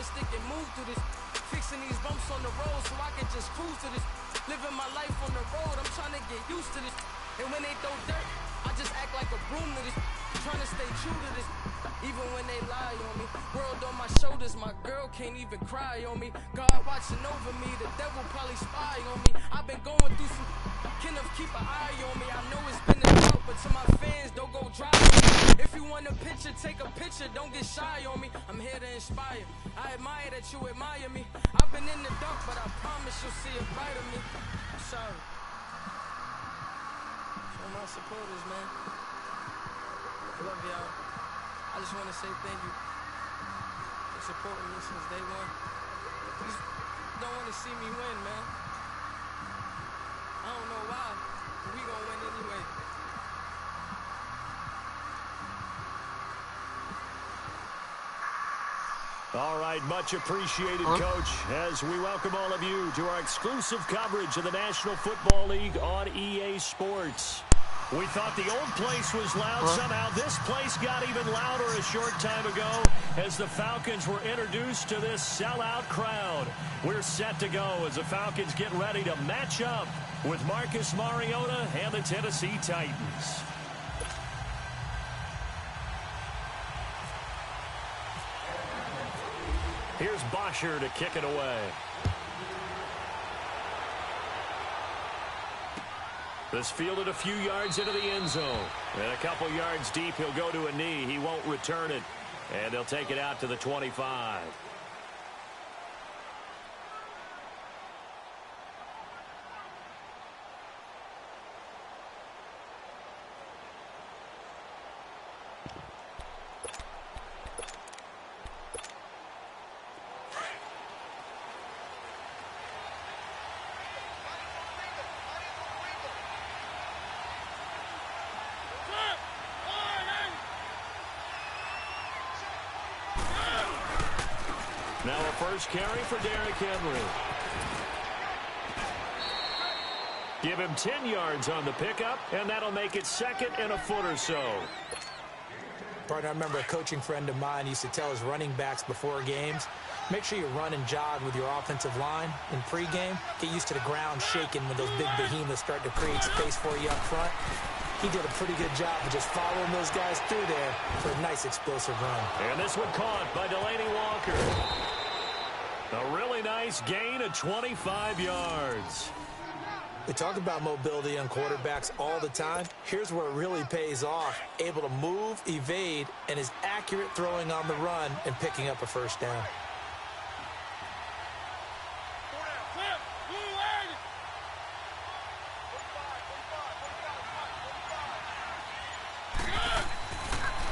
to stick and move through this. Fixing these bumps on the road so I can just cruise to this. Living my life on the road, I'm trying to get used to this. And when they throw dirt, I just act like a broom to this. Trying to stay true to this, even when they lie on me. World on my shoulders, my girl can't even cry on me. God watching over me, the devil probably spy on me. I've been going through some, Kenneth keep an eye on me. I know it's been a drought, but to my fans, don't go dry on me. If you want a picture, take a picture, don't get shy on me. I'm here to inspire, I admire that you admire me. I've been in the dark, but I promise you'll see a bright of me. I'm sorry. For my supporters, man. I love y'all. I just want to say thank you for supporting me since day one. You just don't want to see me win, man. I don't know why, but we gonna win anyway. All right, much appreciated, Coach, as we welcome all of you to our exclusive coverage of the National Football League on EA Sports. We thought the old place was loud. Somehow this place got even louder a short time ago as the Falcons were introduced to this sellout crowd. We're set to go as the Falcons get ready to match up with Marcus Mariota and the Tennessee Titans. Here's Bosher to kick it away. This fielded a few yards into the end zone. And a couple yards deep, he'll go to a knee. He won't return it. And they'll take it out to the 25. Now a first carry for Derrick Henry. Give him 10 yards on the pickup, and that'll make it second and a foot or so. Partner, I remember a coaching friend of mine used to tell his running backs before games, make sure you run and jog with your offensive line in pregame. Get used to the ground shaking when those big behemoths start to create space for you up front. He did a pretty good job of just following those guys through there for a nice explosive run. And this one caught by Delaney Walker. A really nice gain of 25 yards. They talk about mobility on quarterbacks all the time. Here's where it really pays off. Able to move, evade, and is accurate throwing on the run and picking up a first down.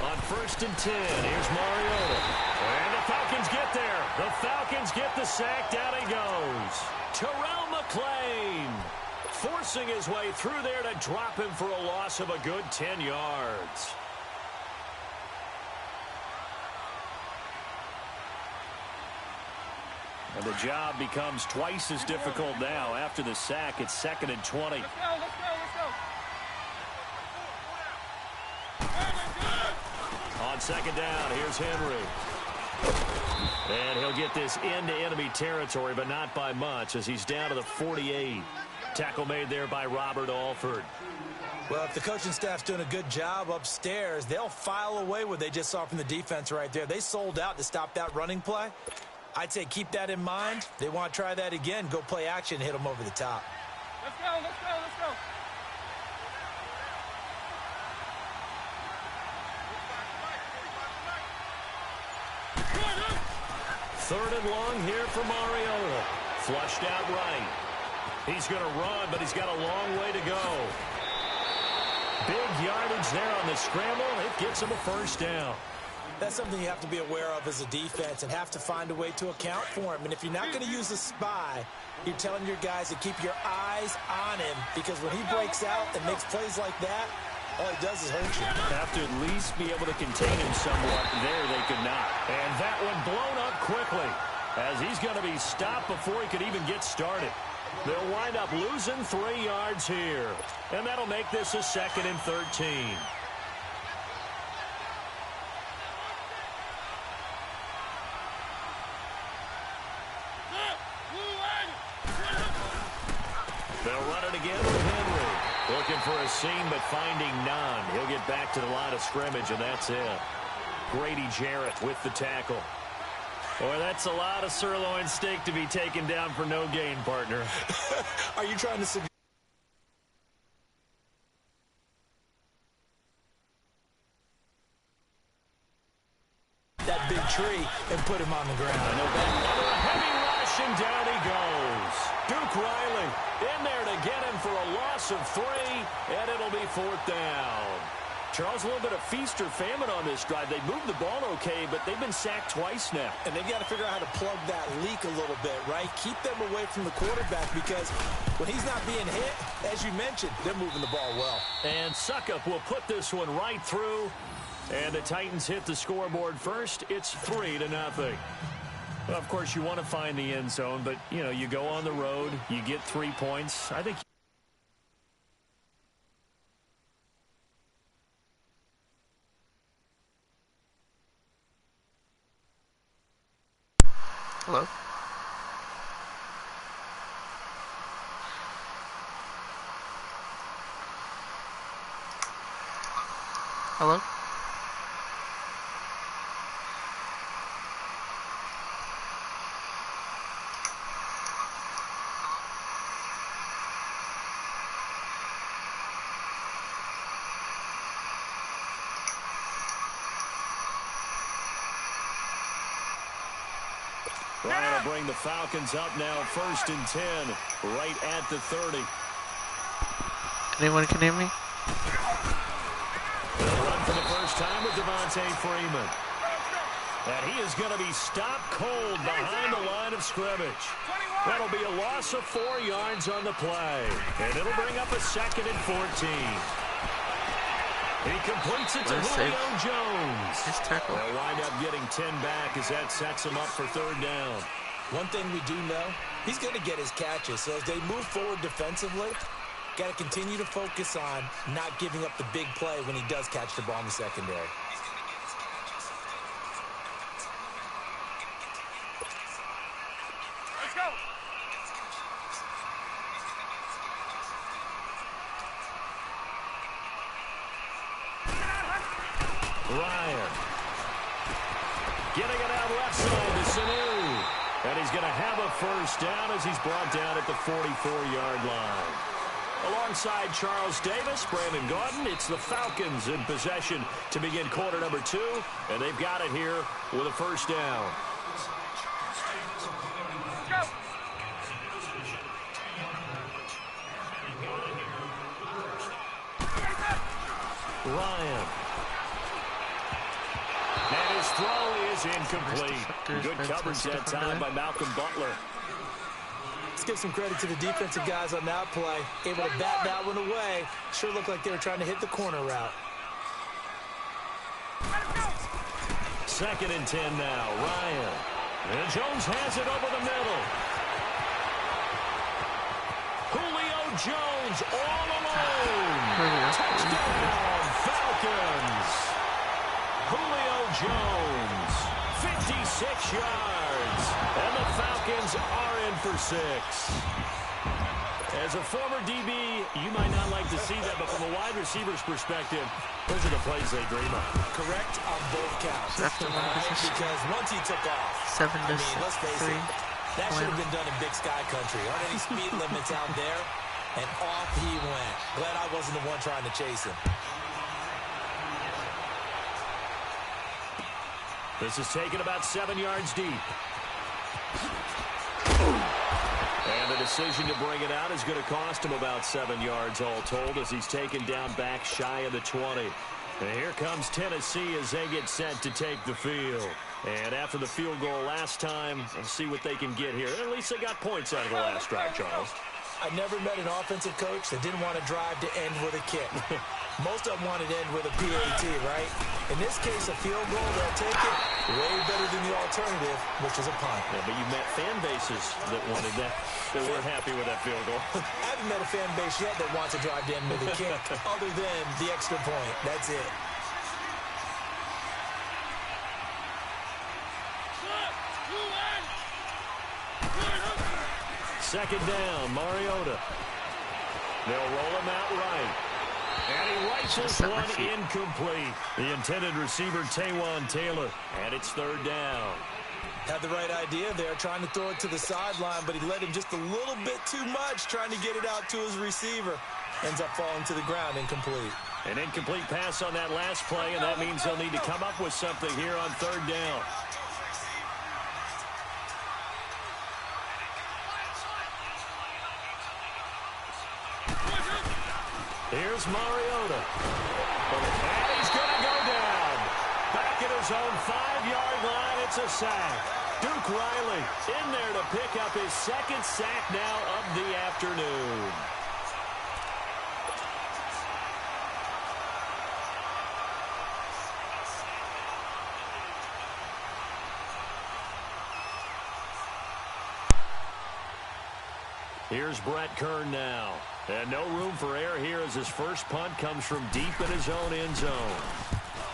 On 1st and 10, here's Mariota. And the Falcons get there. The Falcons get the sack. Down he goes. Terrell McClain forcing his way through there to drop him for a loss of a good 10 yards. And the job becomes twice as difficult now after the sack. It's 2nd and 20. Let's go. On 2nd down, here's Henry. And he'll get this into enemy territory, but not by much as he's down to the 48. Tackle made there by Robert Alford. Well, if the coaching staff's doing a good job upstairs, they'll file away what they just saw from the defense right there. They sold out to stop that running play. I'd say keep that in mind. They want to try that again. Go play action, hit them over the top. Let's go. 3rd and long here for Mariota. Flushed out right. He's going to run, but he's got a long way to go. Big yardage there on the scramble. It gets him a first down. That's something you have to be aware of as a defense and have to find a way to account for him. And if you're not going to use a spy, you're telling your guys to keep your eyes on him, because when he breaks out and makes plays like that, all he does is hurt you. Have to at least be able to contain him somewhat. There they could not. And that one blown up quickly as he's going to be stopped before he could even get started. They'll wind up losing 3 yards here. And that'll make this a 2nd and 13. They'll run it again with Henry. Looking for a seam, but finding none. He'll get back to the line of scrimmage, and that's it. Grady Jarrett with the tackle. Boy, that's a lot of sirloin steak to be taken down for no gain, partner. Are you trying to suggest that big tree and put him on the ground? Another heavy rush, and down he goes. Duke Riley in there to get him for a loss of 3, and it'll be 4th down. Charles, a little bit of feast or famine on this drive. They moved the ball okay, but they've been sacked twice now. And they've got to figure out how to plug that leak a little bit, right? Keep them away from the quarterback, because when he's not being hit, as you mentioned, they're moving the ball well. And Suckup will put this one right through. And the Titans hit the scoreboard first. It's 3-0. Well, of course, you want to find the end zone, but, you know, you go on the road, you get 3 points. I think... Hello? Hello? Ryan will bring the Falcons up now, 1st and 10, right at the 30. Anyone can hear me? They'll run for the first time with Devontae Freeman. And he is going to be stopped cold behind the line of scrimmage. That'll be a loss of 4 yards on the play. And it'll bring up a 2nd and 14. He completes it to Julio Jones. His tackle. They'll wind up getting 10 back as that sets him up for 3rd down. One thing we do know, he's going to get his catches. So as they move forward defensively, got to continue to focus on not giving up the big play when he does catch the ball in the secondary. Let's go. Ryan. Getting it out left side to Sanu. And he's going to have a 1st down as he's brought down at the 44-yard line. Alongside Charles Davis, Brandon Gaudin, it's the Falcons in possession to begin quarter number 2. And they've got it here with a 1st down. Go. Ryan. And his throw is incomplete. Good coverage that time by Malcolm Butler. Let's give some credit to the defensive guys on that play. Able to bat that one away. Sure looked like they were trying to hit the corner route. 2nd and 10 now. Ryan. And Jones has it over the middle. Julio Jones all alone. Touchdown, Falcons. Julio Jones, 56 yards. And the Falcons are in for 6. As a former DB, you might not like to see that, but from a wide receiver's perspective, those are the plays they dream of. Correct on both counts. Because once he took off, 7 to let's face 3. it, that should have been done in Big Sky Country. Aren't any speed limits out there? And off he went. Glad I wasn't the one trying to chase him. This is taken about 7 yards deep. And the decision to bring it out is going to cost him about 7 yards all told as he's taken down back shy of the 20. And here comes Tennessee as they get set to take the field. And after the field goal last time, we'll see what they can get here. At least they got points out of the last drive, Charles. I never met an offensive coach that didn't want to drive to end with a kick. Most of them wanted to end with a PAT, right? In this case, a field goal, they'll take it. Way better than the alternative, which is a punt. Yeah, but you met fan bases that wanted that, that weren't happy with that field goal. I haven't met a fan base yet that wants to drive to end with a kick other than the extra point. That's it. Second down, Mariota. They'll roll him out right. And he rifles one incomplete. The intended receiver, Taywan Taylor. And it's third down. Had the right idea there, trying to throw it to the sideline, but he let him just a little bit too much, trying to get it out to his receiver. Ends up falling to the ground, incomplete. An incomplete pass on that last play, and that means they'll need to come up with something here on third down. Here's Mariota. And he's going to go down. Back at his own 5-yard line, it's a sack. Duke Riley in there to pick up his second sack now of the afternoon. Here's Brett Kern now. And no room for error here as his first punt comes from deep in his own end zone.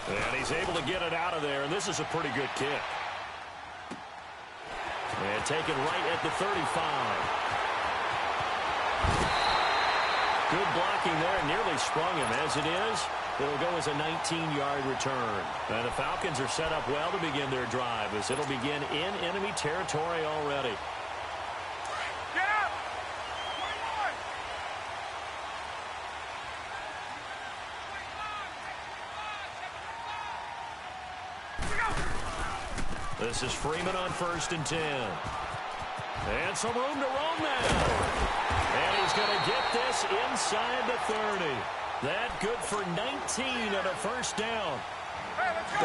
And he's able to get it out of there, and this is a pretty good kick. And taken right at the 35. Good blocking there, and nearly sprung him. As it is, it'll go as a 19-yard return. And the Falcons are set up well to begin their drive, as it'll begin in enemy territory already. This is Freeman on 1st and 10. And some room to roam now. And he's going to get this inside the 30. That good for 19 and a first down.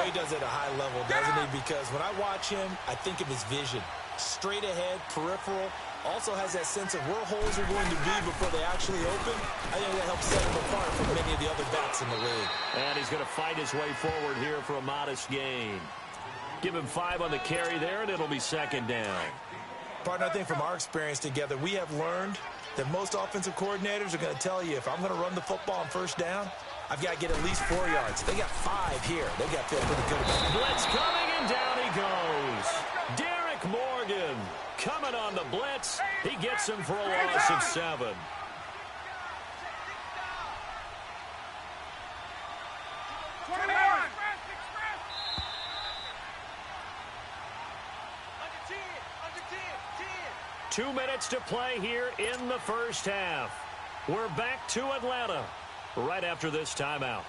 He does it at a high level, doesn't he? Because when I watch him, I think of his vision. Straight ahead, peripheral. Also has that sense of where holes are going to be before they actually open. I think that helps set him apart from many of the other backs in the league. And he's going to fight his way forward here for a modest gain. Give him 5 on the carry there, and it'll be second down. Partner, I think from our experience together, we have learned that most offensive coordinators are going to tell you, if I'm going to run the football on first down, I've got to get at least 4 yards. They got 5 here. They got to feel pretty good about it. Blitz coming, and down he goes. Derek Morgan coming on the blitz. He gets him for a loss of 7. Two minutes to play here in the first half. We're back to Atlanta right after this timeout.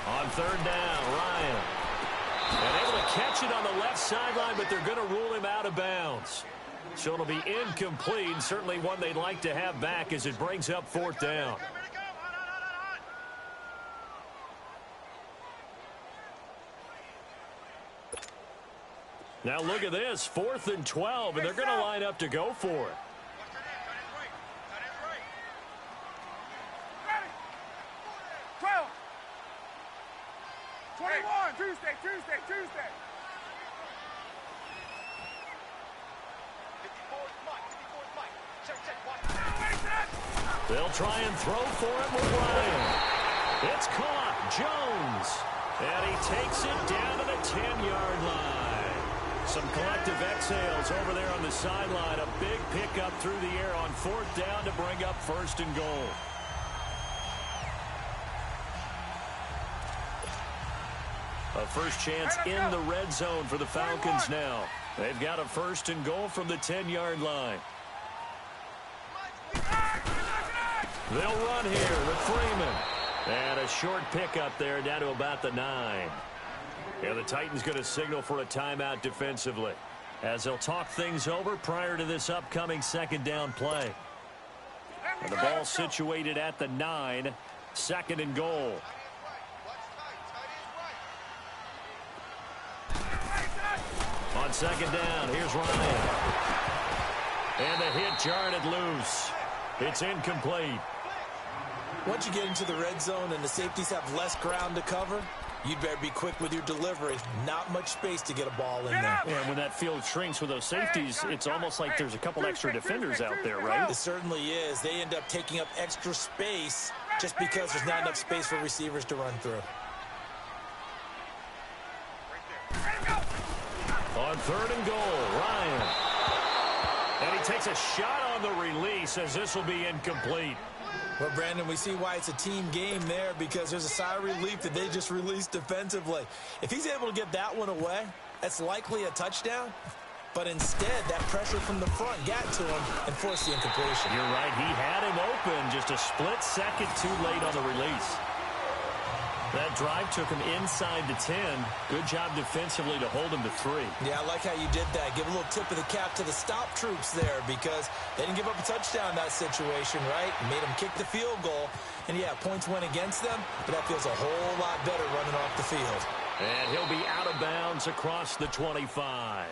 On third down, Ryan. And able to catch it on the left sideline, but they're going to rule him out of bounds. So it'll be incomplete, certainly one they'd like to have back as it brings up 4th down. Now look at this, 4th and 12, and they're going to line up to go for it. Tuesday. They'll try and throw for it with Ryan. It's caught. Jones. And he takes it down to the 10-yard line. Some collective exhales over there on the sideline. A big pickup through the air on 4th down to bring up 1st and goal. A first chance in the red zone for the Falcons now. They've got a 1st and goal from the 10-yard line. They'll run here with Freeman. And a short pickup there down to about the 9. And the Titans going to signal for a timeout defensively as they'll talk things over prior to this upcoming 2nd down play. And the ball situated at the 9, 2nd and goal. On 2nd down, here's Ryan. And the hit jarred loose. It's incomplete. Once you get into the red zone and the safeties have less ground to cover, You'd better be quick with your delivery. Not much space to get a ball in there. And when that field shrinks with those safeties, it's almost like there's a couple extra defenders out there, right? It certainly is. They end up taking up extra space just because there's not enough space for receivers to run through. On 3rd and goal, Ryan. And he takes a shot on the release as this will be incomplete. Well, Brandon, we see why it's a team game there, because there's a sigh of relief that they just released defensively. If he's able to get that one away, that's likely a touchdown. But instead, that pressure from the front got to him and forced the incompletion. You're right. He had him open, just a split second too late on the release. That drive took him inside the 10. Good job defensively to hold him to 3. Yeah, I like how you did that. Give a little tip of the cap to the stop troops there, because they didn't give up a touchdown in that situation, right? Made them kick the field goal. And, yeah, points went against them, but that feels a whole lot better running off the field. And he'll be out of bounds across the 25.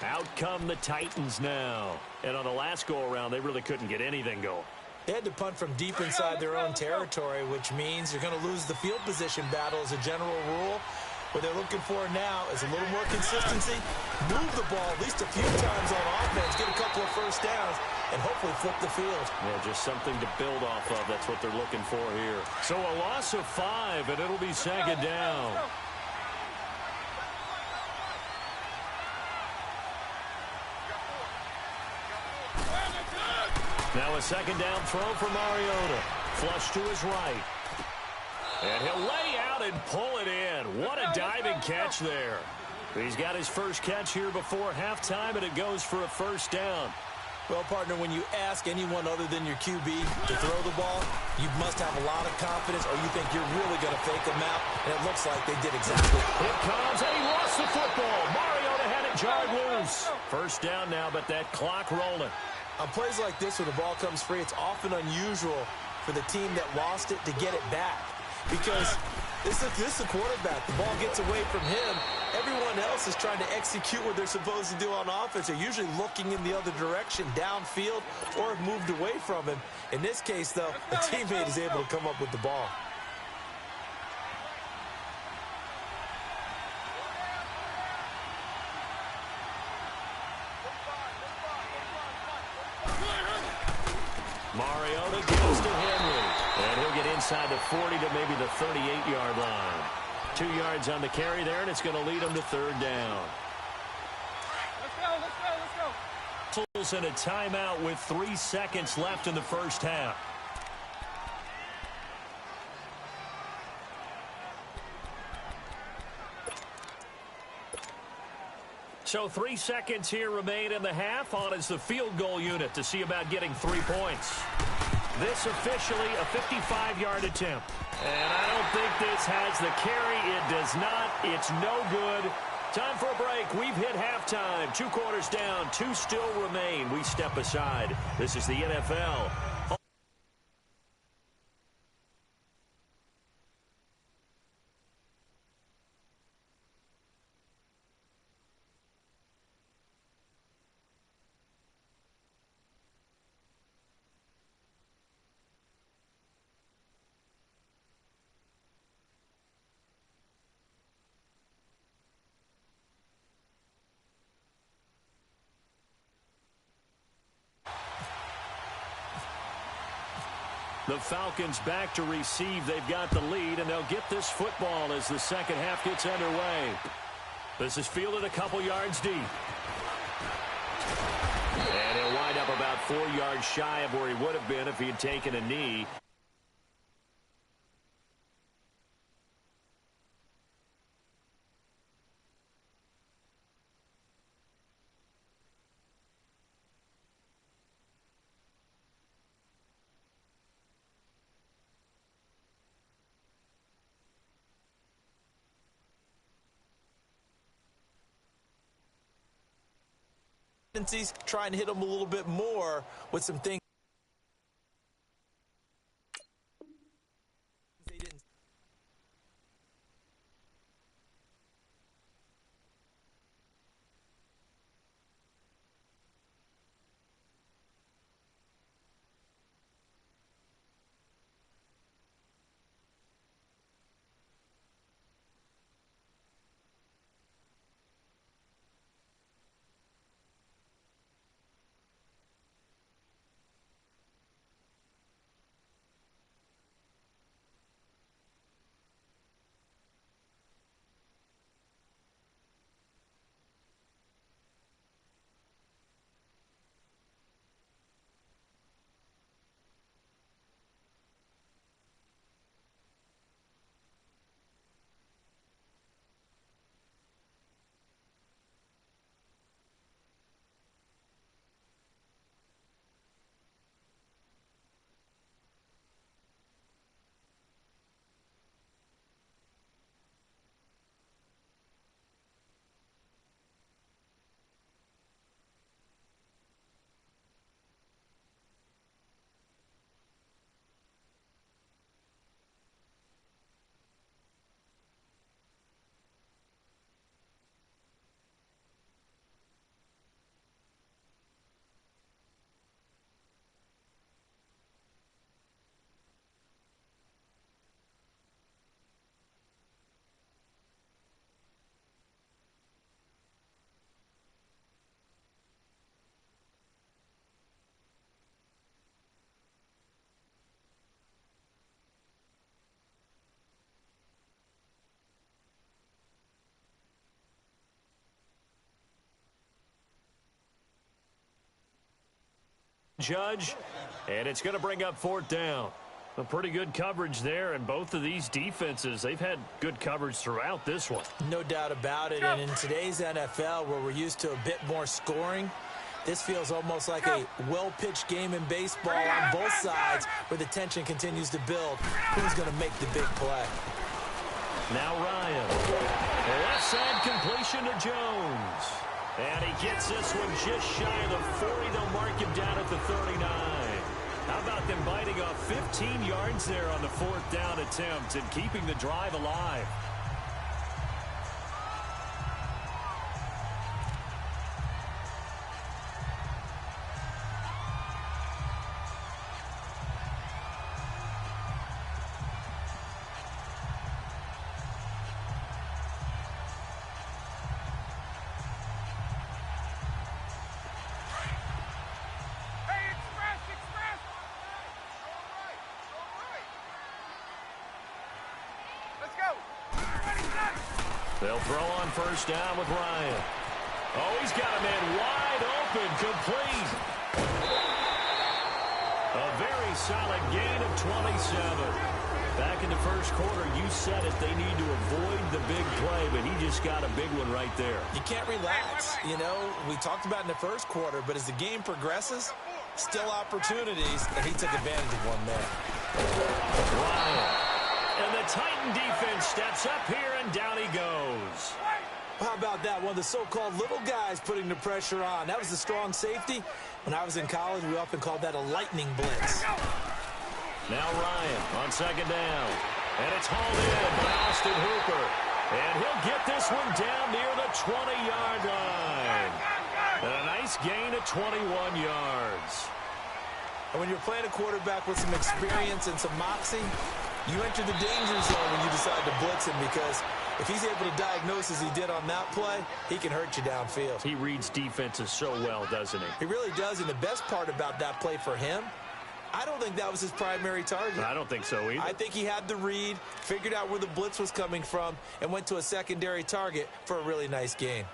Out come the Titans now. And on the last go-around, they really couldn't get anything going. They had to punt from deep inside their own territory, which means you're going to lose the field position battle as a general rule. What they're looking for now is a little more consistency, move the ball at least a few times on offense, get a couple of first downs, and hopefully flip the field. Yeah, just something to build off of. That's what they're looking for here. So a loss of 5, and it'll be 2nd down. Now a 2nd down throw for Mariota. Flush to his right. And he'll lay out and pull it in. What a diving catch there. He's got his first catch here before halftime, and it goes for a 1st down. Well, partner, when you ask anyone other than your QB to throw the ball, you must have a lot of confidence, or you think you're really going to fake them out, and it looks like they did exactly. Here comes, and he lost the football. Mariota had it jarred loose. 1st down now, but that clock rolling. On plays like this, where the ball comes free, it's often unusual for the team that lost it to get it back, because this is the quarterback. The ball gets away from him. Everyone else is trying to execute what they're supposed to do on offense. They're usually looking in the other direction, downfield, or have moved away from him. In this case, though, a teammate is able to come up with the ball. Mariota goes to Henry, and he'll get inside the 40 to maybe the 38-yard line. 2 yards on the carry there, and it's going to lead him to 3rd down. Let's go. And a timeout with 3 seconds left in the 1st half. So 3 seconds here remain in the half. On is the field goal unit to see about getting 3 points. This officially a 55-yard attempt. And I don't think this has the carry. It does not. It's no good. Time for a break. We've hit halftime. 2 quarters down. 2 still remain. We step aside. This is the NFL. The Falcons back to receive. They've got the lead, and they'll get this football as the 2nd half gets underway. This is fielded a couple yards deep. And he'll wind up about 4 yards shy of where he would have been if he had taken a knee. Try and hit them a little bit more with some things. They didn't. Judge, and it's going to bring up 4th down. A pretty good coverage there, and both of these defenses, they've had good coverage throughout this one. No doubt about it, and in today's NFL, where we're used to a bit more scoring, this feels almost like a well-pitched game in baseball on both sides where the tension continues to build. Who's going to make the big play? Now Ryan. Left side completion to Jones. And he gets this one just shy of the 40. They'll mark him down at the 39. How about them biting off 15 yards there on the 4th down attempt and keeping the drive alive? They'll throw on 1st down with Ryan. Oh, he's got a man wide open, complete. A very solid gain of 27. Back in the 1st quarter, you said it, they need to avoid the big play, but he just got a big one right there. You can't relax. You know, we talked about in the 1st quarter, but as the game progresses, still opportunities, and he took advantage of one there. Ryan. And the Titan defense steps up here, and down he goes. How about that? One of the so-called little guys putting the pressure on. That was the strong safety. When I was in college, we often called that a lightning blitz. Now Ryan on 2nd down. And it's hauled in by Austin Hooper. And he'll get this one down near the 20-yard line. And a nice gain of 21 yards. And when you're playing a quarterback with some experience and some moxie, you enter the danger zone when you decide to blitz him, because if he's able to diagnose as he did on that play, he can hurt you downfield. He reads defenses so well, doesn't he? He really does, and the best part about that play for him, I don't think that was his primary target. I don't think so either. I think he had the read, figured out where the blitz was coming from, and went to a secondary target for a really nice gain.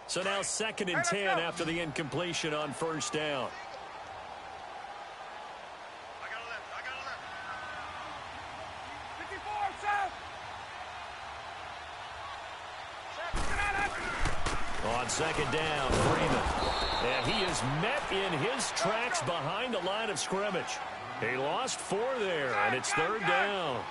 So now 2nd and 10 after the incompletion on 1st down. On 2nd down, Freeman. And he is met in his tracks behind the line of scrimmage. He lost 4 there, and it's 3rd down.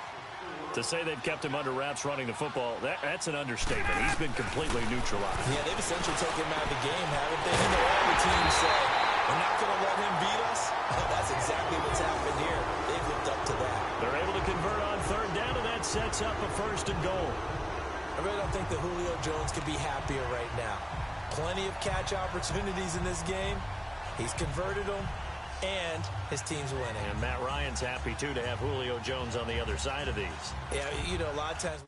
To say they've kept him under wraps running the football, that's an understatement. He's been completely neutralized. Yeah, they've essentially taken him out of the game, haven't they? You know, all the teams say, we're not going to let him beat us. That's exactly what's happened here. They've lived up to that. They're able to convert on 3rd down, and that sets up a 1st and goal. I really don't think that Julio Jones could be happier right now. Plenty of catch opportunities in this game. He's converted them, and his team's winning. And Matt Ryan's happy, too, to have Julio Jones on the other side of these. Yeah, you know, a lot of times...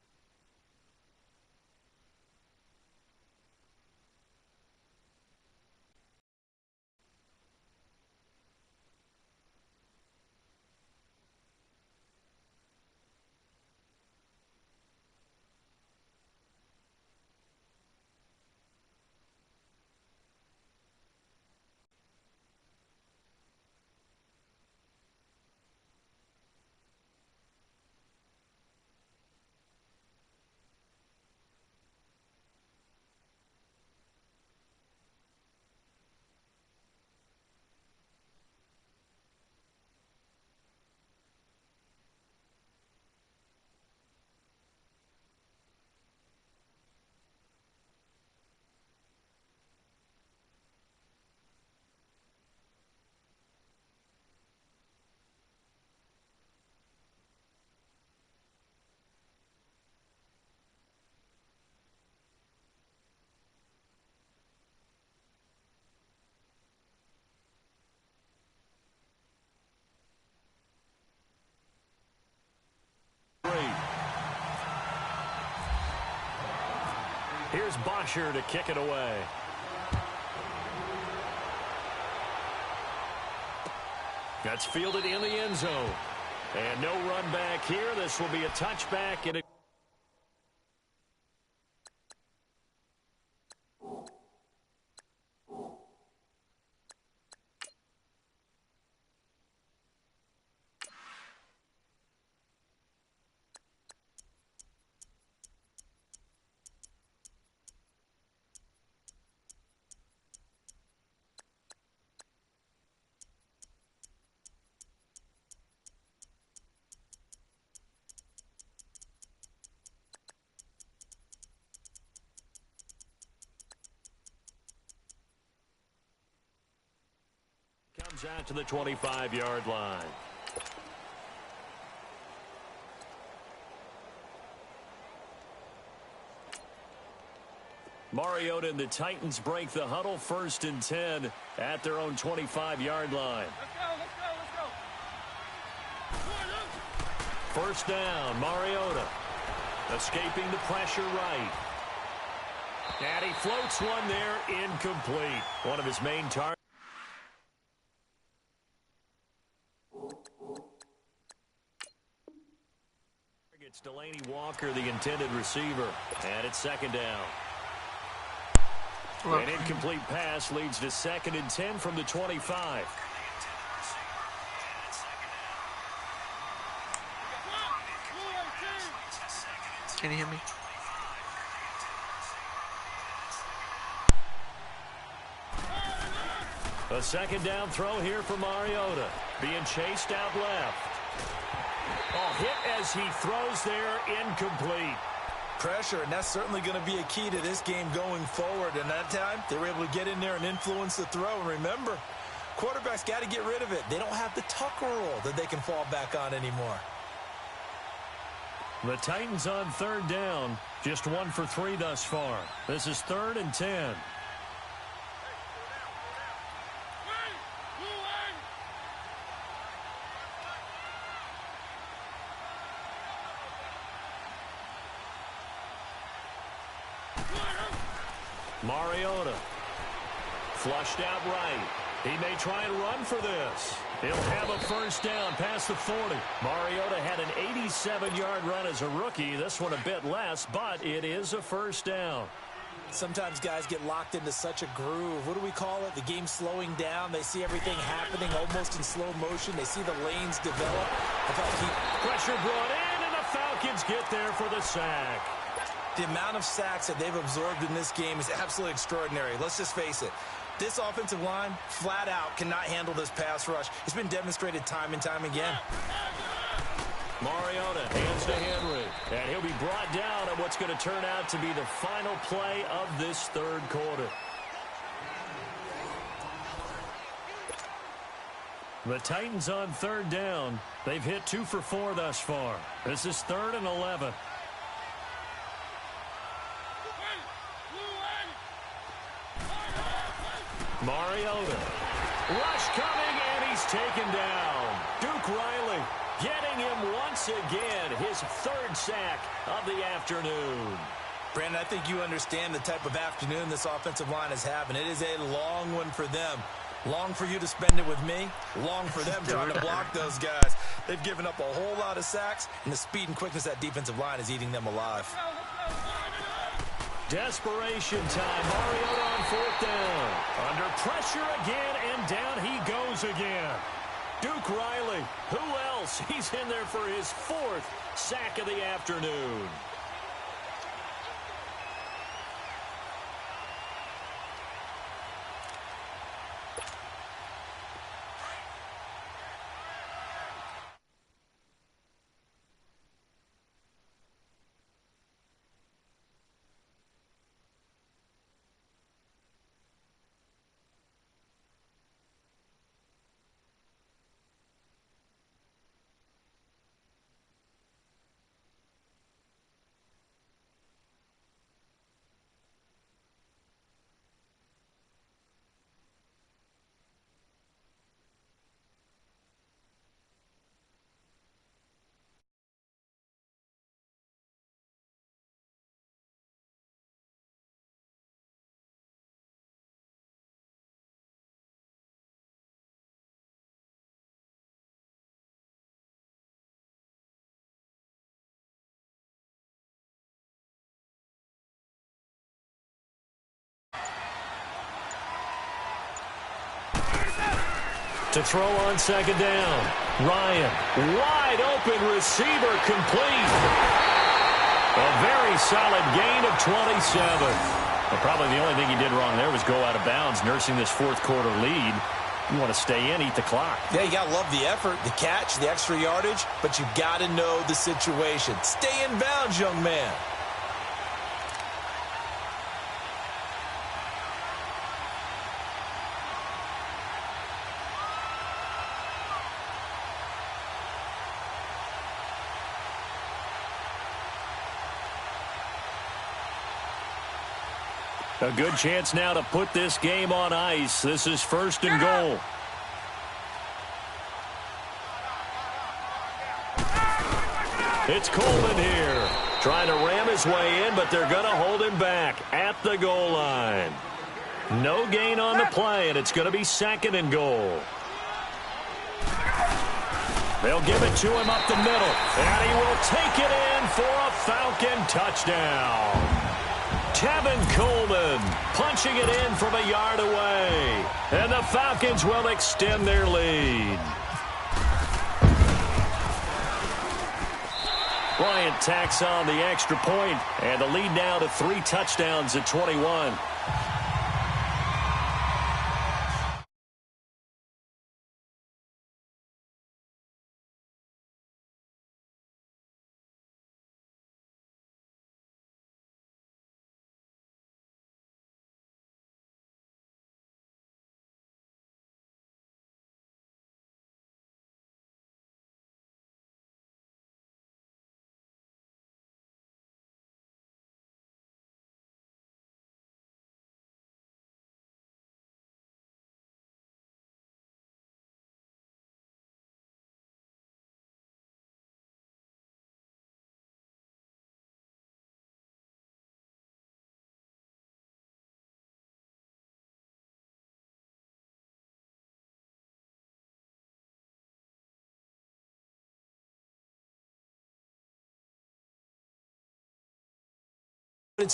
Here's Bosher to kick it away. That's fielded in the end zone. And no run back here. This will be a touchback. And it comes out to the 25-yard line. Mariota and the Titans break the huddle, 1st and 10 at their own 25-yard line. First down, Mariota escaping the pressure right. And he floats one there, incomplete. One of his main targets. It's Delaney Walker, the intended receiver, and it's 2nd down. An incomplete pass leads to 2nd and 10 from the 25. Can you hear me? A 2nd down throw here for Mariota. Being chased out left. Oh, hit as he throws there, incomplete. Pressure, and that's certainly going to be a key to this game going forward. And that time, they were able to get in there and influence the throw. And remember, quarterbacks got to get rid of it. They don't have the Tucker rule that they can fall back on anymore. The Titans on 3rd down, just 1 for 3 thus far. This is 3rd and 10. Mariota flushed out right. He may try and run for this. He'll have a 1st down past the 40. Mariota had an 87-yard run as a rookie. This one a bit less, but it is a 1st down. Sometimes guys get locked into such a groove. What do we call it? The game slowing down. They see everything happening almost in slow motion. They see the lanes develop. Pressure brought in, and the Falcons get there for the sack. The amount of sacks that they've absorbed in this game is absolutely extraordinary. Let's just face it. This offensive line, flat out, cannot handle this pass rush. It's been demonstrated time and time again. Mariota hands to Henry, and he'll be brought down at what's going to turn out to be the final play of this 3rd quarter. The Titans on 3rd down. They've hit 2 for 4 thus far. This is 3rd and 11. Mariota. Rush coming, and he's taken down. Duke Riley getting him once again. His 3rd sack of the afternoon. Brandon, I think you understand the type of afternoon this offensive line is having. It is a long one for them. Long for you to spend it with me. Long for them trying to block those guys. They've given up a whole lot of sacks, and the speed and quickness of that defensive line is eating them alive. Desperation time. Mariota on 4th down. Under pressure again, and down he goes again. Duke Riley. Who else? He's in there for his 4th sack of the afternoon. To throw on second down. Ryan, wide open receiver, complete. A very solid gain of 27. Well, probably the only thing he did wrong there was go out of bounds, nursing this fourth quarter lead. You want to stay in, eat the clock. Yeah, you got to love the effort, the catch, the extra yardage, but you got to know the situation. Stay in bounds, young man. A good chance now to put this game on ice. This is first and goal. It's Coleman here, trying to ram his way in, but they're going to hold him back at the goal line. No gain on the play, and it's going to be second and goal. They'll give it to him up the middle, and he will take it in for a Falcon touchdown. Tevin Coleman punching it in from a yard away. And the Falcons will extend their lead. Bryant tacks on the extra point, and the lead now to 3 touchdowns at 21.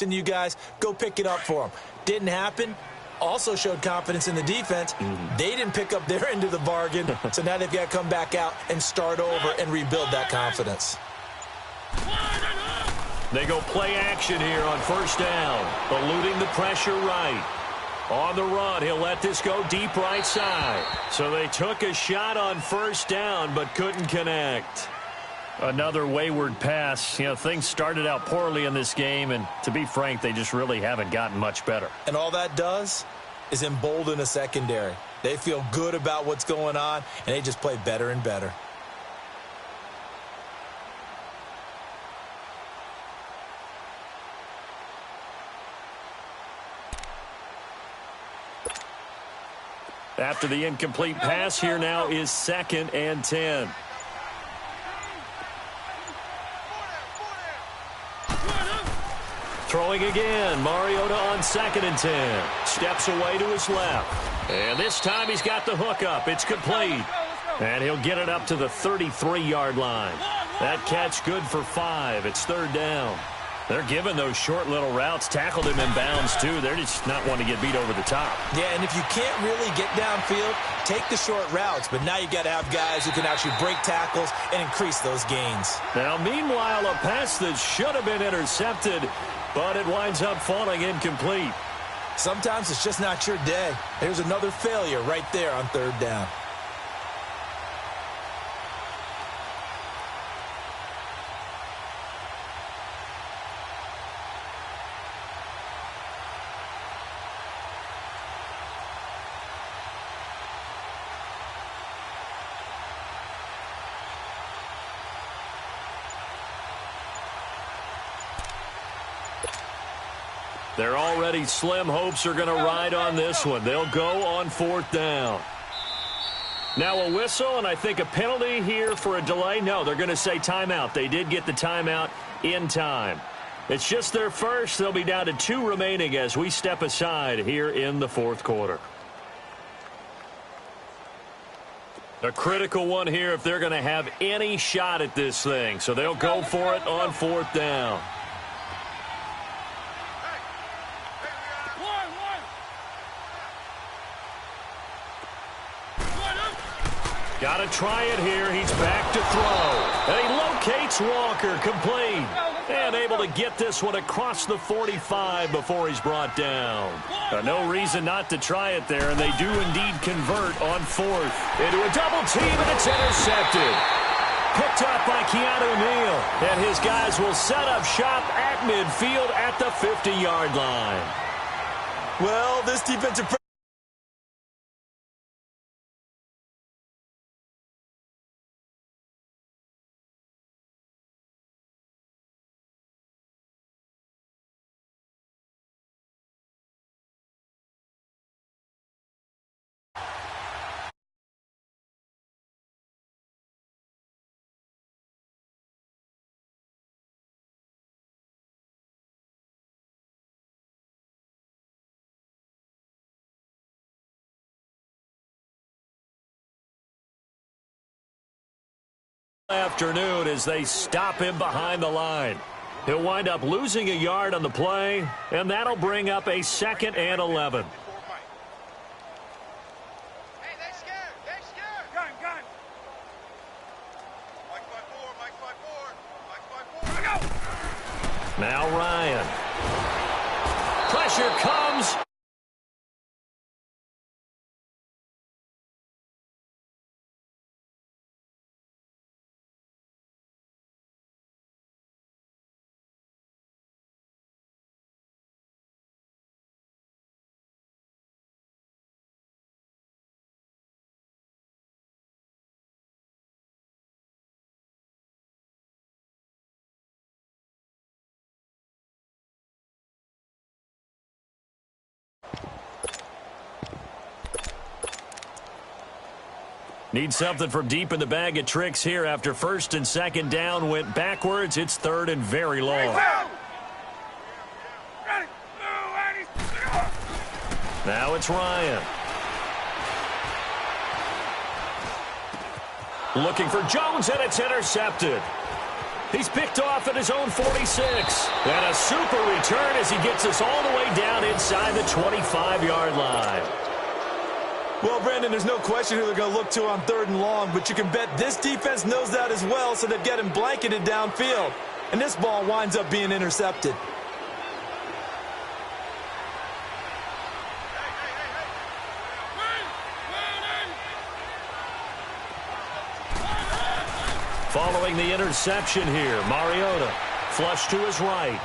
In you guys, go pick it up for them. Didn't happen. Also showed confidence in the defense. They didn't pick up their end of the bargain, so now they've got to come back out and start over and rebuild that confidence. They go play action here on first down, eluding the pressure right. On the run, he'll let this go deep right side. So they took a shot on first down but couldn't connect. Another wayward pass. You know, things started out poorly in this game, and to be frank, they just really haven't gotten much better. And all that does is embolden a secondary. They feel good about what's going on, and they just play better and better. After the incomplete pass, here now is 2nd and 10. Throwing again. Mariota on 2nd and 10. Steps away to his left. And this time he's got the hook up. It's complete. And he'll get it up to the 33-yard line. That catch good for 5. It's 3rd down. They're giving those short little routes. Tackled him in bounds, too. They're just not wanting to get beat over the top. Yeah, and if you can't really get downfield, take the short routes. But now you got to have guys who can actually break tackles and increase those gains. Now, meanwhile, a pass that should have been intercepted, but it winds up falling incomplete. Sometimes it's just not your day. There's another failure right there on 3rd down. Their already slim hopes are going to ride on this one. They'll go on 4th down. Now a whistle, and I think a penalty here for a delay. No, they're going to say timeout. They did get the timeout in time. It's just their first. They'll be down to 2 remaining as we step aside here in the 4th quarter. A critical one here if they're going to have any shot at this thing. So they'll go for it on 4th down. Got to try it here. He's back to throw. And he locates Walker, complete. And able to get this one across the 45 before he's brought down. No reason not to try it there, and they do indeed convert on fourth. Into a double team, and it's intercepted. Picked up by Keanu Neal. And his guys will set up shop at midfield at the 50-yard line. Well, this defensive afternoon as they stop him behind the line. He'll wind up losing a yard on the play, and that'll bring up a 2nd and 11. Hey, they scared. They scared. Gun, gun. Mike 5-4, Mike 5-4, Mike 5-4. Go. Now Ryan. Pressure comes. Need something from deep in the bag of tricks here after 1st and 2nd down went backwards. It's 3rd and very long. Now it's Ryan. Looking for Jones, and it's intercepted. He's picked off at his own 46. And a super return as he gets us all the way down inside the 25-yard line. Well, Brandon, there's no question who they're going to look to on 3rd and long, but you can bet this defense knows that as well, so they've got him blanketed downfield. And this ball winds up being intercepted. Following the interception here, Mariota flush to his right.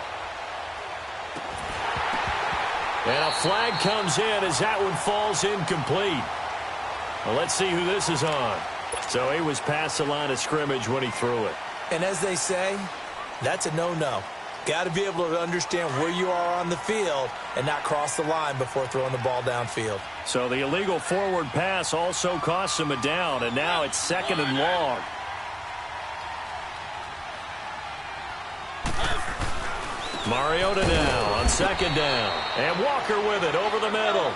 And a flag comes in as that one falls incomplete. Well, let's see who this is on. So he was past the line of scrimmage when he threw it. And as they say, that's a no-no. Got to be able to understand where you are on the field and not cross the line before throwing the ball downfield. So the illegal forward pass also costs him a down, and now it's 2nd and long. Mariota now on 2nd down. And Walker with it over the middle.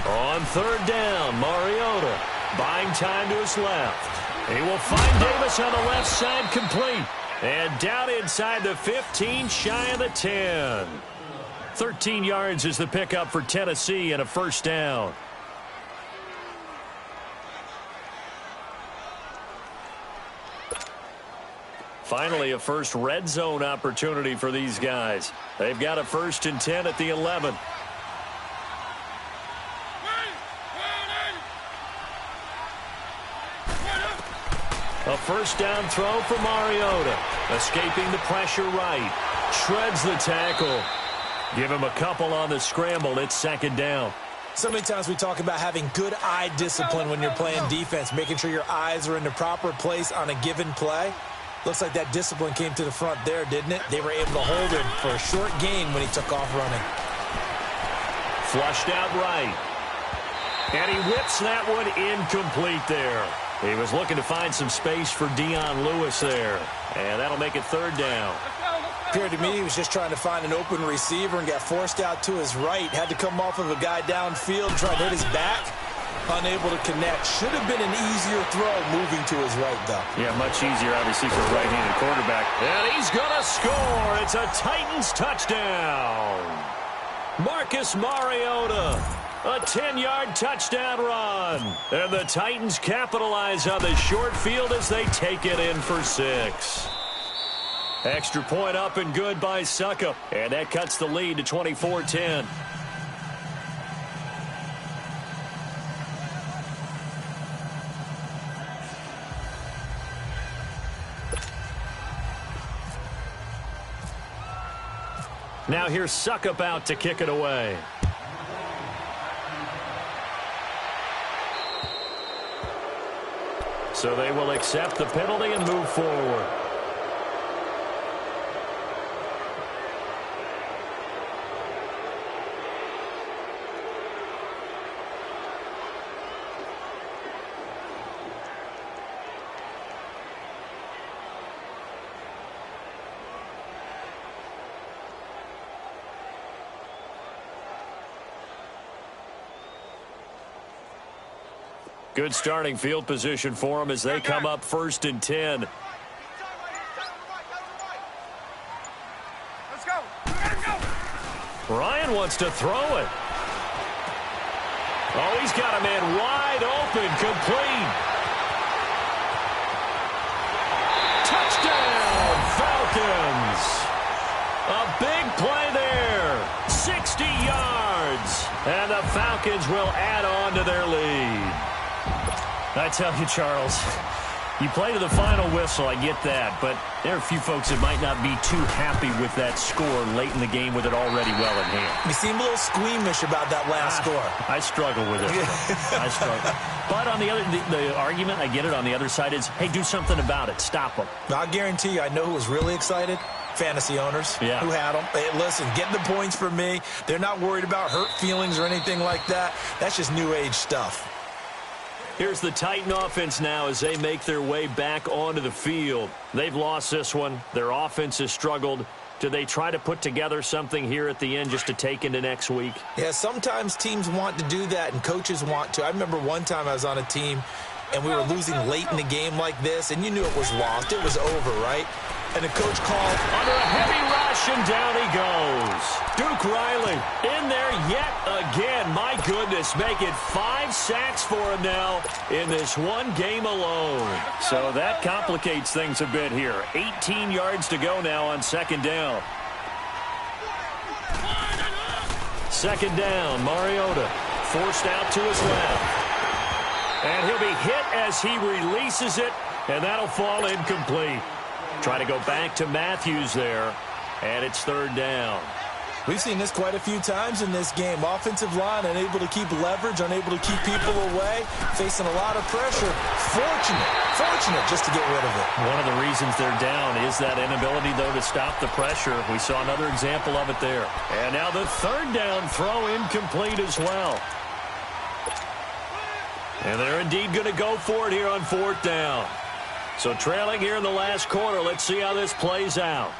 On 3rd down, Mariota buying time to his left. He will find Davis on the left side, complete. And down inside the 15, shy of the 10. 13 yards is the pickup for Tennessee and a 1st down. Finally, a first red zone opportunity for these guys. They've got a 1st and 10 at the 11. A 1st down throw for Mariota. Escaping the pressure right. Shreds the tackle. Give him a couple on the scramble. It's 2nd down. So many times we talk about having good eye discipline when you're playing defense, making sure your eyes are in the proper place on a given play. Looks like that discipline came to the front there, didn't it? They were able to hold him for a short gain when he took off running. Flushed out right. And he whips that one incomplete there. He was looking to find some space for Dion Lewis there. And that'll make it 3rd down. Appeared to me he was just trying to find an open receiver and got forced out to his right. Had to come off of a guy downfield, try to hit his back. Unable to connect. Should have been an easier throw moving to his right, though. Yeah, much easier, obviously, for a right-handed quarterback. And he's going to score. It's a Titans touchdown. Marcus Mariota, a 10-yard touchdown run. And the Titans capitalize on the short field as they take it in for 6. Extra point up and good by Suckup. And that cuts the lead to 24-10. Now here's Suckup out to kick it away. So they will accept the penalty and move forward. Good starting field position for them as they come up 1st and 10. Let's go. Let's go. Ryan wants to throw it. Oh, he's got a man wide open, complete. Touchdown, Falcons. A big play there. 60 yards. And the Falcons will add on to their lead. I tell you, Charles, you play to the final whistle, I get that, but there are a few folks that might not be too happy with that score late in the game with it already well in hand. You seem a little squeamish about that last score. I struggle with it. I struggle. But on the other, the argument, I get it, on the other side is, hey, do something about it. Stop them. I'll guarantee you, I know who was really excited. Fantasy owners who had them. Hey, listen, get the points for me. They're not worried about hurt feelings or anything like that. That's just new age stuff. Here's the Titan offense now as they make their way back onto the field. They've lost this one. Their offense has struggled. Do they try to put together something here at the end just to take into next week? Yeah, sometimes teams want to do that and coaches want to. I remember one time I was on a team and we were losing late in the game like this, and you knew it was lost. It was over, right? And the coach called under a heavy rush, and down he goes. Duke Riley in there yet again. My goodness, make it 5 sacks for him now in this one game alone. So that complicates things a bit here. 18 yards to go now on 2nd down. 2nd down, Mariota forced out to his left. And he'll be hit as he releases it, and that'll fall incomplete. Try to go back to Matthews there, and it's 3rd down. We've seen this quite a few times in this game. Offensive line unable to keep leverage, unable to keep people away, facing a lot of pressure. Fortunate just to get rid of it. One of the reasons they're down is that inability, though, to stop the pressure. We saw another example of it there. And now the 3rd down throw incomplete as well. And they're indeed going to go for it here on 4th down. So trailing here in the last quarter, let's see how this plays out.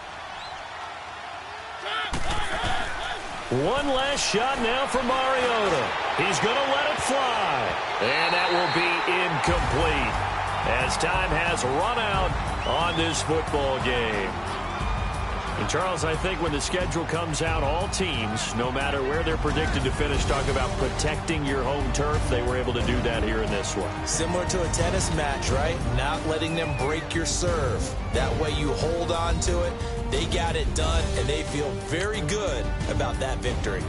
One last shot now for Mariota. He's going to let it fly. And that will be incomplete as time has run out on this football game. And Charles, I think when the schedule comes out, all teams, no matter where they're predicted to finish, talk about protecting your home turf. They were able to do that here in this one. Similar to a tennis match, right? Not letting them break your serve. That way you hold on to it. They got it done, and they feel very good about that victory.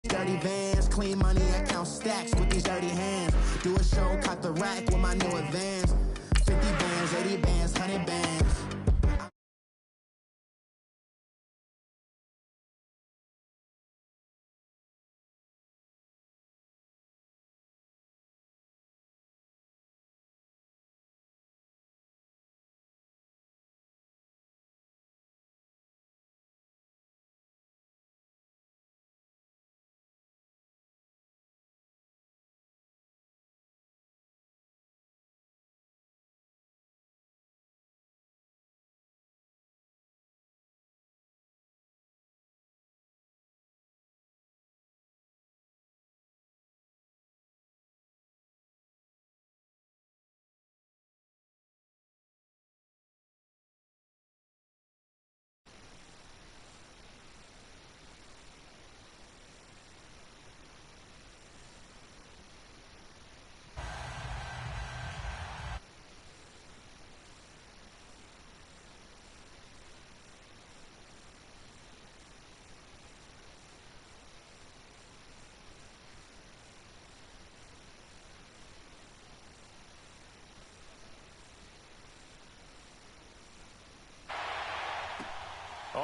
Dirty vans, clean money, I count stacks with these dirty hands. Do a show, cut the rack with my new advance. 50 bands, 80 bands, 100 bands.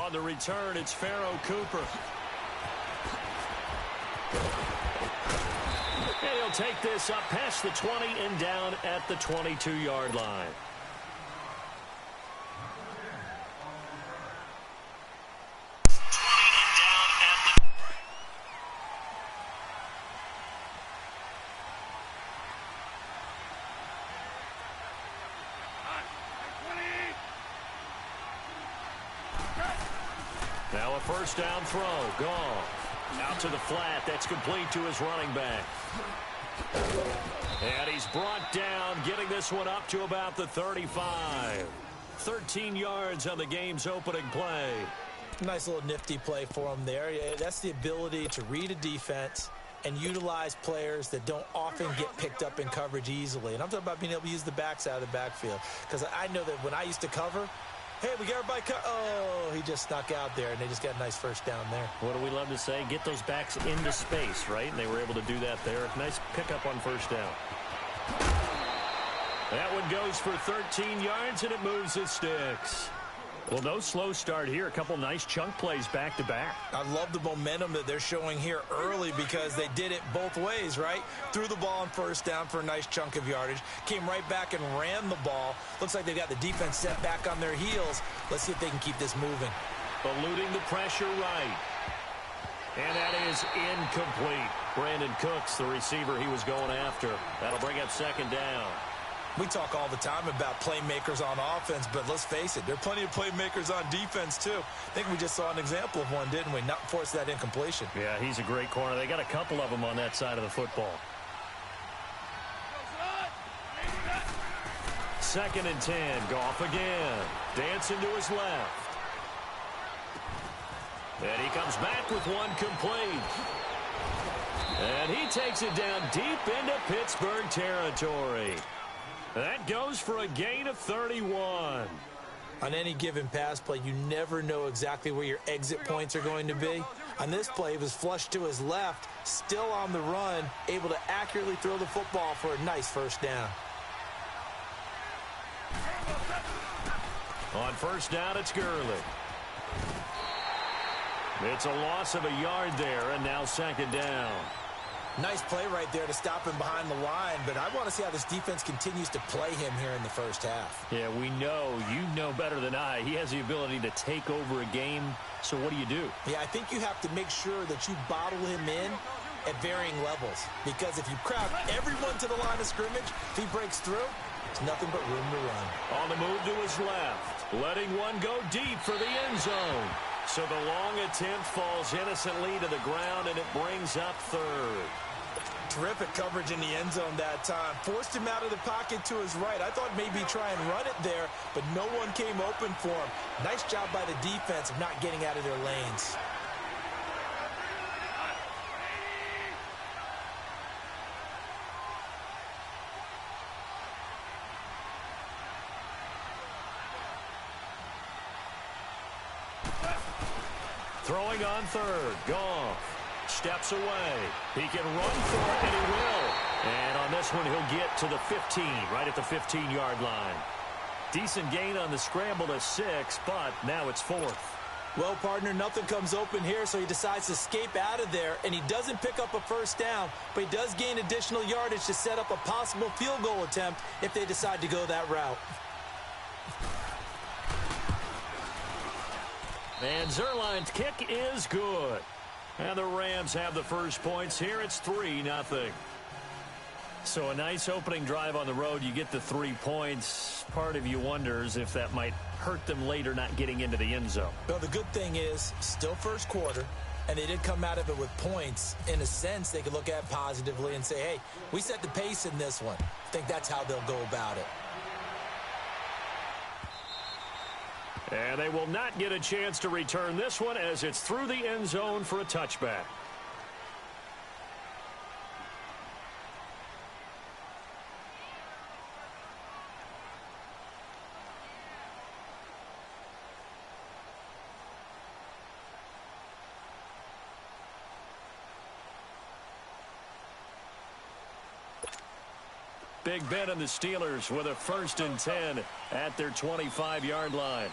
On the return, it's Pharaoh Cooper. And he'll take this up past the 20 and down at the 22-yard line. Now a first down throw. Gone. Out to the flat. That's complete to his running back. And he's brought down, getting this one up to about the 35. 13 yards on the game's opening play. Nice little nifty play for him there. That's the ability to read a defense and utilize players that don't often get picked up in coverage easily. And I'm talking about being able to use the backside of the backfield. Because I know that when I used to cover, hey, we got everybody cut. Oh, he just snuck out there, and they just got a nice first down there. What do we love to say? Get those backs into space, right? And they were able to do that there. Nice pickup on first down. That one goes for 13 yards, and it moves his sticks. Well, no slow start here. A couple nice chunk plays back-to-back. I love the momentum that they're showing here early because they did it both ways, right? Threw the ball on first down for a nice chunk of yardage. Came right back and ran the ball. Looks like they've got the defense set back on their heels. Let's see if they can keep this moving. Eluding the pressure right. And that is incomplete. Brandon Cooks, the receiver he was going after. That'll bring up second down. We talk all the time about playmakers on offense, but let's face it, there are plenty of playmakers on defense, too. I think we just saw an example of one, didn't we? Not force that incompletion. Yeah, he's a great corner. They got a couple of them on that side of the football. 2nd and 10. Goff again. Dancing to his left. And he comes back with one complete. And he takes it down deep into Pittsburgh territory. That goes for a gain of 31. On any given pass play, you never know exactly where your exit points are going to be. On this play, he was flushed to his left, still on the run, able to accurately throw the football for a nice first down. On first down, it's Gurley. It's a loss of a yard there, and now second down. Nice play right there to stop him behind the line, but I want to see how this defense continues to play him here in the first half. Yeah, we know. You know better than I. He has the ability to take over a game, so what do you do? Yeah, I think you have to make sure that you bottle him in at varying levels, because if you crowd everyone to the line of scrimmage, if he breaks through, it's nothing but room to run. On the move to his left, letting one go deep for the end zone. So the long attempt falls innocently to the ground, and it brings up third. Terrific coverage in the end zone that time. Forced him out of the pocket to his right. I thought maybe try and run it there, but no one came open for him. Nice job by the defense of not getting out of their lanes. Throwing on third. Goff steps away. He can run for it, and he will. And on this one, he'll get to the 15, right at the 15-yard line. Decent gain on the scramble to 6, but now it's 4th. Well, partner, nothing comes open here, so he decides to escape out of there, and he doesn't pick up a first down, but he does gain additional yardage to set up a possible field goal attempt if they decide to go that route. And Zerline's kick is good. And the Rams have the first points here. It's 3-0. So a nice opening drive on the road. You get the 3 points. Part of you wonders if that might hurt them later not getting into the end zone. Well, the good thing is still first quarter, and they did come out of it with points. In a sense, they could look at it positively and say, hey, we set the pace in this one. I think that's how they'll go about it. And they will not get a chance to return this one as it's through the end zone for a touchback. Big Ben and the Steelers with a 1st and 10 at their 25-yard line.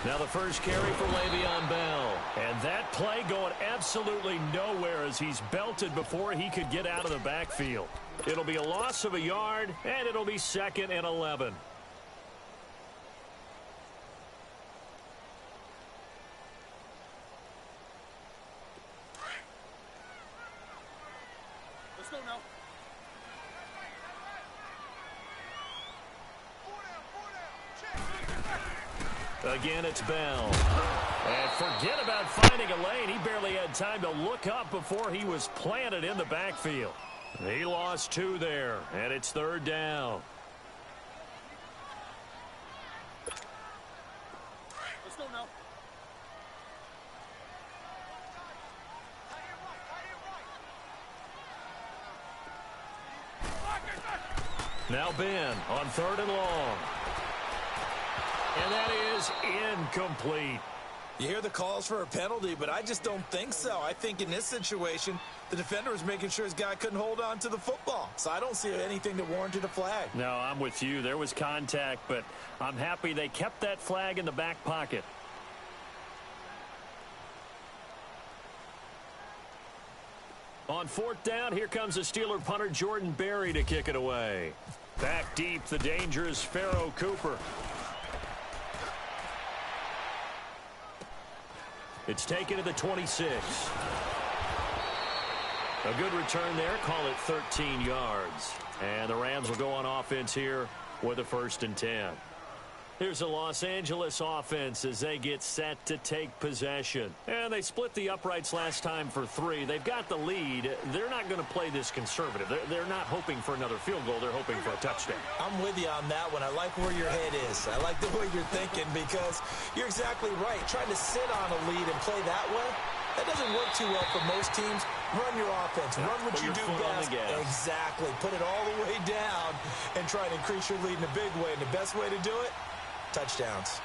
Now the first carry for Le'Veon Bell. And that play going absolutely nowhere as he's belted before he could get out of the backfield. It'll be a loss of a yard, and it'll be 2nd and 11. Let's go now. Again, it's Bell. And forget about finding a lane. He barely had time to look up before he was planted in the backfield. He lost 2 there, and it's 3rd down. Let's go now. Now Ben on 3rd and long. And that is incomplete. You hear the calls for a penalty, but I just don't think so. I think in this situation, the defender was making sure his guy couldn't hold on to the football. So I don't see anything that warranted a flag. No, I'm with you. There was contact, but I'm happy they kept that flag in the back pocket. On 4th down, here comes the Steeler punter Jordan Berry to kick it away. Back deep, the dangerous Pharaoh Cooper. It's taken to the 26. A good return there. Call it 13 yards. And the Rams will go on offense here with a 1st and 10. Here's the Los Angeles offense as they get set to take possession. And they split the uprights last time for 3. They've got the lead. They're not going to play this conservative. They're not hoping for another field goal. They're hoping for a touchdown. I'm with you on that one. I like where your head is. I like the way you're thinking because you're exactly right. Trying to sit on a lead and play that way, that doesn't work too well for most teams. Run your offense. Run what you do best. Exactly. Put it all the way down and try to increase your lead in a big way. And the best way to do it, touchdowns.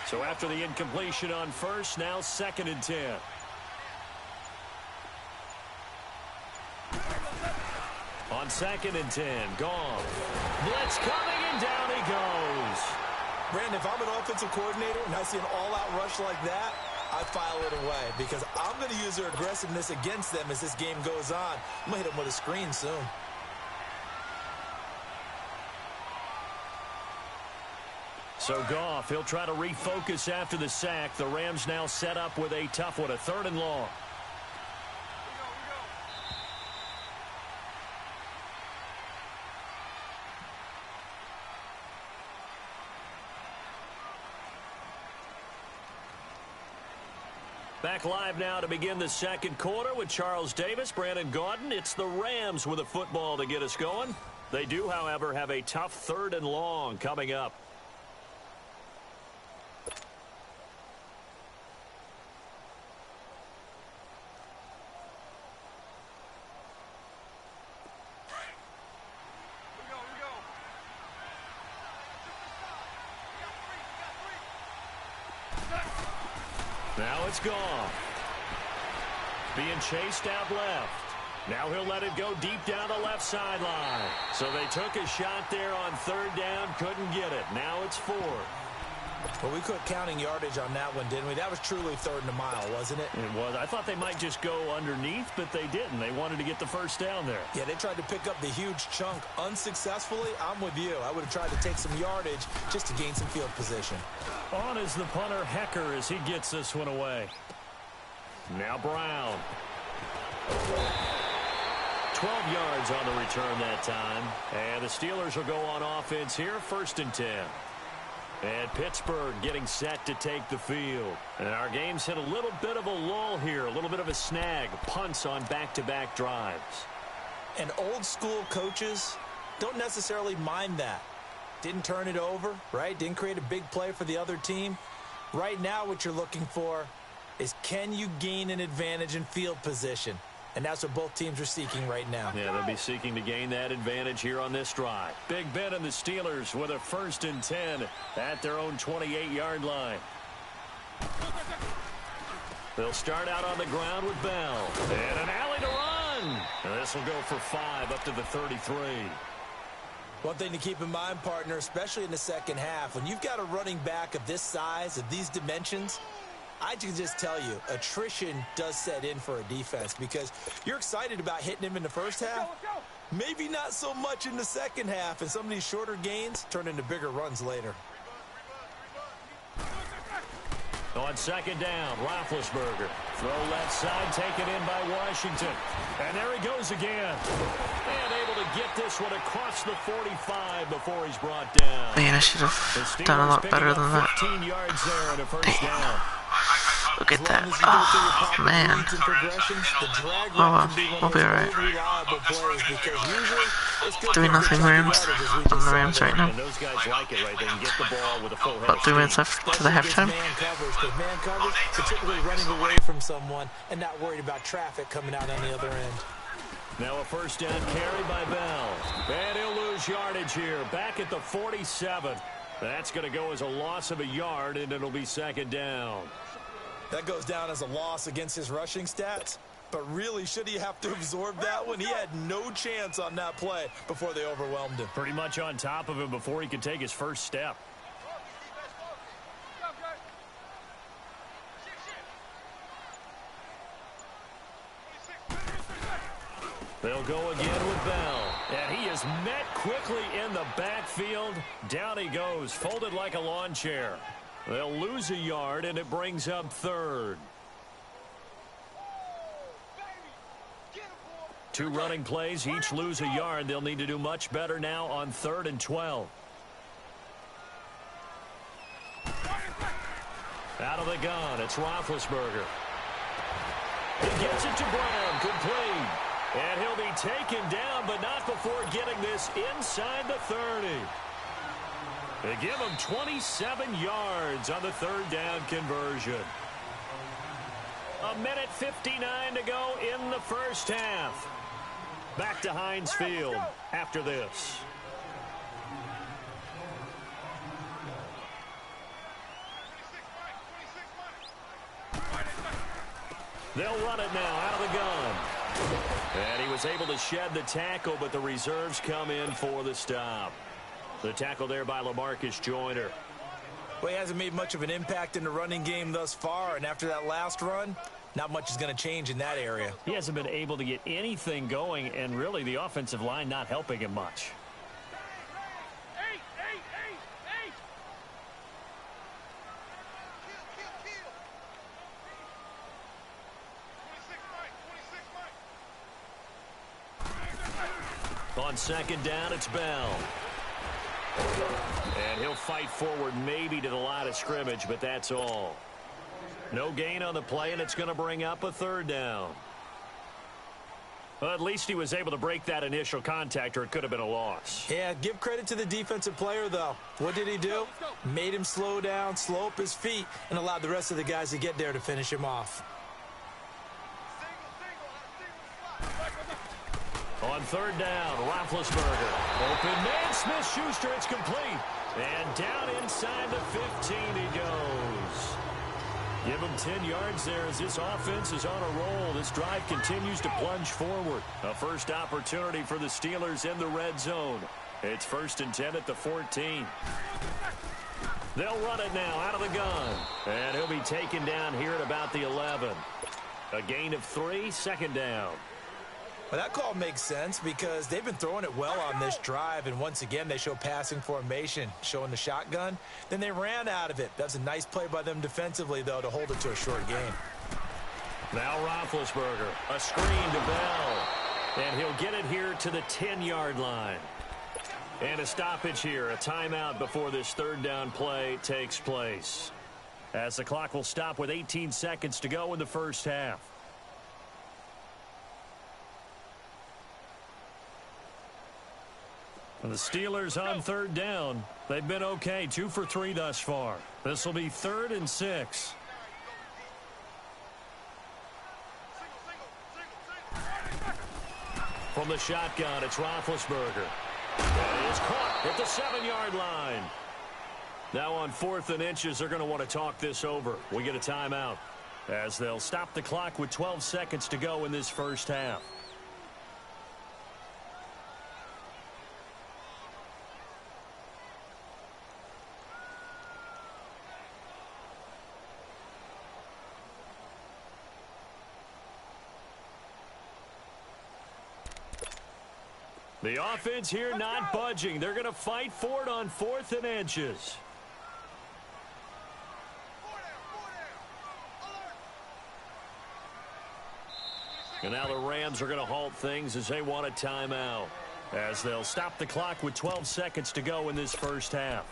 So after the incompletion on 1st, now 2nd and 10. On 2nd and 10, Goff. Blitz coming, and down he goes. Brandon, if I'm an offensive coordinator and I see an all-out rush like that, I file it away because I'm going to use their aggressiveness against them as this game goes on. I'm going to hit them with a screen soon. So Goff, he'll try to refocus after the sack. The Rams now set up with a tough one, a 3rd and long. Back live now to begin the 2nd quarter with Charles Davis, Brandon Gaudin. It's the Rams with a football to get us going. They do, however, have a tough 3rd and long coming up. Now it's Goff. Being chased out left. Now he'll let it go deep down the left sideline. So they took a shot there on 3rd down, couldn't get it. Now it's 4th. Well, we quit counting yardage on that one, didn't we? That was truly 3rd and a mile, wasn't it? It was. I thought they might just go underneath, but they didn't. They wanted to get the 1st down there. Yeah, they tried to pick up the huge chunk unsuccessfully. I'm with you. I would have tried to take some yardage just to gain some field position. On is the punter, Hecker, as he gets this one away. Now Brown. 12 yards on the return that time. And the Steelers will go on offense here, 1st and 10. And Pittsburgh getting set to take the field. And our game's hit a little bit of a lull here, a little bit of a snag. Punts on back-to-back drives. And old-school coaches don't necessarily mind that. Didn't turn it over, right? Didn't create a big play for the other team. Right now what you're looking for is, can you gain an advantage in field position? And that's what both teams are seeking right now. Yeah, they'll be seeking to gain that advantage here on this drive. Big Ben and the Steelers with a 1st and 10 at their own 28-yard line. They'll start out on the ground with Bell. And an alley to run. This will go for 5 up to the 33. One thing to keep in mind, partner, especially in the second half, when you've got a running back of this size, of these dimensions, I can just tell you, attrition does set in for a defense because you're excited about hitting him in the first half. Maybe not so much in the second half, and some of these shorter gains turn into bigger runs later. On 2nd down, Roethlisberger. Throw left side, taken in by Washington. And there he goes again. And able to get this one across the 45 before he's brought down. Man, I should have done a lot better than that. 15 yards there and a 1st down. Look at that. Oh, man. Oh, well. We'll be alright. 3-0 Rams on the Rams right now. And those guys like it, right? They can get the ball with a full head About 3 minutes left to the halftime. Man coverage, particularly running away from someone and not worried about traffic coming out on the other end. Now a 1st down carry by Bell. And he'll lose yardage here. Back at the 47. That's going to go as a loss of a yard, and it'll be 2nd down. That goes down as a loss against his rushing stats. But really, should he have to absorb that one? He had no chance on that play before they overwhelmed him. Pretty much on top of him before he could take his first step. They'll go again with Bell. And he is met quickly in the backfield. Down he goes, folded like a lawn chair. They'll lose a yard, and it brings up 3rd. 2 running plays, each lose a yard. They'll need to do much better now on 3rd and 12. Out of the gun, it's Roethlisberger. He gets it to Brown, complete. And he'll be taken down, but not before getting this inside the 30. They give him 27 yards on the 3rd down conversion. 1:59 to go in the first half. Back to Heinz Field after this. They'll run it now out of the gun. And he was able to shed the tackle, but the reserves come in for the stop. The tackle there by LaMarcus Joyner. Well, he hasn't made much of an impact in the running game thus far, and after that last run, not much is going to change in that area. He hasn't been able to get anything going, and really the offensive line not helping him much. On 2nd down, it's Bell. And he'll fight forward maybe to the line of scrimmage, but that's all. No gain on the play, and it's going to bring up a 3rd down. Well, at least he was able to break that initial contact, or it could have been a loss. Yeah, give credit to the defensive player, though. What did he do? Made him slow down, slow up his feet, and allowed the rest of the guys to get there to finish him off. On 3rd down, Roethlisberger. Open man, Smith-Schuster, it's complete. And down inside the 15 he goes. Give him 10 yards there as this offense is on a roll. This drive continues to plunge forward. A first opportunity for the Steelers in the red zone. It's 1st and 10 at the 14. They'll run it now out of the gun. And he'll be taken down here at about the 11. A gain of 3, 2nd down. Well, that call makes sense because they've been throwing it well on this drive, and once again they show passing formation, showing the shotgun. Then they ran out of it. That's a nice play by them defensively, though, to hold it to a short gain. Now Roethlisberger, a screen to Bell, and he'll get it here to the 10-yard line. And a stoppage here, a timeout before this 3rd down play takes place. As the clock will stop with 18 seconds to go in the first half. And the Steelers on third down. They've been okay, 2 for 3 thus far. This will be 3rd and 6. From the shotgun, it's Roethlisberger. And he's caught at the 7-yard line. Now on 4th and inches, they're going to want to talk this over. We get a timeout as they'll stop the clock with 12 seconds to go in this first half. The offense here not budging. They're going to fight for it on 4th and inches. And now the Rams are going to halt things as they want a timeout, as they'll stop the clock with 12 seconds to go in this first half.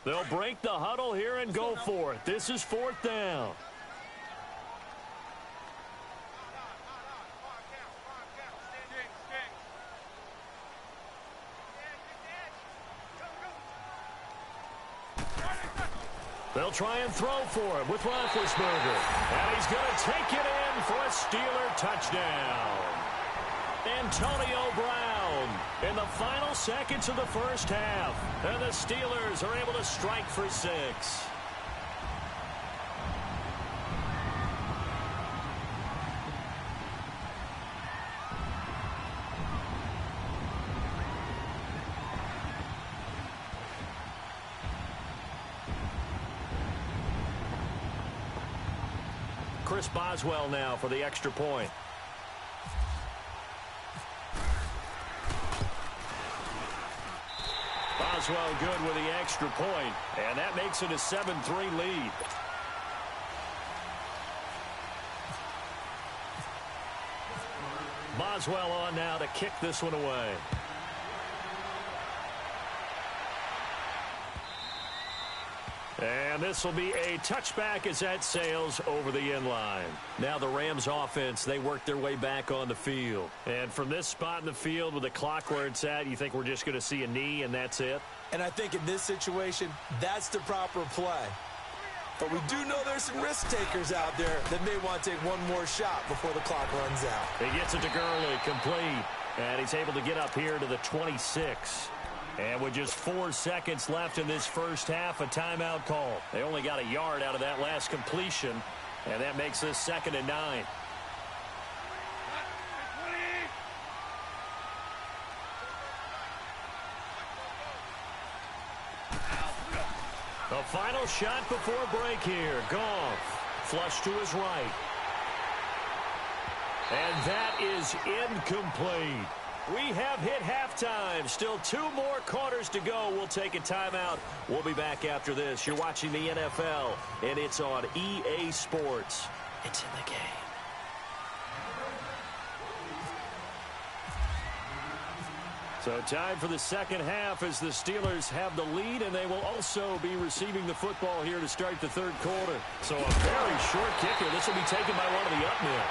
They'll break the huddle here and go for it. This is 4th down. They'll try and throw for it with Roethlisberger. And he's going to take it in for a Steeler touchdown. Antonio Brown in the final seconds of the first half. And the Steelers are able to strike for 6. Chris Boswell now for the extra point. Boswell good with the extra point, and that makes it a 7-3 lead. Boswell on now to kick this one away. And this will be a touchback as that sails over the end line. Now the Rams offense, they work their way back on the field. And from this spot in the field with the clock where it's at, you think we're just going to see a knee and that's it? And I think in this situation, that's the proper play. But we do know there's some risk takers out there that may want to take one more shot before the clock runs out. He gets it to Gurley, complete. And he's able to get up here to the 26. And with just 4 seconds left in this first half, a timeout call. They only got a yard out of that last completion, and that makes this 2nd and 9. The final shot before break here. Goff, flush to his right. And that is incomplete. We have hit halftime. Still 2 more quarters to go. We'll take a timeout. We'll be back after this. You're watching the NFL, and it's on EA Sports. It's in the game. So time for the second half as the Steelers have the lead, and they will also be receiving the football here to start the third quarter. So a very short kicker. This will be taken by one of the up men.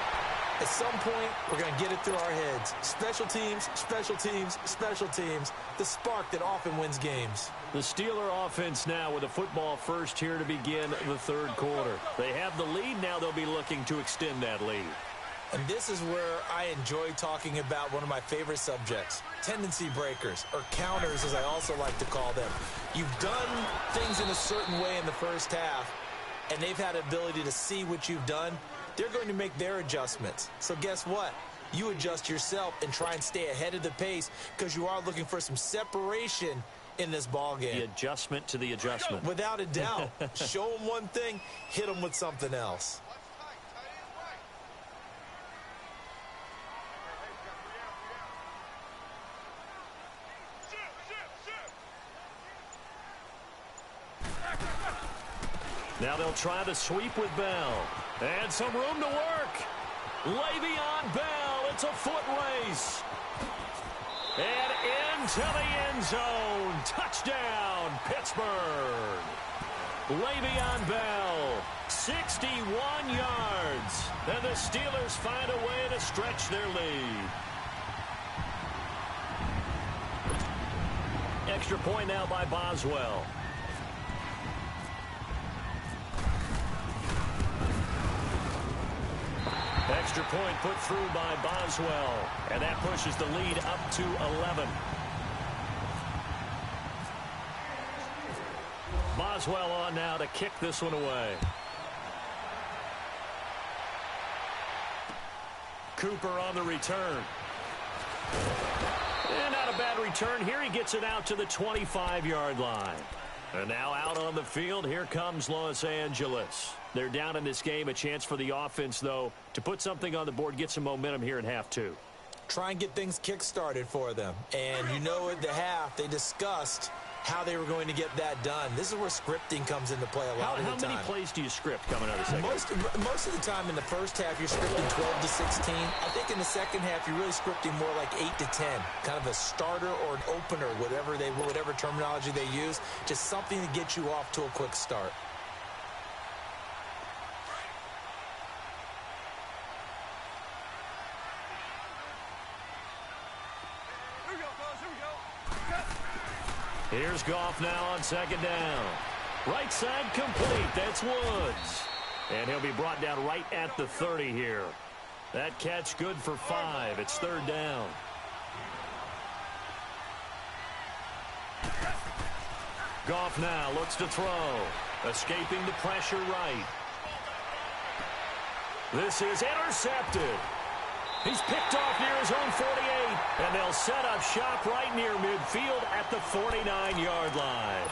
At some point, we're going to get it through our heads. Special teams, special teams, special teams. The spark that often wins games. The Steeler offense now with a football first here to begin the third quarter. They have the lead. Now they'll be looking to extend that lead. And this is where I enjoy talking about one of my favorite subjects, tendency breakers, or counters as I also like to call them. You've done things in a certain way in the first half, and they've had the ability to see what you've done. They're going to make their adjustments. So guess what? You adjust yourself and try and stay ahead of the pace because you are looking for some separation in this ball game. The adjustment to the adjustment. Without a doubt. Show them one thing, hit them with something else. Now they'll try the sweep with Bell. And some room to work. Le'Veon Bell. It's a foot race. And into the end zone. Touchdown, Pittsburgh. Le'Veon Bell, 61 yards. And the Steelers find a way to stretch their lead. Extra point now by Boswell. Extra point put through by Boswell. And that pushes the lead up to 11. Boswell on now to kick this one away. Cooper on the return. And not a bad return here. He gets it out to the 25-yard line. And now out on the field, here comes Los Angeles. They're down in this game. A chance for the offense, though, to put something on the board, get some momentum here in half two. Try and get things kick-started for them. And you know at the half, they discussed how they were going to get that done. This is where scripting comes into play a lot of the time. How many plays do you script coming out of the second? Most of the time in the first half, you're scripting 12 to 16. I think in the second half, you're really scripting more like 8 to 10. Kind of a starter or an opener, whatever terminology they use. Just something to get you off to a quick start. Here's Goff now on second down. Right side complete. That's Woods. And he'll be brought down right at the 30 here. That catch good for 5. It's third down. Goff now looks to throw. Escaping the pressure right. This is intercepted. He's picked off near his own 48, and they'll set up shop right near midfield at the 49-yard line.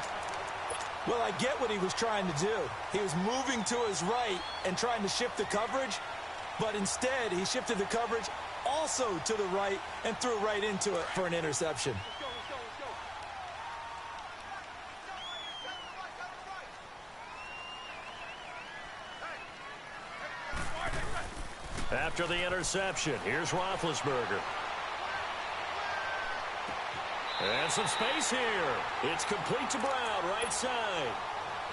Well, I get what he was trying to do. He was moving to his right and trying to shift the coverage, but instead he shifted the coverage also to the right and threw right into it for an interception. After the interception, here's Roethlisberger. And some space here. It's complete to Brown, right side.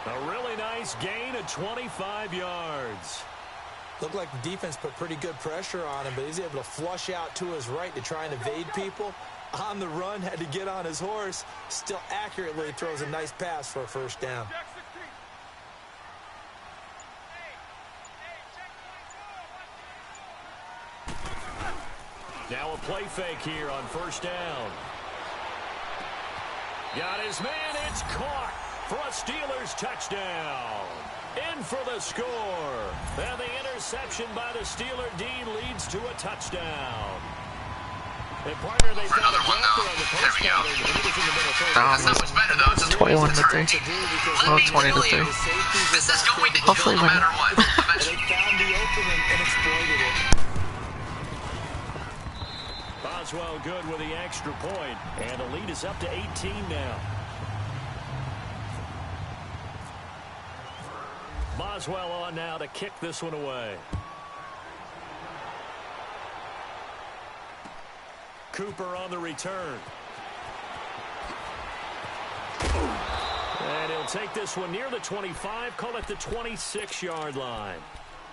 A really nice gain of 25 yards. Looked like the defense put pretty good pressure on him, but he's able to flush out to his right to try and evade people. On the run, had to get on his horse. Still accurately throws a nice pass for a first down. Now a play fake here on first down. Got his man. It's caught for a Steelers touchdown. In for the score. And the interception by the Steeler D leads to a touchdown. And partner, they found a gap there on the post pattern. It was in the middle third. That's not much better, though. It's 21 to 3. Oh, 20 to 3. This is going to Hopefully kill no win. matter what. They found the opening and exploited it. Boswell good with the extra point, and the lead is up to 18 now. Boswell on now to kick this one away. Cooper on the return. And he'll take this one near the 25, call it the 26-yard line.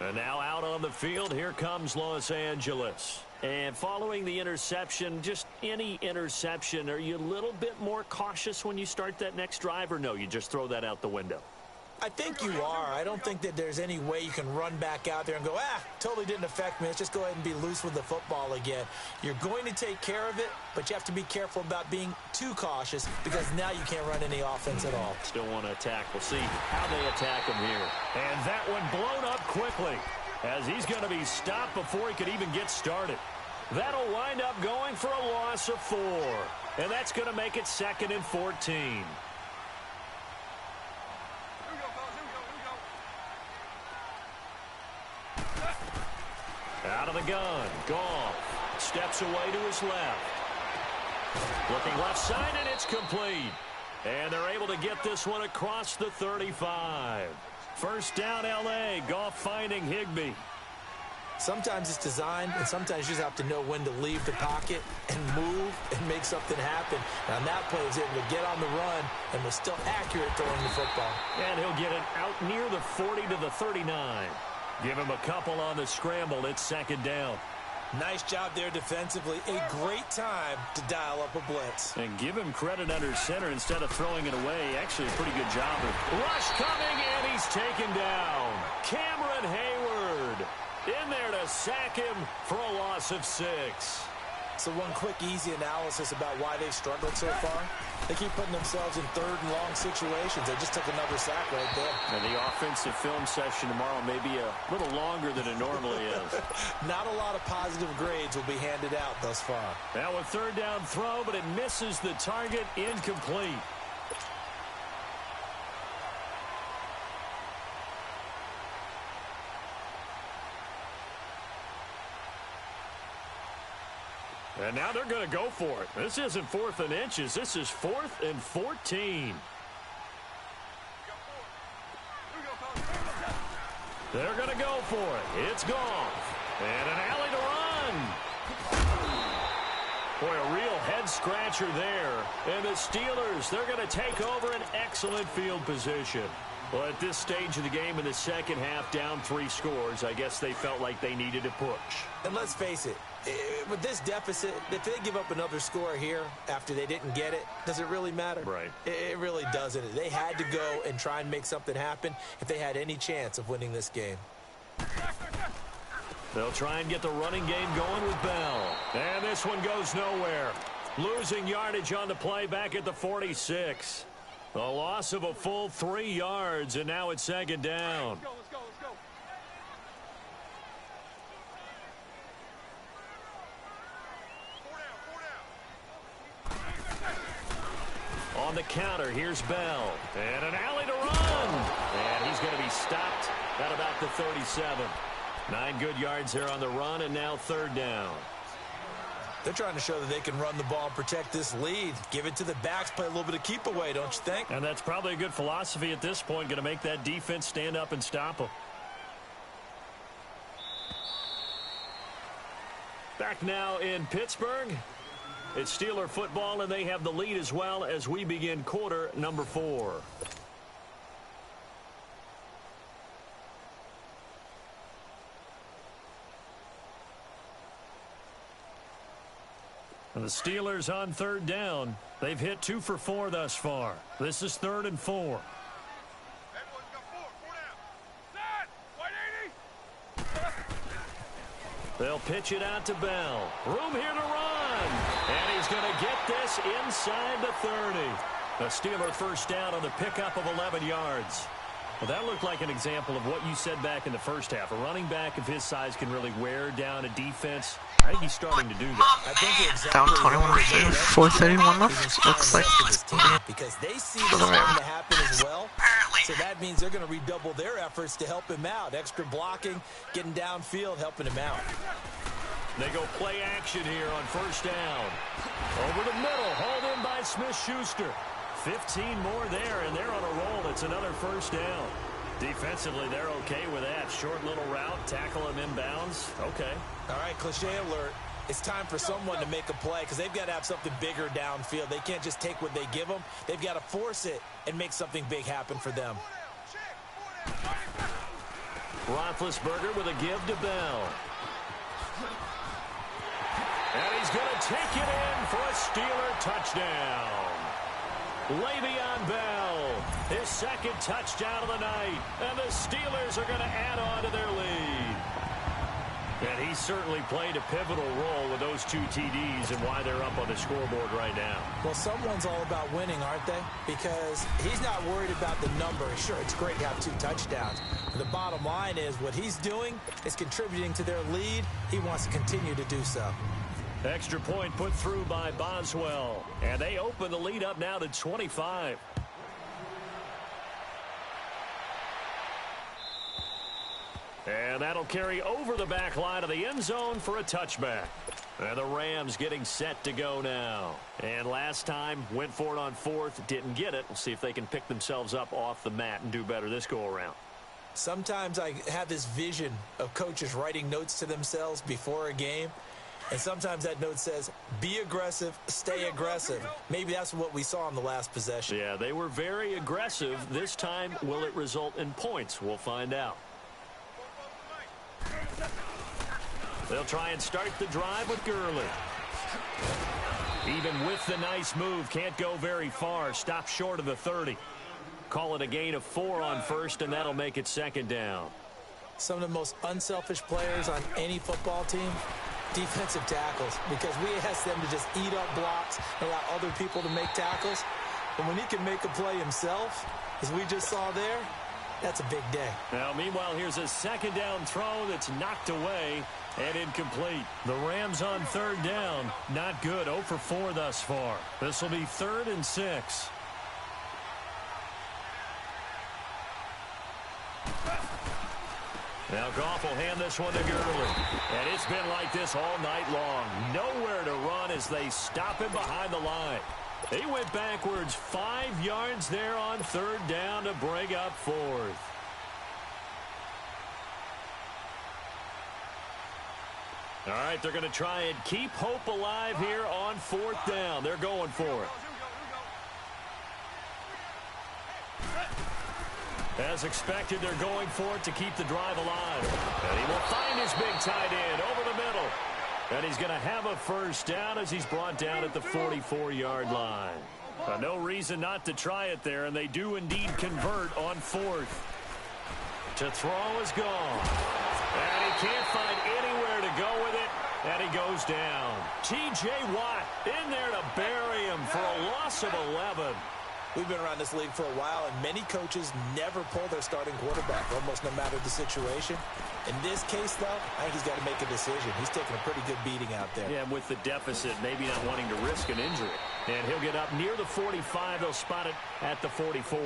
And now out on the field, here comes Los Angeles. And following the interception, just any interception, are you a little bit more cautious when you start that next drive, or no, you just throw that out the window? I think you are. I don't think that there's any way you can run back out there and go, totally didn't affect me. Let's just go ahead and be loose with the football again. You're going to take care of it, but you have to be careful about being too cautious because now you can't run any offense at all. Still want to attack. We'll see how they attack him here. And that one blown up quickly as he's going to be stopped before he could even get started. That'll wind up going for a loss of 4. And that's going to make it 2nd and 14. Out of the gun. Goff steps away to his left. Looking left side, and it's complete. And they're able to get this one across the 35. First down, L.A. Goff finding Higbee. Sometimes it's designed, and sometimes you just have to know when to leave the pocket and move and make something happen. And on that play, he was able to get on the run and was still accurate throwing the football. And he'll get it out near the 40 to the 39. Give him a couple on the scramble. It's second down. Nice job there defensively. A great time to dial up a blitz. And give him credit under center instead of throwing it away. Actually, a pretty good job. Rush coming, and he's taken down. Cameron Hayward in there to sack him for a loss of 6. So one quick, easy analysis about why they've struggled so far. They keep putting themselves in third and long situations. They just took another sack right there. And the offensive film session tomorrow may be a little longer than it normally is. Not a lot of positive grades will be handed out thus far. Now a third down throw, but it misses the target, incomplete. And now they're going to go for it. This isn't 4th and inches. This is 4th and 14. They're going to go for it. It's gone. And an alley to run. Boy, a real head-scratcher there. And the Steelers, they're going to take over an excellent field position. Well, at this stage of the game in the second half, down 3 scores, I guess they felt like they needed to push. And let's face it, with this deficit, if they give up another score here after they didn't get it, does it really matter? Right. It really doesn't. They had to go and try and make something happen if they had any chance of winning this game. They'll try and get the running game going with Bell. And this one goes nowhere. Losing yardage on the play back at the 46. A loss of a full 3 yards, and now it's second down. Let's go. On the counter, here's Bell. And an alley to run. And he's going to be stopped at about the 37. 9 good yards there on the run, and now third down. They're trying to show that they can run the ball and protect this lead. Give it to the backs, play a little bit of keep away, don't you think? And that's probably a good philosophy at this point, going to make that defense stand up and stop them. Back now in Pittsburgh. It's Steeler football, and they have the lead as well as we begin quarter number 4. And the Steelers on third down. They've hit 2 for 4 thus far. This is 3rd and 4. Everyone's got 4 down. Set. White 80. They'll pitch it out to Bell. Room here to run. And he's going to get this inside the 30. A Steeler first down on the pickup of 11 yards. Well, that looked like an example of what you said back in the first half. A running back of his size can really wear down a defense. I think he's starting to do that. I think exactly Down 21, 4:31 left. Looks like because they see this starting to happen as well. So that means they're going to redouble their efforts to help him out. Extra blocking, getting downfield, helping him out. They go play action here on first down. Over the middle, hauled in by Smith-Schuster. 15 more there, and they're on a roll. It's another first down. Defensively, they're okay with that. Short little route, tackle him inbounds. Okay. All right, cliche alert. It's time for someone to make a play because they've got to have something bigger downfield. They can't just take what they give them. They've got to force it and make something big happen for them. Roethlisberger with a give to Bell. And he's going to take it in for a Steeler touchdown. Le'Veon Bell, his second touchdown of the night. And the Steelers are going to add on to their lead. And he certainly played a pivotal role with those 2 TDs and why they're up on the scoreboard right now. Well, someone's all about winning, aren't they? Because he's not worried about the number. Sure, it's great to have 2 touchdowns. But the bottom line is what he's doing is contributing to their lead. He wants to continue to do so. Extra point put through by Boswell. And they open the lead up now to 25. And that'll carry over the back line of the end zone for a touchback. And the Rams getting set to go now. And last time, went for it on 4th, didn't get it. We'll see if they can pick themselves up off the mat and do better this go-around. Sometimes I have this vision of coaches writing notes to themselves before a game, and sometimes that note says, be aggressive, stay aggressive. Maybe that's what we saw in the last possession. Yeah, they were very aggressive. This time, will it result in points? We'll find out. They'll try and start the drive with Gurley. Even with the nice move, can't go very far. Stop short of the 30. Call it a gain of 4 on first, and that'll make it second down. Some of the most unselfish players on any football team, defensive tackles, because we ask them to just eat up blocks and allow other people to make tackles. But when he can make a play himself, as we just saw there, that's a big day. Now, meanwhile, here's a second down throw that's knocked away and incomplete. The Rams on third down. Not good. 0 for 4 thus far. This will be 3rd and 6. Now Goff will hand this one to Gurley. And it's been like this all night long. Nowhere to run as they stop him behind the line. He went backwards 5 yards there on third down to bring up 4th. All right, they're going to try and keep hope alive here on 4th down. They're going for it. As expected, they're going for it to keep the drive alive. And he will find his big tight end over the middle. And he's going to have a first down as he's brought down at the 44-yard line. No reason not to try it there, and they do indeed convert on 4th. To throw is gone. And he can't find anywhere to go with it, and he goes down. T.J. Watt in there to bury him for a loss of 11. We've been around this league for a while, and many coaches never pull their starting quarterback, almost no matter the situation. In this case, though, I think he's got to make a decision. He's taking a pretty good beating out there. Yeah, with the deficit, maybe not wanting to risk an injury. And he'll get up near the 45. They'll spot it at the 44.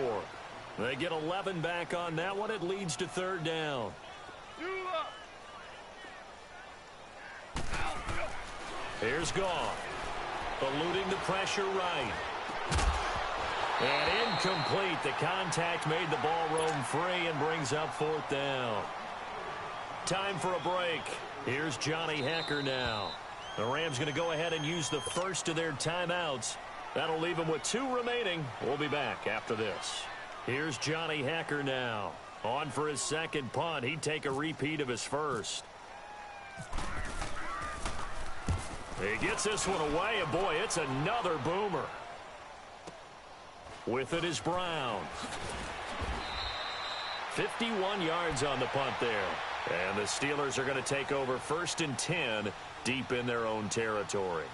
They get 11 back on that one. It leads to third down. Here's Goff. Eluding the pressure right. And incomplete. The contact made the ball roam free and brings up 4th down. Time for a break. Here's Johnny Hecker now. The Rams going to go ahead and use the first of their timeouts. That'll leave them with 2 remaining. We'll be back after this. Here's Johnny Hecker now. On for his second punt. He'd take a repeat of his first. He gets this one away, and boy, it's another boomer. With it is Brown. 51 yards on the punt there. And the Steelers are going to take over 1st and 10 deep in their own territory.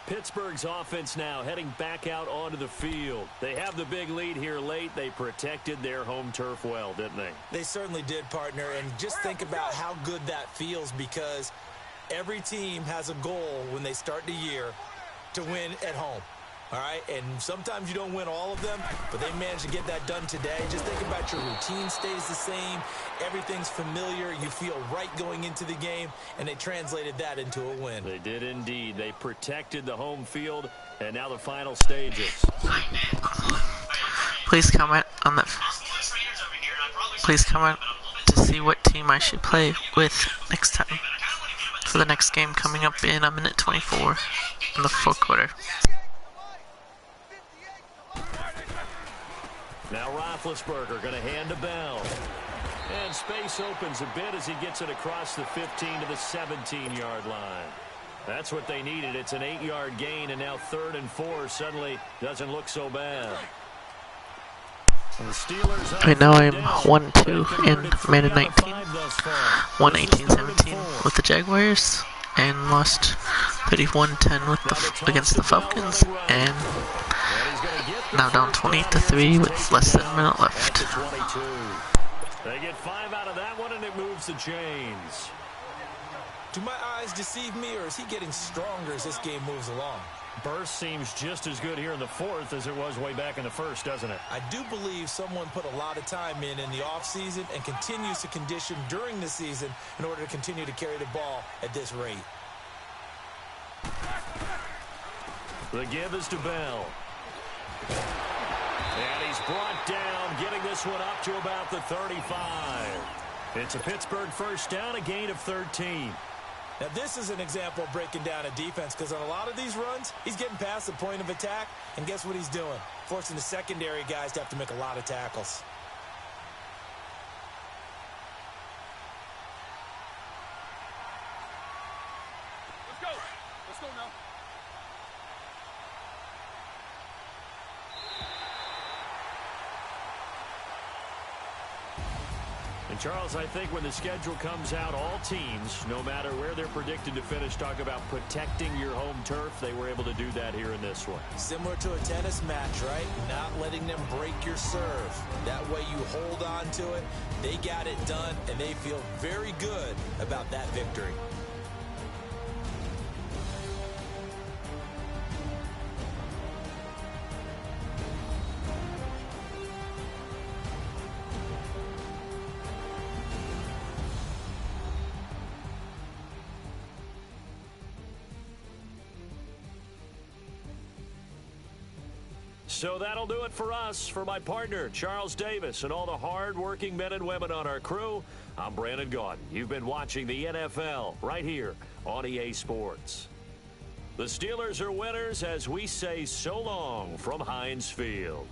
Pittsburgh's offense now heading back out onto the field. They have the big lead here late. They protected their home turf well, didn't they? They certainly did, partner. And just think about how good that feels, because every team has a goal when they start the year to win at home. All right, and sometimes you don't win all of them, but they managed to get that done today. Just think about your routine stays the same. Everything's familiar. You feel right going into the game, and they translated that into a win. They did indeed. They protected the home field, and now the final stages. Please comment on that. Please comment to see what team I should play with next time for the next game coming up in a minute 24 in the 4th quarter. Now Roethlisberger going to hand to Bell. And space opens a bit as he gets it across the 15 to the 17-yard line. That's what they needed. It's an 8-yard gain, and now 3rd and 4 suddenly doesn't look so bad. And the Steelers right now I'm 1-2 in Madden 19. Won 18-17 with the Jaguars and lost 31-10 against the Falcons, and now down 20-3 with less than a minute left. They get 5 out of that one, and it moves the chains. Do my eyes deceive me, or is he getting stronger as this game moves along? Burst seems just as good here in the 4th as it was way back in the 1st, doesn't it? I do believe someone put a lot of time in the offseason and continues to condition during the season in order to continue to carry the ball at this rate. The give is to Bell. And he's brought down, getting this one up to about the 35. It's a Pittsburgh first down, a gain of 13. Now, this is an example of breaking down a defense, because on a lot of these runs, he's getting past the point of attack, and guess what he's doing? Forcing the secondary guys to have to make a lot of tackles. Let's go now. And Charles, I think when the schedule comes out, all teams, no matter where they're predicted to finish, talk about protecting your home turf. They were able to do that here in this one. Similar to a tennis match, right? Not letting them break your serve. That way you hold on to it. They got it done, and they feel very good about that victory. So that'll do it for us. For my partner, Charles Davis, and all the hard-working men and women on our crew, I'm Brandon Gaudin. You've been watching the NFL right here on EA Sports. The Steelers are winners as we say so long from Heinz Field.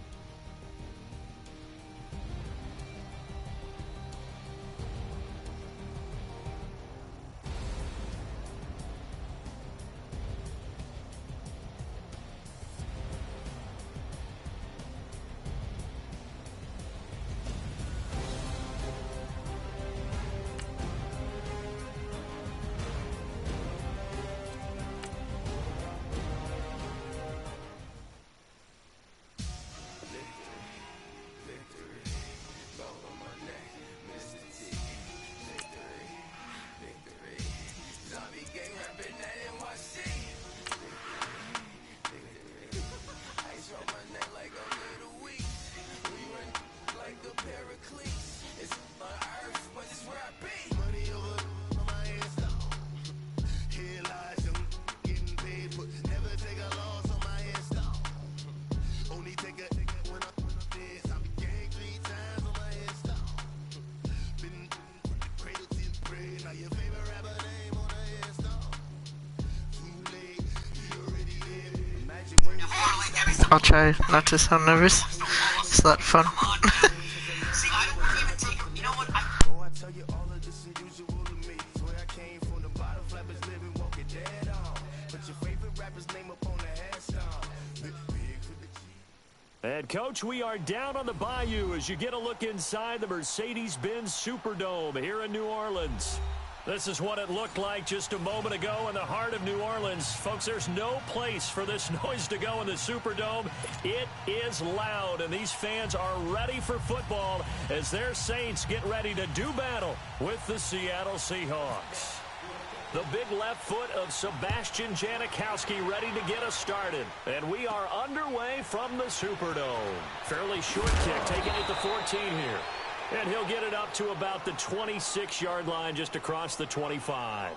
I'll try not to sound nervous. It's a lot of fun. And, Coach, we are down on the bayou as you get a look inside the Mercedes-Benz Superdome here in New Orleans. This is what it looked like just a moment ago in the heart of New Orleans. Folks, there's no place for this noise to go in the Superdome. It is loud, and these fans are ready for football as their Saints get ready to do battle with the Seattle Seahawks. The big left foot of Sebastian Janikowski ready to get us started. And we are underway from the Superdome. Fairly short kick, taking it to 14 here. And he'll get it up to about the 26-yard line, just across the 25.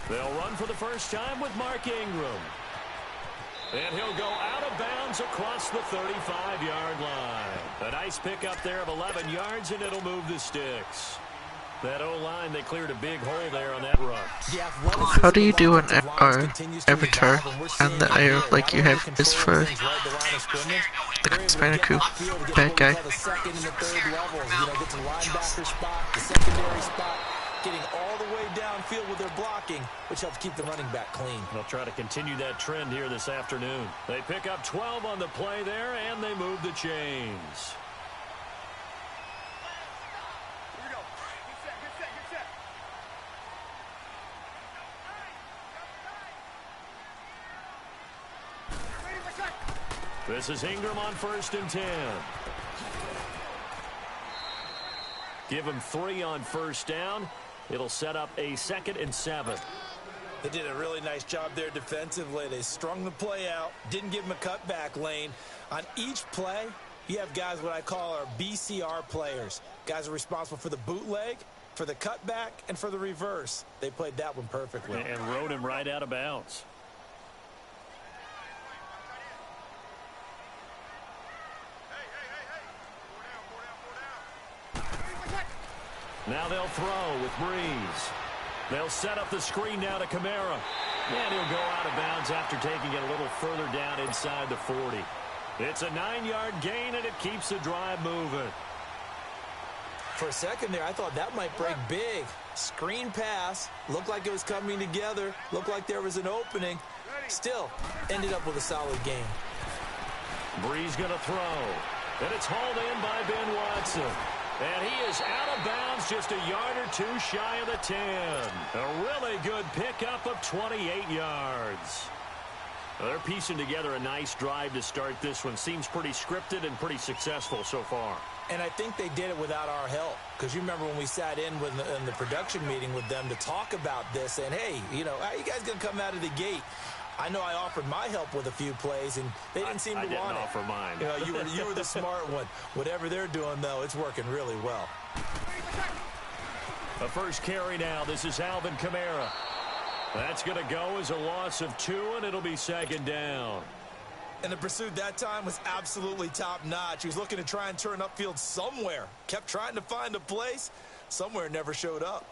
They'll run for the first time with Mark Ingram. And he'll go out of bounds across the 35-yard line. A nice pickup there of 11 yards, and it'll move the sticks. That O-line, they cleared a big hole there on that run. How do you do an avatar and the air like you have is for the Hispanic coup? Bad guy. Getting all the way downfield with their blocking, which helps keep the running back clean. They'll try to continue that trend here this afternoon. They pick up 12 on the play there, and they move the chains. Here we go. Get set. This is Ingram on 1st and 10. Give him 3 on first down. It'll set up a 2nd and 7. They did a really nice job there defensively. They strung the play out, didn't give him a cutback lane. On each play, you have guys what I call our BCR players. Guys are responsible for the bootleg, for the cutback, and for the reverse. They played that one perfectly. And rode him right out of bounds. Now they'll throw with Breeze. They'll set up the screen now to Kamara. And he'll go out of bounds after taking it a little further down inside the 40. It's a 9-yard gain, and it keeps the drive moving. For a second there, I thought that might break big. Screen pass. Looked like it was coming together. Looked like there was an opening. Still, ended up with a solid game. Breeze going to throw. And it's hauled in by Ben Watson. And he is out of bounds just a yard or 2 shy of the 10. A really good pickup of 28 yards. They're piecing together a nice drive to start this one. Seems pretty scripted and pretty successful so far. And I think they did it without our help. Because you remember when we sat in the production meeting with them to talk about this. And, hey, you know, how are you guys going to come out of the gate? I know I offered my help with a few plays, and they didn't seem to want it. I didn't offer mine. You know, you were the smart one. Whatever they're doing, though, it's working really well. The first carry now. This is Alvin Kamara. That's going to go as a loss of 2, and it'll be 2nd down. And the pursuit that time was absolutely top-notch. He was looking to try and turn upfield somewhere. Kept trying to find a place. Somewhere never showed up.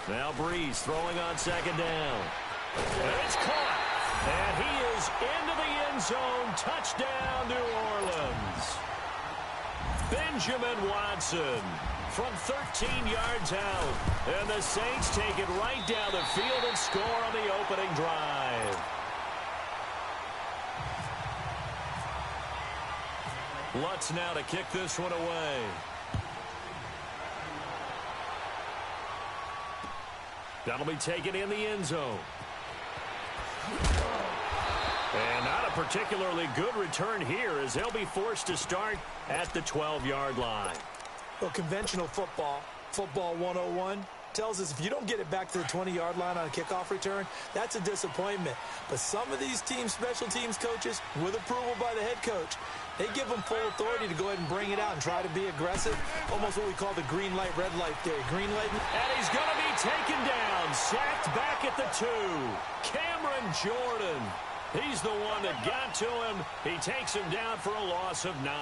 Now Breeze throwing on 2nd down. And it's caught. And he is into the end zone. Touchdown, New Orleans. Benjamin Watson from 13 yards out. And the Saints take it right down the field and score on the opening drive. Lutz now to kick this one away. That'll be taken in the end zone. And not a particularly good return here as they'll be forced to start at the 12-yard line. Well, conventional football 101, tells us if you don't get it back to the 20-yard line on a kickoff return, that's a disappointment. But some of these special teams coaches, with approval by the head coach, they give them full authority to go ahead and bring it out and try to be aggressive. Almost what we call the green light, red light theory. Green light. And he's going to be taken down. Sacked back at the 2. Cameron Jordan. He's the one that got to him. He takes him down for a loss of 9.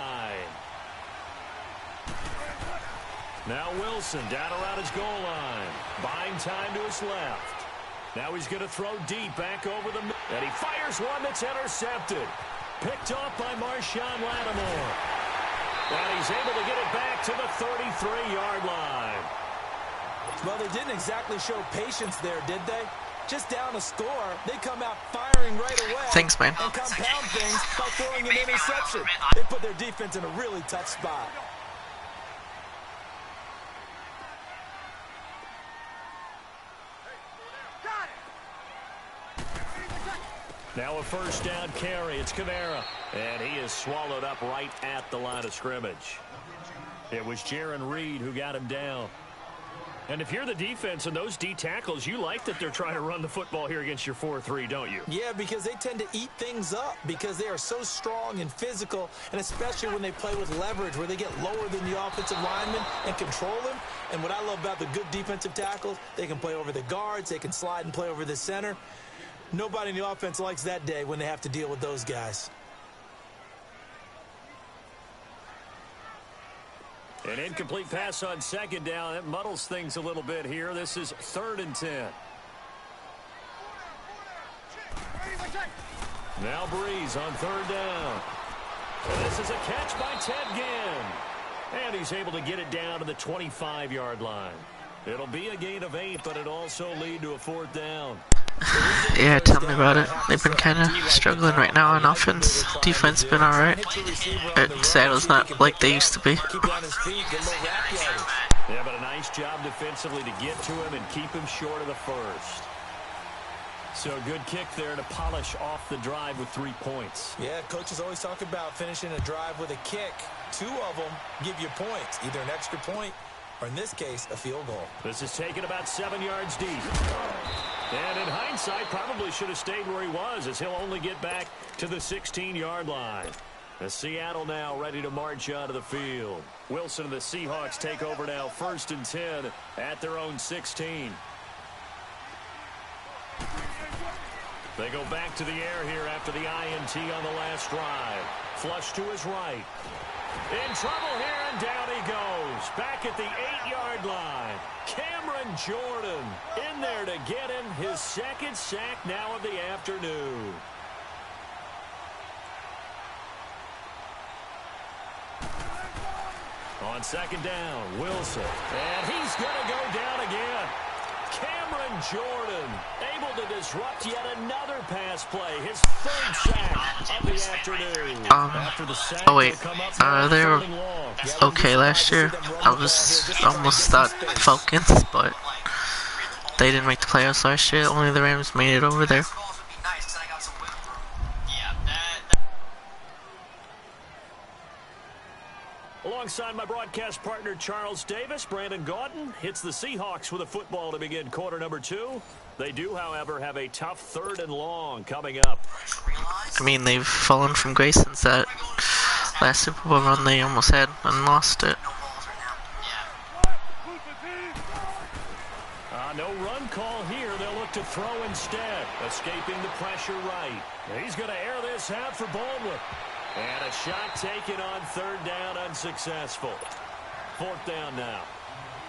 Now Wilson down around his goal line. Buying time to his left. Now he's going to throw deep back over the middle. And he fires one that's intercepted. Picked off by Marshawn Lattimore. And he's able to get it back to the 33-yard line. Well, they didn't exactly show patience there, did they? Just down a score, they come out firing right away. Thanks, man. And compound things by throwing an interception. They put their defense in a really tough spot. Now a first down carry. It's Kamara. And he is swallowed up right at the line of scrimmage. It was Jaron Reed who got him down. And if you're the defense and those D tackles, you like that they're trying to run the football here against your 4-3, don't you? Yeah, because they tend to eat things up because they are so strong and physical, and especially when they play with leverage where they get lower than the offensive lineman and control them. And what I love about the good defensive tackles, they can play over the guards, they can slide and play over the center. Nobody in the offense likes that day when they have to deal with those guys. An incomplete pass on second down. That muddles things a little bit here. This is 3rd and 10. Now Breeze on 3rd down. And this is a catch by Ted Ginn. And he's able to get it down to the 25-yard line. It'll be a gain of 8, but it'll also lead to a 4th down. Yeah, tell me about it. They've been kind of struggling right now on offense. Defense been alright. Seattle's not like they used to be. Yeah, but a nice job defensively to get to him and keep him short of the first. So a good kick there to polish off the drive with 3 points. Yeah, coaches always talk about finishing a drive with a kick. 2 of them give you points, either an extra point or, in this case, a field goal. This is taken about 7 yards deep. And in hindsight, probably should have stayed where he was, as he'll only get back to the 16-yard line. The Seattle now ready to march onto the field. Wilson and the Seahawks take over now, 1st and 10 at their own 16. They go back to the air here after the INT on the last drive. Flush to his right. In trouble here, and down he goes. Back at the 8-yard line. Cameron Jordan in there to get him his 2nd sack now of the afternoon. On 2nd down, Wilson. And he's going to go down again. Cameron Jordan able to disrupt yet another pass play. His 3rd sack of the afternoon. After the sack, oh wait, they were okay last year. I was almost thought Falcons, but they didn't make the playoffs last year. Only the Rams made it over there. Alongside my broadcast partner Charles Davis, Brandon Gaudin hits the Seahawks with a football to begin quarter number 2. They do, however, have a tough 3rd and long coming up. I mean, they've fallen from grace since that last Super Bowl run they almost had and lost it. No run call here. They'll look to throw instead. Escaping the pressure right. He's going to air this out for Baldwin. And a shot taken on 3rd down, unsuccessful. 4th down now.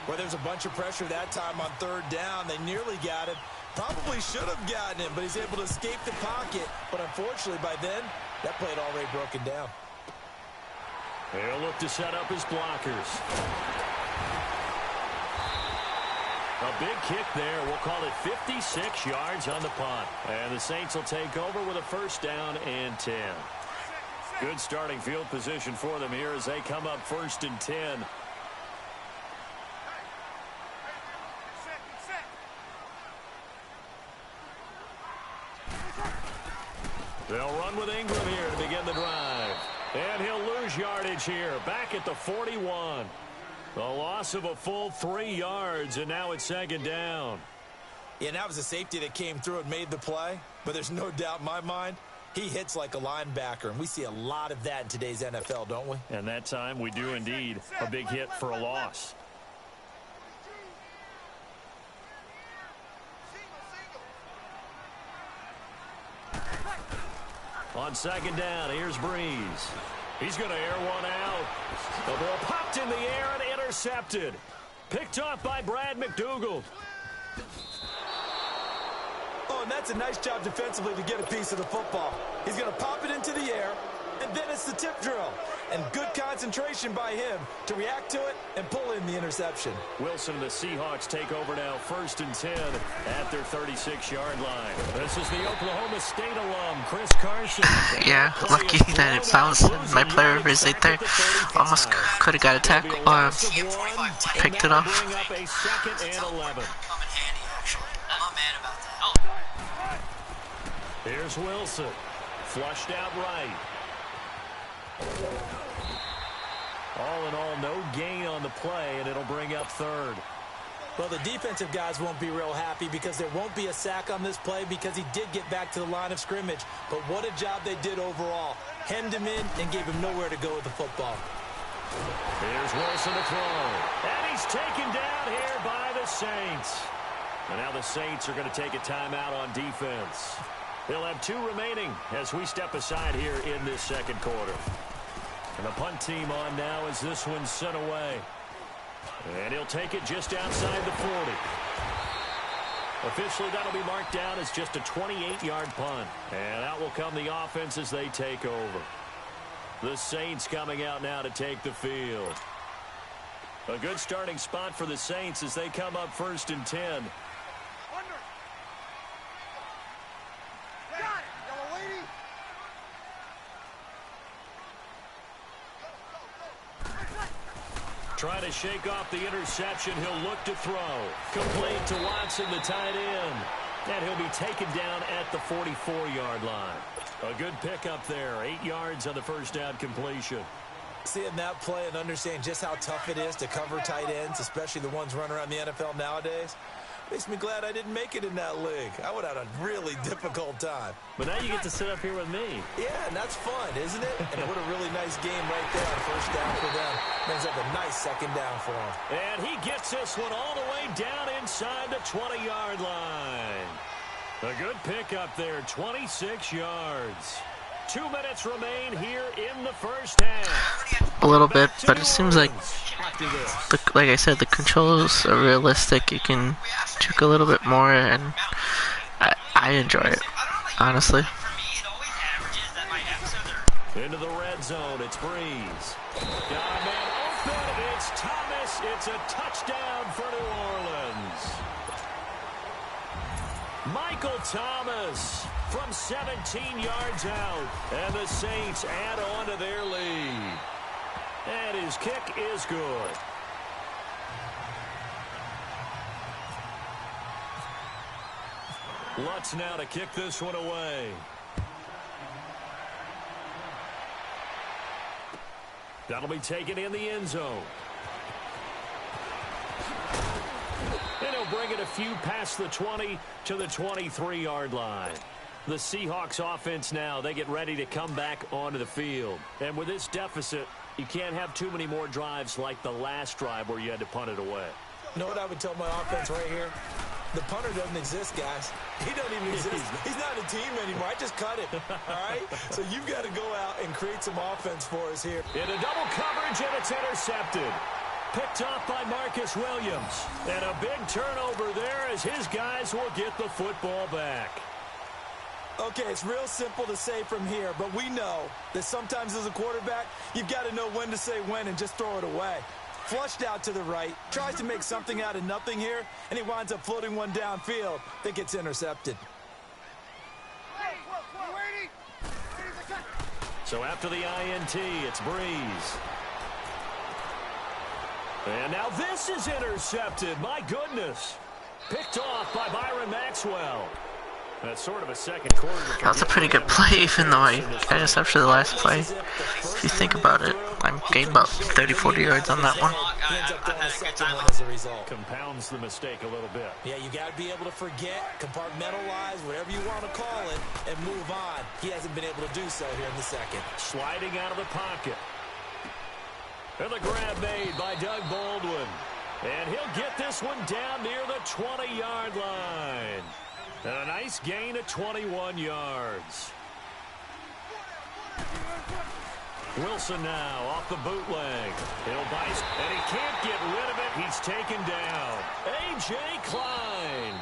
Well, there's a bunch of pressure that time on 3rd down. They nearly got him. Probably should have gotten him, but he's able to escape the pocket. But unfortunately, by then, that play had already broken down. He'll look to set up his blockers. A big kick there. We'll call it 56 yards on the punt. And the Saints will take over with a 1st down and 10. Good starting field position for them here as they come up 1st and 10. They'll run with Ingram here to begin the drive. And he'll lose yardage here. Back at the 41. The loss of a full 3 yards, and now it's 2nd down. Yeah, and that was a safety that came through and made the play. But there's no doubt in my mind, he hits like a linebacker, and we see a lot of that in today's NFL, don't we? And that time we do indeed. A big hit for a loss. On 2nd down, here's Breeze. He's going to air one out. The ball popped in the air and intercepted. Picked off by Brad McDougald. Oh, and that's a nice job defensively to get a piece of the football. He's going to pop it into the air, and then it's the tip drill. And good concentration by him to react to it and pull in the interception. Wilson and the Seahawks take over now 1st and 10 at their 36-yard line. This is the Oklahoma State alum, Chris Carson. Yeah, lucky that it bounced. My player was right there. Almost could have got a tackle. Picked it off. Bring up a 2nd and 11. Here's Wilson. Flushed out right. All in all, no gain on the play, and it'll bring up 3rd. Well, the defensive guys won't be real happy because there won't be a sack on this play because he did get back to the line of scrimmage. But what a job they did overall. Hemmed him in and gave him nowhere to go with the football. Here's Wilson to throw. And he's taken down here by the Saints. And now the Saints are going to take a timeout on defense. They'll have 2 remaining as we step aside here in this 2nd quarter. And the punt team on now as this one's sent away. And he'll take it just outside the 40. Officially, that'll be marked down as just a 28-yard punt. And out will come the offense as they take over. The Saints coming out now to take the field. A good starting spot for the Saints as they come up 1st and 10. Trying to shake off the interception. He'll look to throw. Complete to Watson, the tight end. And he'll be taken down at the 44-yard line. A good pickup there. 8 yards on the first down completion. Seeing that play and understanding just how tough it is to cover tight ends, especially the ones running around the NFL nowadays, makes me glad I didn't make it in that league. I would have had a really difficult time. But now you get to sit up here with me. Yeah, and that's fun, isn't it? And what a really nice game right there on first down for them. Brings up a nice second down for them. And he gets this one all the way down inside the 20-yard line. A good pickup there, 26 yards. 2 minutes remain here in the first half. A little bit, but it seems like, like I said, the controls are realistic. You can juke a little bit more, and I enjoy it, honestly. Into the red zone, it's Breeze. Got a man open, it's Thomas. It's a touchdown for New Orleans. Michael Thomas from 17 yards out, and the Saints add on to their lead. And his kick is good. Lutz now to kick this one away. That'll be taken in the end zone. And he'll bring it a few past the 20 to the 23-yard line. The Seahawks offense now, they get ready to come back onto the field. And with this deficit, you can't have too many more drives like the last drive where you had to punt it away. You know what I would tell my offense right here? The punter doesn't exist, guys. He doesn't even exist. He's not a team anymore. I just cut it, all right? So you've got to go out and create some offense for us here. In a double coverage, and it's intercepted. Picked off by Marcus Williams. And a big turnover there as his guys will get the football back. Okay, it's real simple to say from here, but we know that sometimes as a quarterback, you've got to know when to say when and just throw it away. Flushed out to the right, tries to make something out of nothing here, and he winds up floating one downfield that gets intercepted. So after the INT, it's Breeze. And now this is intercepted. My goodness. Picked off by Byron Maxwell. That's sort of a second quarter. That was a pretty good play, even though I intercepted the last play. If you think about it, I gained about 30, 40 yards on that one. Compounds the mistake a little bit. Yeah, you got to be able to forget, compartmentalize, whatever you want to call it, and move on. He hasn't been able to do so here in the second. Sliding out of the pocket. And the grab made by Doug Baldwin. And he'll get this one down near the 20-yard line. And a nice gain of 21 yards. Wilson now off the bootleg. He'll bite, and he can't get rid of it. He's taken down. A.J. Klein.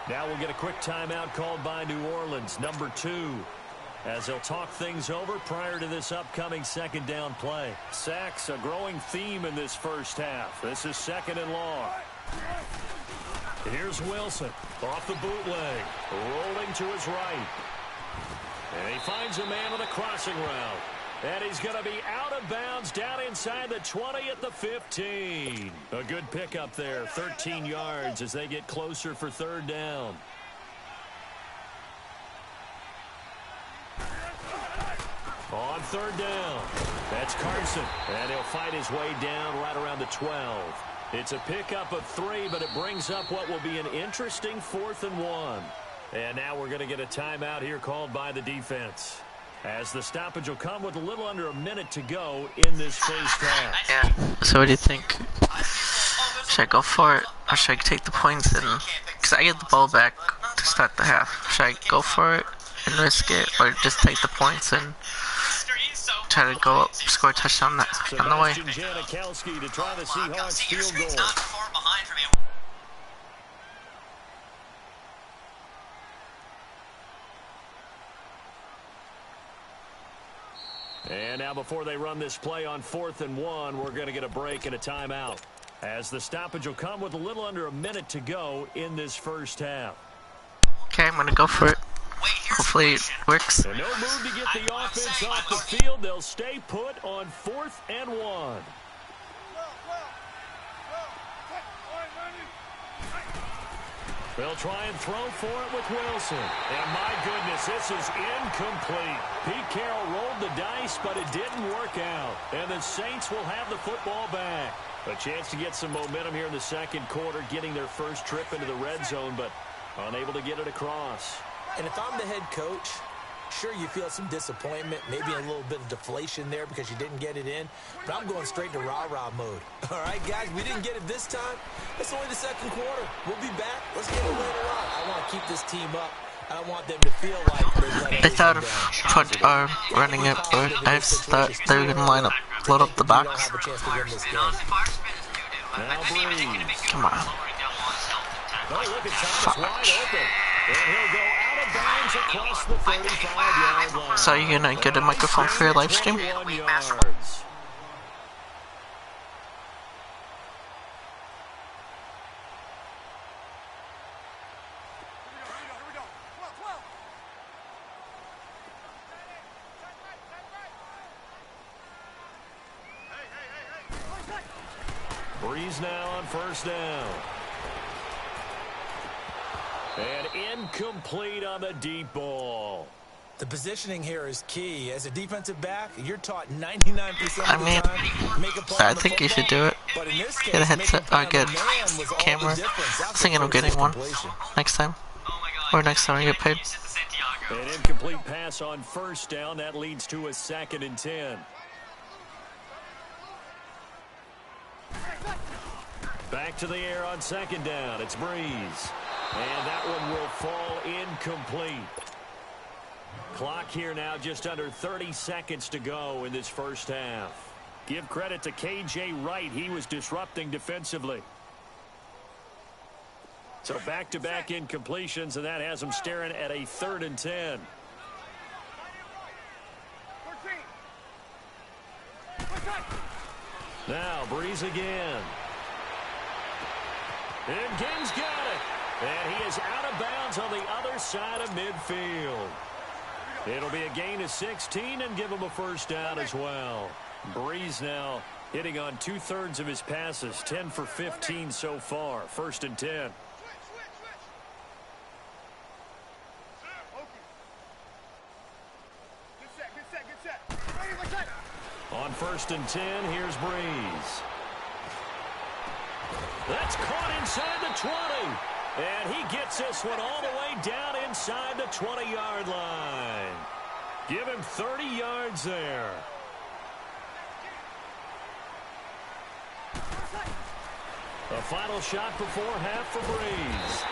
Now we'll get a quick timeout called by New Orleans, number 2, as they'll talk things over prior to this upcoming second down play. Sacks, a growing theme in this first half. This is second and long. Here's Wilson off the bootleg, rolling to his right. And he finds a man with a crossing route. And he's going to be out of bounds down inside the 20 at the 15. A good pickup there, 13 yards as they get closer for third down. On third down, that's Carson. And he'll fight his way down right around the 12. It's a pickup of 3, but it brings up what will be an interesting 4th and 1. And now we're going to get a timeout here called by the defense, as the stoppage will come with a little under a minute to go in this first half. Yeah. So what do you think? Should I go for it, or should I take the points and? Because I get the ball back to start the half. Should I go for it and risk it, or just take the points and try to go up, score a touchdown on the way? To try the Seahawks field goal. And now before they run this play on 4th and 1, we're going to get a break and a timeout, as the stoppage will come with a little under a minute to go in this first half. Okay, I'm going to go for it. Hopefully it works. And no move to get the offense off the field. They'll stay put on 4th and 1. They'll try and throw for it with Wilson. And my goodness, this is incomplete. Pete Carroll rolled the dice, but it didn't work out. And the Saints will have the football back. A chance to get some momentum here in the second quarter, getting their first trip into the red zone, but unable to get it across. And if I'm the head coach, sure, you feel some disappointment, maybe a little bit of deflation there because you didn't get it in, but I'm going straight to rah-rah mode. All right, guys, we didn't get it this time. It's only the second quarter. We'll be back. Let's get it later on. I want to keep this team up. I don't want them to feel like they thought of running it, but I thought they were going to line up, load up the box. Come on. So are you gonna get a microphone for your live stream? Breeze now on first down. And incomplete on the deep ball. The positioning here is key. As a defensive back, you're taught 99% of the time. Make a play I think you should do it. Get a headset, or get a camera. I was thinking of getting one next time. Or next time I get paid. An incomplete pass on first down. That leads to a 2nd and 10. Back to the air on 2nd down. It's Breeze. And that one will fall incomplete. Clock here now just under 30 seconds to go in this first half. Give credit to K.J. Wright. He was disrupting defensively. So back-to-back incompletions, and that has them staring at a 3rd and 10. Now Breeze again. And Ging's got it. And he is out of bounds on the other side of midfield. It'll be a gain of 16 and give him a first down as well. Breeze now hitting on 2/3 of his passes, 10 for 15 so far. 1st and 10. On 1st and 10, here's Breeze. That's caught inside the 20. And he gets this one all the way down inside the 20-yard line. Give him 30 yards there. A final shot before half for Breeze.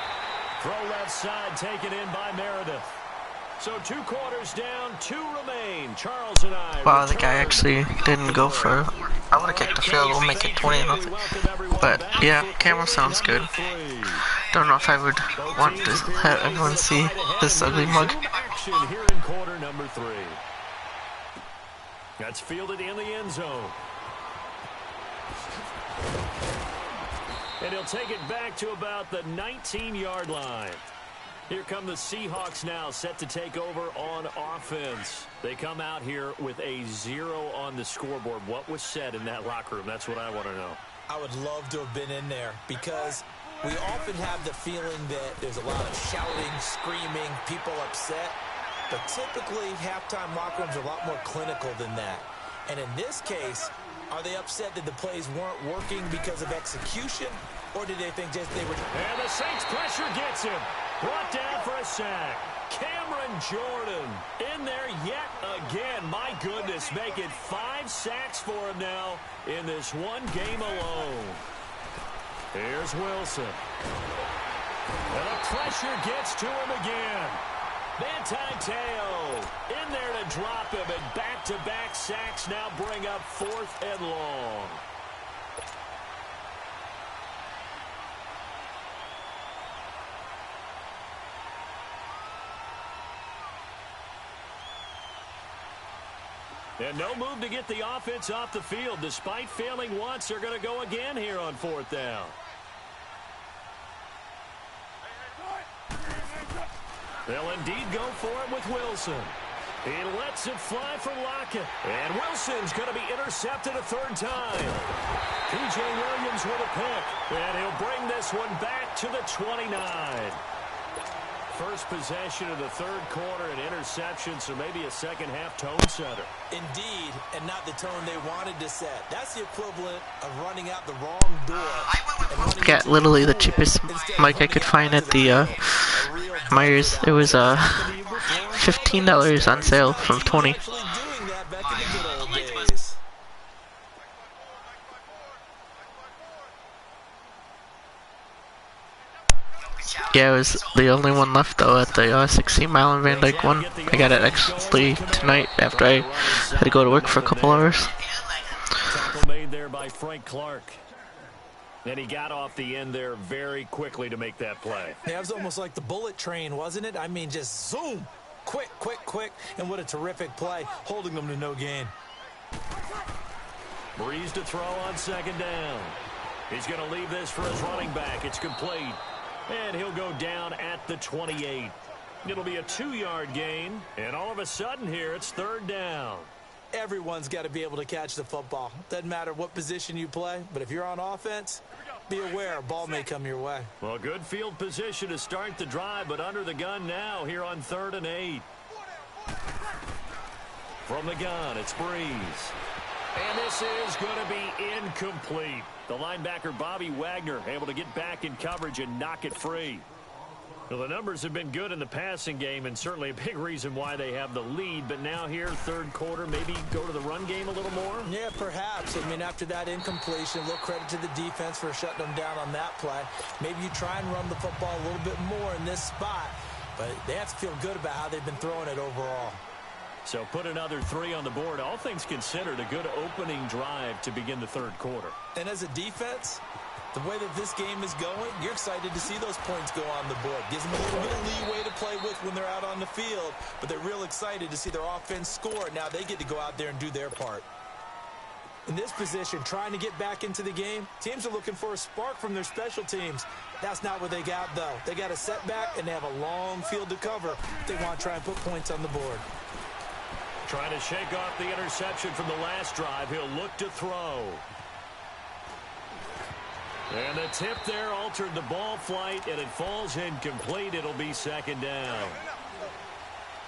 Throw left side taken in by Meredith. So 2 quarters down, 2 remain. Charles and I. Wow, the guy actually didn't go for. I would have kicked the field goal, make it 20-0. But yeah, camera sounds good. Don't know if I would want to have everyone see this ugly mug. Here in quarter number 3. That's fielded in the end zone. And he'll take it back to about the 19-yard line. Here come the Seahawks now, set to take over on offense. They come out here with a 0 on the scoreboard. What was said in that locker room? That's what I want to know. I would love to have been in there because we often have the feeling that there's a lot of shouting, screaming, people upset. But typically, halftime locker rooms are a lot more clinical than that. And in this case, are they upset that the plays weren't working because of execution? Or did they think just they were... And the Saints pressure gets him. Brought down for a sack. Cameron Jordan in there yet again. My goodness, make it 5 sacks for him now in this one game alone. Here's Wilson. And the pressure gets to him again. Manti-Te'o in there to drop him, and back-to-back sacks now bring up 4th and long. And no move to get the offense off the field. Despite failing once, they're going to go again here on 4th down. They'll indeed go for it with Wilson. He lets it fly for Lockett. And Wilson's going to be intercepted a third time. P.J. Williams with a pick. And he'll bring this one back to the 29. First possession of the third quarter, an interception, so maybe a second-half tone setter. Indeed, and not the tone they wanted to set. That's the equivalent of running out the wrong door. Got literally the cheapest mic I could find at the Myers. It was $15 on sale from $20. Yeah, it was the only one left though at the 16 Mile and Van Dyke one. I got it actually tonight after I had to go to work for a couple hours. Tackle made there by Frank Clark. And he got off the end there very quickly to make that play. Yeah, it was almost like the bullet train, wasn't it? I mean, just zoom. Quick, quick, quick. And what a terrific play, holding them to no gain. Breeze to throw on second down. He's going to leave this for his running back. It's complete. And he'll go down at the 28. It'll be a 2-yard gain. And all of a sudden here, it's third down. Everyone's got to be able to catch the football. Doesn't matter what position you play, but if you're on offense, be aware a ball may come your way. Well, good field position to start the drive, but under the gun now here on 3rd and 8. From the gun, it's Breeze. And this is going to be incomplete. The linebacker, Bobby Wagner, able to get back in coverage and knock it free. Well, the numbers have been good in the passing game, and certainly a big reason why they have the lead. But now here, third quarter, maybe go to the run game a little more? Yeah, perhaps. I mean, after that incompletion, a little credit to the defense for shutting them down on that play. Maybe you try and run the football a little bit more in this spot. But they have to feel good about how they've been throwing it overall. So put another 3 on the board. All things considered, a good opening drive to begin the third quarter. And as a defense, the way that this game is going, you're excited to see those points go on the board. Gives them a little bit of leeway to play with when they're out on the field, but they're real excited to see their offense score. Now they get to go out there and do their part. In this position, trying to get back into the game, teams are looking for a spark from their special teams. That's not what they got, though. They got a setback, and they have a long field to cover if they want to try and put points on the board. Trying to shake off the interception from the last drive. He'll look to throw. And the tip there altered the ball flight, and it falls incomplete. It'll be second down.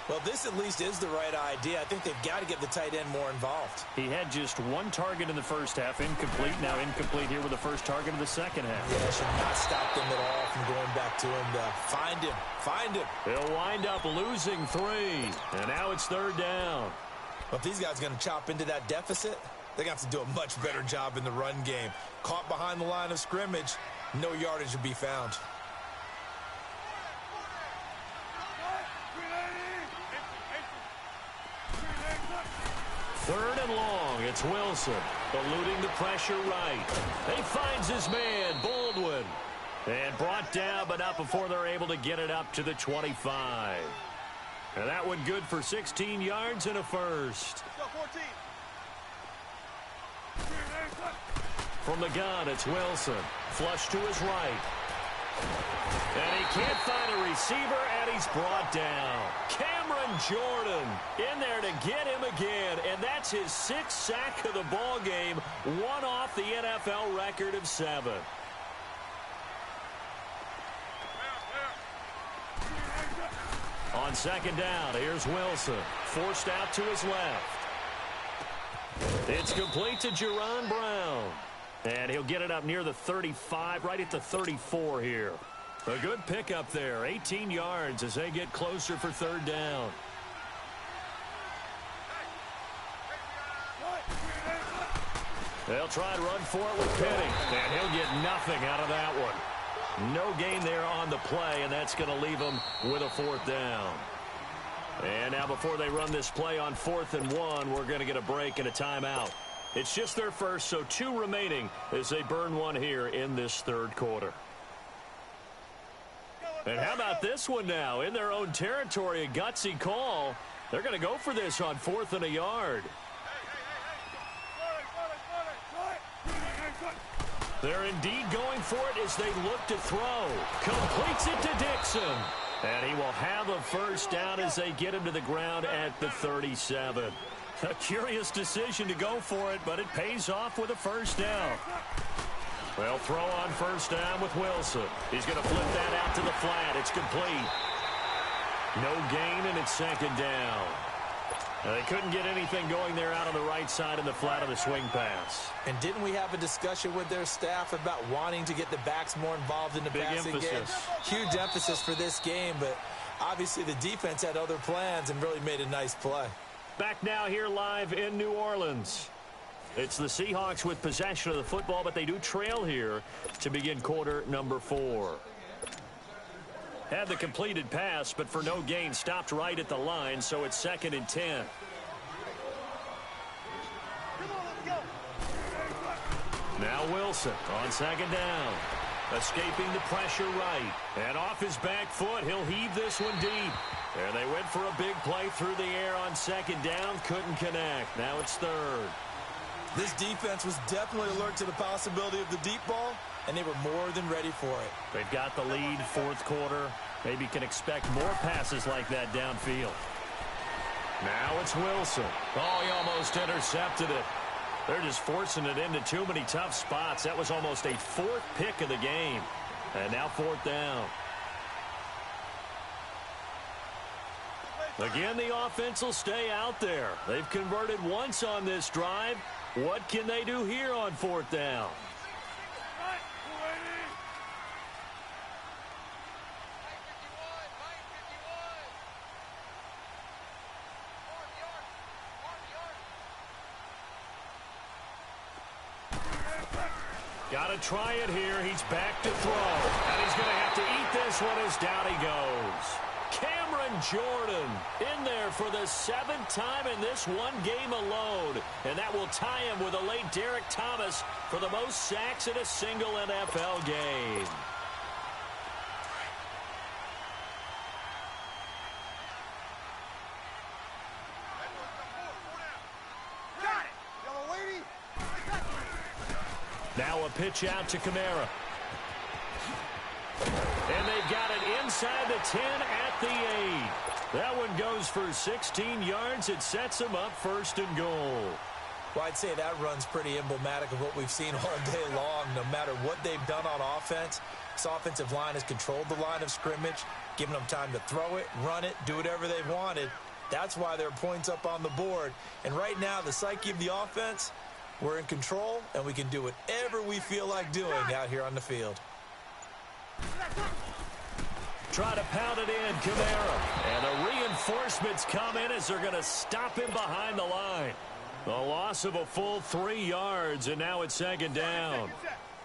Well, this at least is the right idea. I think they've got to get the tight end more involved. He had just 1 target in the first half, incomplete. Now incomplete here with the first target of the second half. Yeah, should not stop them at all from going back to him to find him. Find him. They'll wind up losing 3, and now it's third down. But if these guys are going to chop into that deficit, they're going to have to do a much better job in the run game. Caught behind the line of scrimmage, no yardage to be found. Third and long, it's Wilson, eluding the pressure right. He finds his man, Baldwin. And brought down, but not before they're able to get it up to the 25. And that one good for 16 yards and a first. From the gun, it's Wilson. Flush to his right. And he can't find a receiver, and he's brought down. Cameron Jordan in there to get him again, and that's his 6th sack of the ball game, one off the NFL record of 7. On second down, here's Wilson, forced out to his left. It's complete to Jerron Brown. And he'll get it up near the 35, right at the 34 here. A good pickup there, 18 yards as they get closer for third down. They'll try and run for it with Penny, and he'll get nothing out of that one. No gain there on the play, and that's going to leave them with a 4th down. And now before they run this play on 4th and 1, we're going to get a break and a timeout. It's just their first, so 2 remaining as they burn one here in this third quarter. And how about this one now? In their own territory, a gutsy call. They're going to go for this on 4th and a yard. They're indeed going for it as they look to throw. Completes it to Dixon. And he will have a first down as they get him to the ground at the 37. A curious decision to go for it, but it pays off with a first down. They'll throw on first down with Wilson. He's going to flip that out to the flat. It's complete. No gain, and it's second down. They couldn't get anything going there out on the right side in the flat of the swing pass. And didn't we have a discussion with their staff about wanting to get the backs more involved in the passing game? Huge emphasis for this game, but obviously the defense had other plans and really made a nice play. Back now here live in New Orleans. It's the Seahawks with possession of the football, but they do trail here to begin quarter number 4. Had the completed pass, but for no gain, stopped right at the line, so it's 2nd and 10. Now Wilson on second down. Escaping the pressure right. And off his back foot, he'll heave this one deep. And they went for a big play through the air on second down. Couldn't connect. Now it's 3rd. This defense was definitely alert to the possibility of the deep ball, and they were more than ready for it. They've got the lead, 4th quarter. Maybe can expect more passes like that downfield. Now it's Wilson. Oh, he almost intercepted it. They're just forcing it into too many tough spots. That was almost a 4th pick of the game. And now 4th down. Again, the offense will stay out there. They've converted once on this drive. What can they do here on 4th down? Got to try it here. He's back to throw. And he's going to have to eat this one as down he goes. Cameron Jordan in there for the 7th time in this one game alone. And that will tie him with the late Derek Thomas for the most sacks in a single NFL game. Now a pitch out to Kamara. And they've got it inside the 10 at the 8. That one goes for 16 yards. It sets them up 1st and goal. Well, I'd say that run's pretty emblematic of what we've seen all day long. No matter what they've done on offense, this offensive line has controlled the line of scrimmage, given them time to throw it, run it, do whatever they've wanted. That's why there are points up on the board. And right now, the psyche of the offense, we're in control, and we can do whatever we feel like doing out here on the field. Try to pound it in, Kamara. And the reinforcements come in as they're going to stop him behind the line. A loss of a full 3 yards, and now it's 2nd down.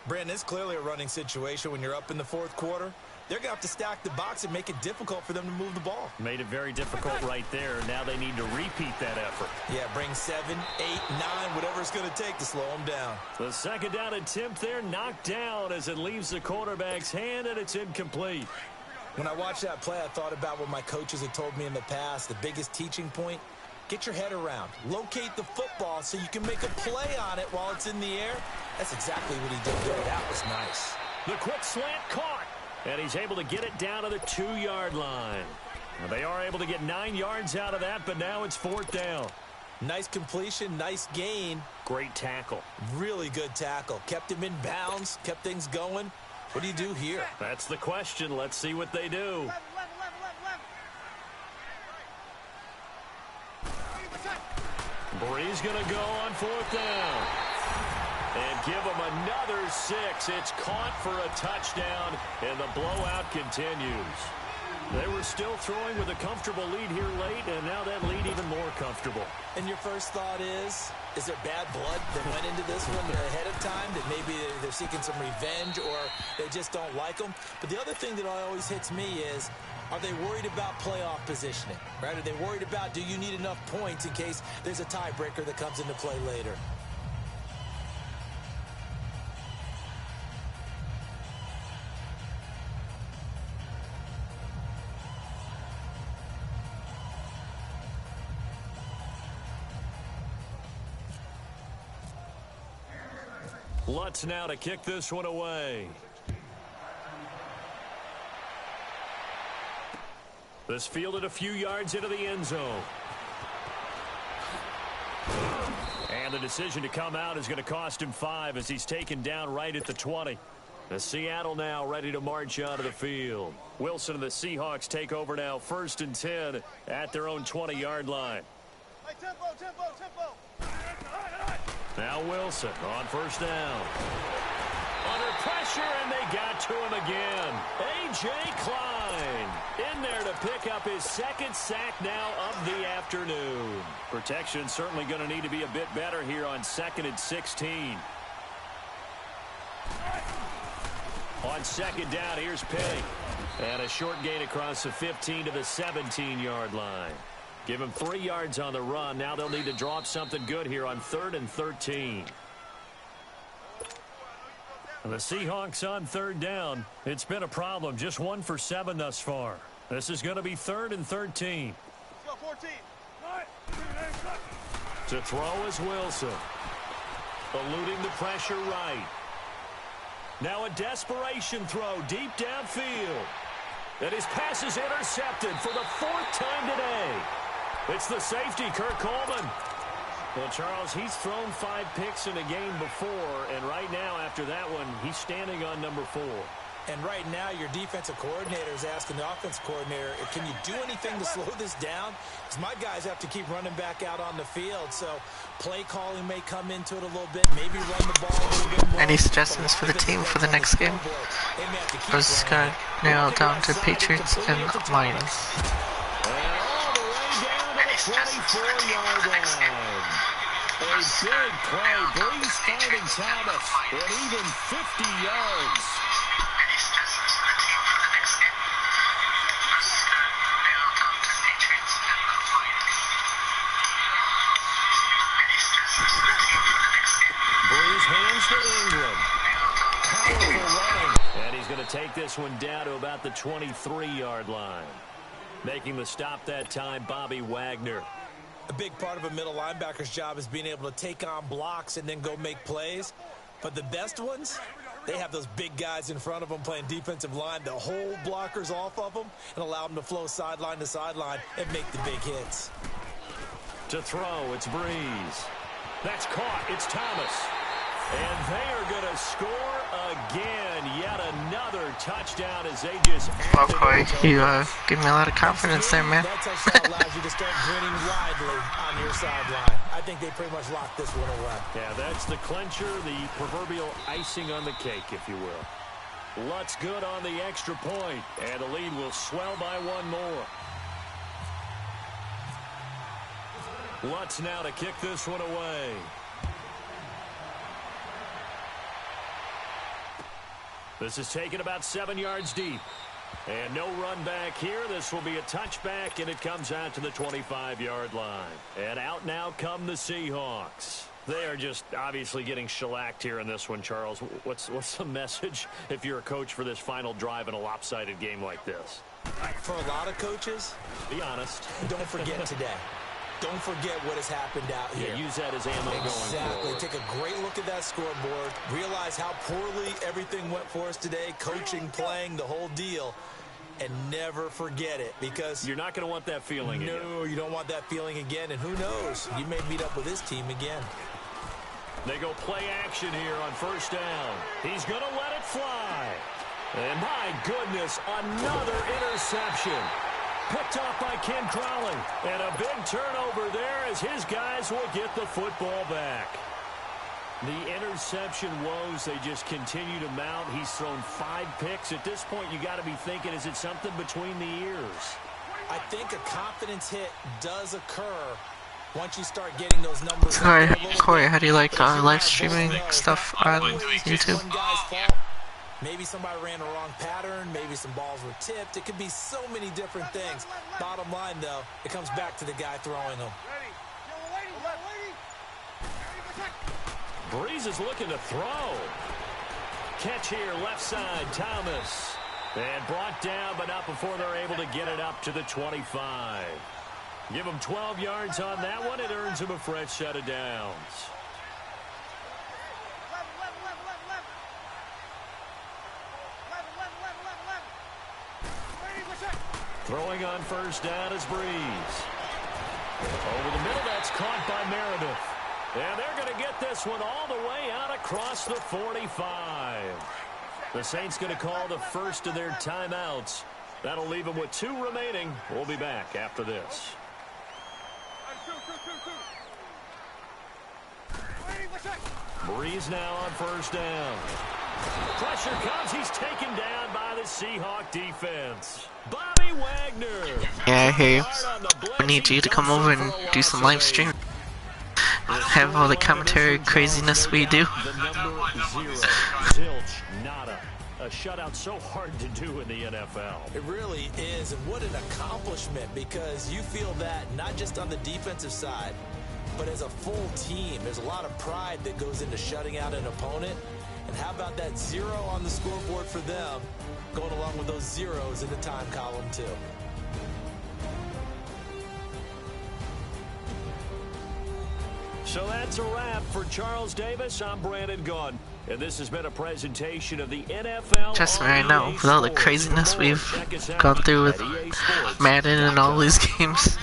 Brandon, it's clearly a running situation when you're up in the 4th quarter. They're going to have to stack the box and make it difficult for them to move the ball. Made it very difficult right there. Now they need to repeat that effort. Yeah, bring 7, 8, 9, whatever it's going to take to slow them down. The 2nd down attempt there knocked down as it leaves the quarterback's hand, and it's incomplete. When I watched that play, I thought about what my coaches had told me in the past. The biggest teaching point, get your head around. Locate the football so you can make a play on it while it's in the air. That's exactly what he did there. That was nice. The quick slant caught. And he's able to get it down to the 2-yard line. Well, they are able to get 9 yards out of that, but now it's 4th down. Nice completion, nice gain. Great tackle. Really good tackle. Kept him in bounds, kept things going. What do you do here? That's the question. Let's see what they do. Bree's going to go on 4th down. And give him another 6. It's caught for a touchdown, and the blowout continues. They were still throwing with a comfortable lead here late, and now that lead even more comfortable. And your first thought is there bad blood that went into this one ahead of time, that maybe they're seeking some revenge or they just don't like them? But the other thing that always hits me is, are they worried about playoff positioning? Right? Are they worried about, do you need enough points in case there's a tiebreaker that comes into play later? Lutz now to kick this one away. This fielded a few yards into the end zone. And the decision to come out is going to cost him 5 as he's taken down right at the 20. The Seattle now ready to march onto the field. Wilson and the Seahawks take over now, 1st and 10 at their own 20-yard line. Hey, tempo. Now Wilson on 1st down. Under pressure, and they got to him again. A.J. Klein in there to pick up his 2nd sack now of the afternoon. Protection certainly going to need to be a bit better here on 2nd and 16. On 2nd down, here's Penny. And a short gain across the 15 to the 17-yard line. Give him 3 yards on the run. Now they'll need to draw up something good here on 3rd and 13. And the Seahawks on 3rd down. It's been a problem. Just 1 for 7 thus far. This is going to be 3rd and 13. Let's go, 14. To throw is Wilson. Eluding the pressure right. Now a desperation throw deep downfield. And his pass is intercepted for the 4th time today. It's the safety, Kirk Coleman. Well, Charles, he's thrown 5 picks in a game before, and right now, after that one, he's standing on number 4. And right now, your defensive coordinator is asking the offensive coordinator, can you do anything to slow this down? Because my guys have to keep running back out on the field, so play calling may come into it a little bit, maybe run the ball a little bit more. Any suggestions for the team for the next game? I was just going to narrow it down to Patriots and Lions. And all the way down to the 24-yard line. A big play. Breeze finding Thomas at even 50 yards. Breeze hands to Ingram. Powerful running. And he's going to take this one down to about the 23-yard line. Making the stop that time, Bobby Wagner. A big part of a middle linebacker's job is being able to take on blocks and then go make plays. But the best ones, they have those big guys in front of them playing defensive line to hold blockers off of them and allow them to flow sideline to sideline and make the big hits. To throw, it's Breeze. That's caught. It's Thomas. And they are going to score again. Yet another touchdown as they just... Well, Corey, you give me a lot of confidence there, man. That touchdown allows you to start grinning widely on your sideline. I think they pretty much locked this one away. Yeah, that's the clincher, the proverbial icing on the cake, if you will. Lutz good on the extra point, and the lead will swell by 1 more. Lutz now to kick this one away. This is taken about 7 yards deep. And no run back here. This will be a touchback, and it comes out to the 25-yard line. And out now come the Seahawks. They are just obviously getting shellacked here in this one, Charles. What's the message if you're a coach for this final drive in a lopsided game like this? For a lot of coaches, be honest. Don't forget today. Don't forget what has happened out here. Yeah, use that as ammo going forward. Take a great look at that scoreboard. Realize how poorly everything went for us today. Coaching, playing, the whole deal. And never forget it, because... You're not going to want that feeling again. No, you don't want that feeling again. And who knows? You may meet up with this team again. They go play action here on 1st down. He's going to let it fly. And my goodness, another interception. Picked off by Ken Crowley. And a big turnover there as his guys will get the football back. The interception woes, they just continue to mount. He's thrown 5 picks. At this point, you got to be thinking, is it something between the ears? I think a confidence hit does occur once you start getting those numbers. Corey, how do you like live streaming stuff on YouTube? Maybe somebody ran a wrong pattern. Maybe some balls were tipped. It could be so many different things. Bottom line, though, it comes back to the guy throwing them. Breeze is looking to throw. Catch here, left side, Thomas. And brought down, but not before they're able to get it up to the 25. Give him 12 yards on that one. It earns him a fresh set of downs. Throwing on first down is Breeze. Over the middle, that's caught by Meredith. And they're going to get this one all the way out across the 45. The Saints going to call the first of their timeouts. That'll leave them with 2 remaining. We'll be back after this. Breeze now on first down. Pressure comes. He's taken down by the Seahawk defense. Bobby Wagner. Yeah, I hear you. I need you to come over and do some live stream. Have all the commentary craziness we do. The number 0. Zilch, nada. A shutout so hard to do in the NFL. It really is, and what an accomplishment, because you feel that not just on the defensive side, but as a full team. There's a lot of pride that goes into shutting out an opponent. And how about that 0 on the scoreboard for them, going along with those zeros in the time column too. So that's a wrap for Charles Davis. I'm Brandon Gunn. And this has been a presentation of the NFL. Trust me, I know. With all the craziness we've gone through with Madden and all these games,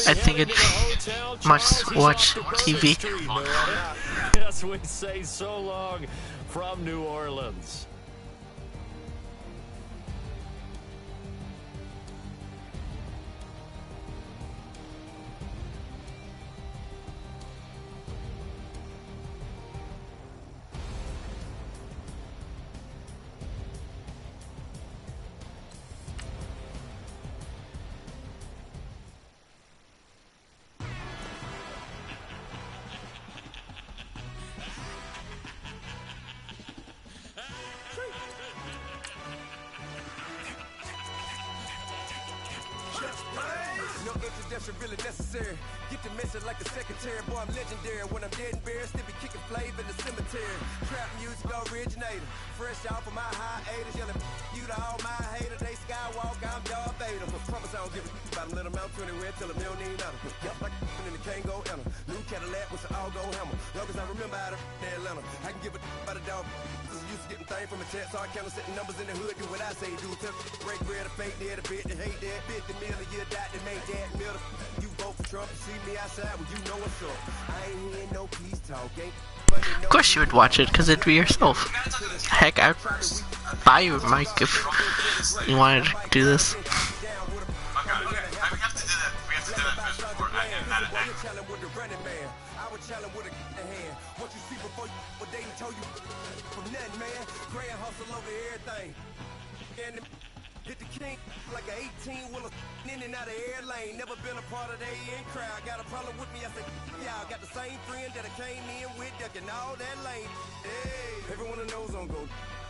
I think it'd be must-watch TV. Yes, we say so long from New Orleans. Really necessary. Get the message like the secretary. Boy, I'm legendary. When I'm dead and buried, still be kicking flavor in the cemetery. Trap music originator. Fresh off of my hiatus. Yelling you to all my haters. They skywalk, I'm Darth Vader. Promise I don't give a about them. Let them out 20 red till them don't need nothing. Yep, like in the Kango enter. New Cadillac with an all-go hammer. Long as I remember out of Atlanta. I can give a about a dog. Used to getting things from a text. So I count setting numbers in the hood. Do what I say do. Break bread, a fake dead, a bit, they hate that. 50 million, you die, they make that middle. You vote for Trump, you see me outside, well, you know what's up. I ain't hearing no peace talk, ain't. Of course you would watch it, because it'd be yourself. Heck, I'd buy you a mic if you wanted to do this. Okay, we have to do that. We have to do that first before I get mad at that. I would challenge with a hand. What you see before you, what they told you from nothing, man. Grand hustle over everything. And hit the king like an 18-wheeler in and out of air lane. Never been a part of the AA crowd. Got a problem with me, I said, y'all got the same friend that I came in with, ducking all that lane. Hey, everyone that knows on go.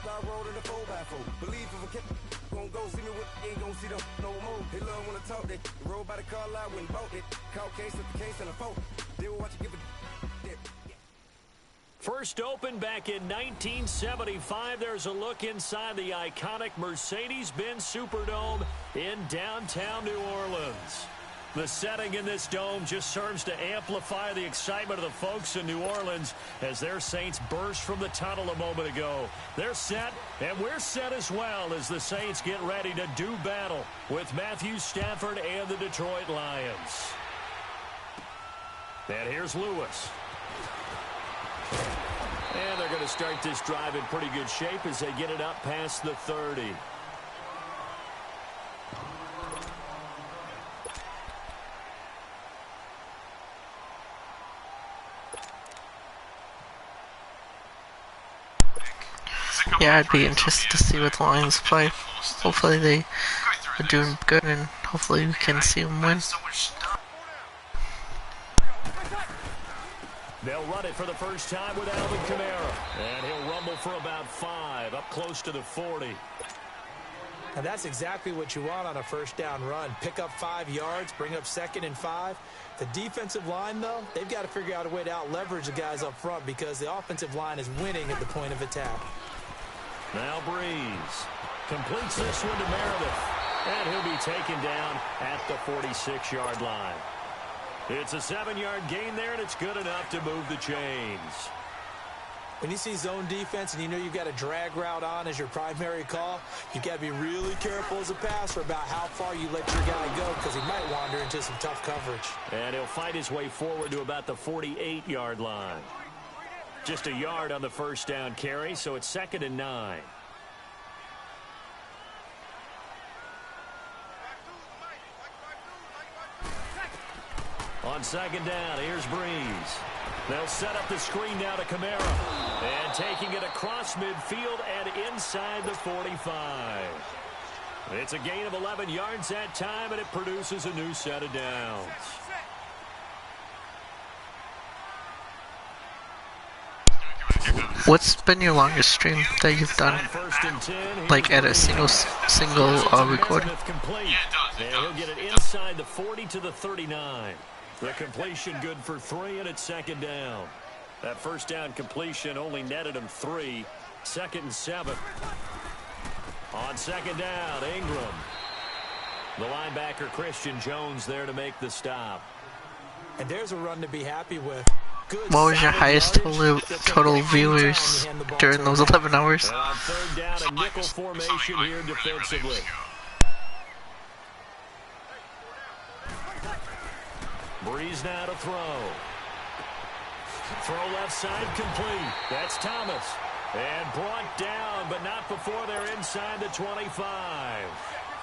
I rolled in a 4x4. Believe if a kid gon' go see me with ain't gon' see them no more. They love when I talk that. Roll by the car lot when bought it. Call case with the case and a phone. They will watch you give it. First opened back in 1975. There's a look inside the iconic Mercedes-Benz Superdome in downtown New Orleans. The setting in this dome just serves to amplify the excitement of the folks in New Orleans as their Saints burst from the tunnel a moment ago. They're set, and we're set as well as the Saints get ready to do battle with Matthew Stafford and the Detroit Lions. And here's Lewis. And they're going to start this drive in pretty good shape as they get it up past the 30. Yeah, I'd be interested to see what the Lions play. Hopefully they are doing good, and hopefully we can see them win. They'll run it for the first time with Alvin Kamara. And he'll rumble for about 5, up close to the 40. And that's exactly what you want on a first down run. Pick up 5 yards, bring up 2nd and 5. The defensive line, though, they've got to figure out a way to out-leverage the guys up front because the offensive line is winning at the point of attack. Now Breeze completes this one to Meredith. And he'll be taken down at the 46-yard line. It's a 7-yard gain there, and it's good enough to move the chains. When you see zone defense and you know you've got a drag route on as your primary call, you've got to be really careful as a passer about how far you let your guy go because he might wander into some tough coverage. And he'll fight his way forward to about the 48-yard line. Just a yard on the first down carry, so it's 2nd and 9. On 2nd down, here's Breeze. They'll set up the screen now to Kamara. And taking it across midfield and inside the 45. It's a gain of 11 yards that time, and it produces a new set of downs. What's been your longest stream that you've done? Like at a single recording? And he'll get it inside the 40 to the 39. The completion good for 3, and it's 2nd down. That first down completion only netted him 3. 2nd and 7. On 2nd down, Ingram. The linebacker, Christian Jones, there to make the stop. And there's a run to be happy with. Good, what was your highest total viewers during those 11 hours? And on 3rd down, a nickel formation here defensively. Breeze now to throw. Throw left side complete. That's Thomas. And brought down, but not before they're inside the 25.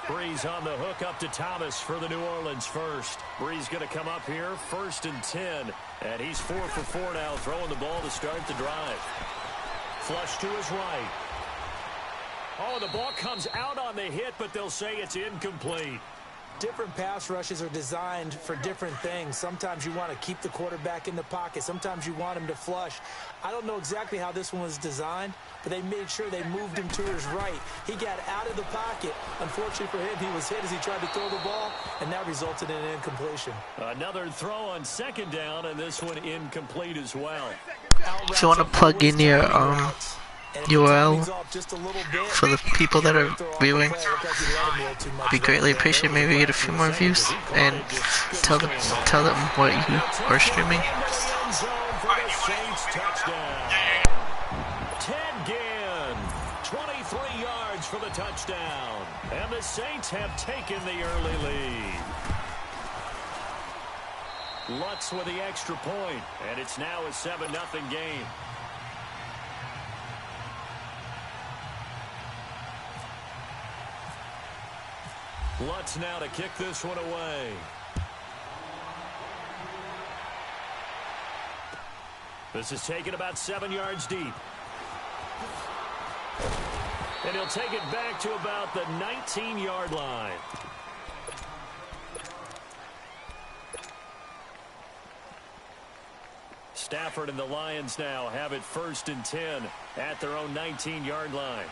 Breeze on the hook up to Thomas for the New Orleans first. Breeze going to come up here, 1st and 10. And he's 4 for 4 now, throwing the ball to start the drive. Flush to his right. Oh, the ball comes out on the hit, but they'll say it's incomplete. Different pass rushes are designed for different things. Sometimes you want to keep the quarterback in the pocket. Sometimes you want him to flush. I don't know exactly how this one was designed, but they made sure they moved him to his right. He got out of the pocket. Unfortunately for him, he was hit as he tried to throw the ball, and that resulted in an incompletion. Another throw on 2nd down, and this one incomplete as well. If you want to plug in your URL for the people that are viewing, be greatly appreciated. Maybe get a few more views and tell them what you are streaming. Ted Ginn, 23 yards for the touchdown, and the Saints have taken the early lead. Lutz with the extra point, and it's now a 7-0 game. Lutz now to kick this one away. This is taken about 7 yards deep. And he'll take it back to about the 19-yard line. Stafford and the Lions now have it 1st and 10 at their own 19-yard line.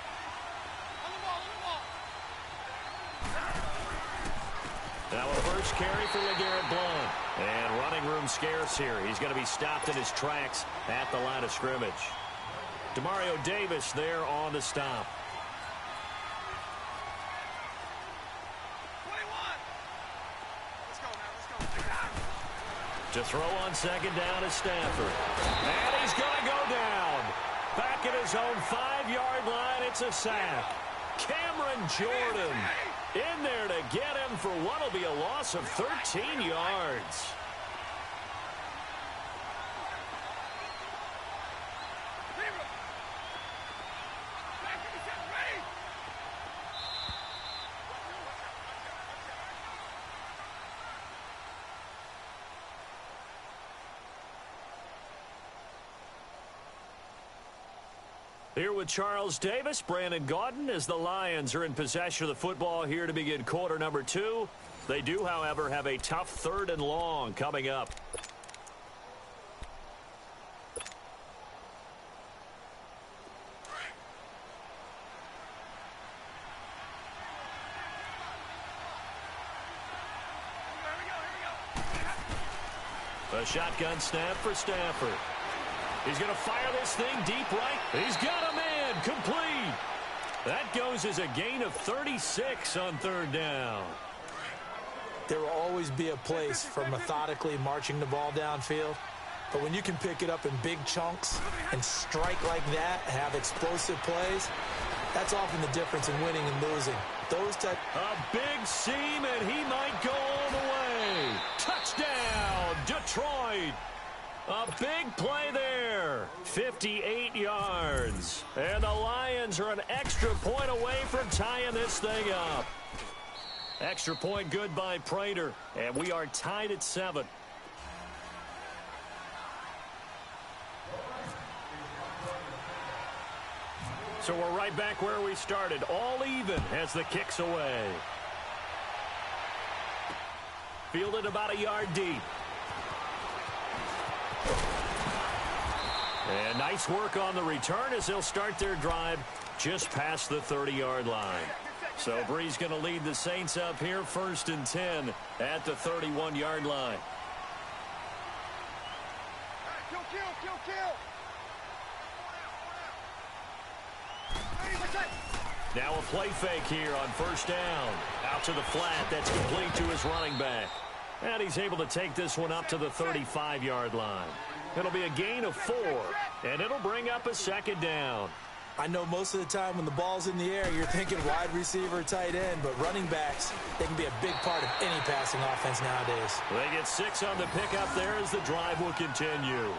Now a first carry for LeGarrette Blount. And running room scarce here. He's going to be stopped in his tracks at the line of scrimmage. Demario Davis there on the stop. 21. Let's go, man. To throw on 2nd down is Stafford. And he's going to go down. Back at his own 5-yard line, it's a sack. Cameron Jordan in there to get him for what will be a loss of 13 yards. Here with Charles Davis, Brandon Gaudin, as the Lions are in possession of the football here to begin quarter number 2. They do, however, have a tough 3rd and long coming up. A shotgun snap for Stafford. He's going to fire this thing deep right. He's got a man complete. That goes as a gain of 36 on 3rd down. There will always be a place for methodically marching the ball downfield. But when you can pick it up in big chunks and strike like that, have explosive plays, that's often the difference in winning and losing. Those type. A big seam, and he might go all the way. Touchdown, Detroit. A big play there. 58 yards. And the Lions are an extra point away from tying this thing up. Extra point good by Prater, and we are tied at 7. So we're right back where we started, all even as the kick's away. Fielded about a yard deep. And nice work on the return as they'll start their drive just past the 30-yard line. So Bree's going to lead the Saints up here, 1st and 10 at the 31-yard line. Now a play fake here on 1st down. Out to the flat. That's complete to his running back. And he's able to take this one up to the 35-yard line. It'll be a gain of 4, and it'll bring up a 2nd down. I know most of the time when the ball's in the air, you're thinking wide receiver, tight end, but running backs, they can be a big part of any passing offense nowadays. They get 6 on the pickup there as the drive will continue.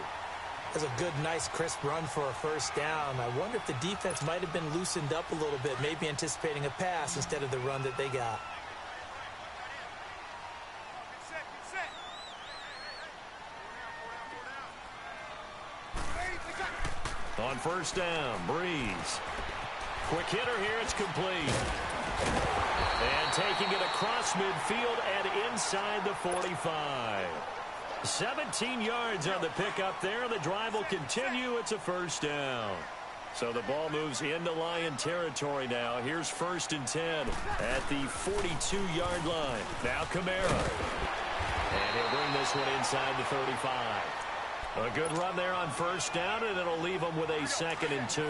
That's a good, nice, crisp run for a 1st down. I wonder if the defense might have been loosened up a little bit, maybe anticipating a pass instead of the run that they got. On 1st down, Breeze. Quick hitter here, it's complete. And taking it across midfield and inside the 45. 17 yards on the pickup there. The drive will continue. It's a 1st down. So the ball moves into Lion territory now. Here's 1st and 10 at the 42-yard line. Now Kamara. And he'll bring this one inside the 35. A good run there on 1st down, and it'll leave them with a 2nd and 2.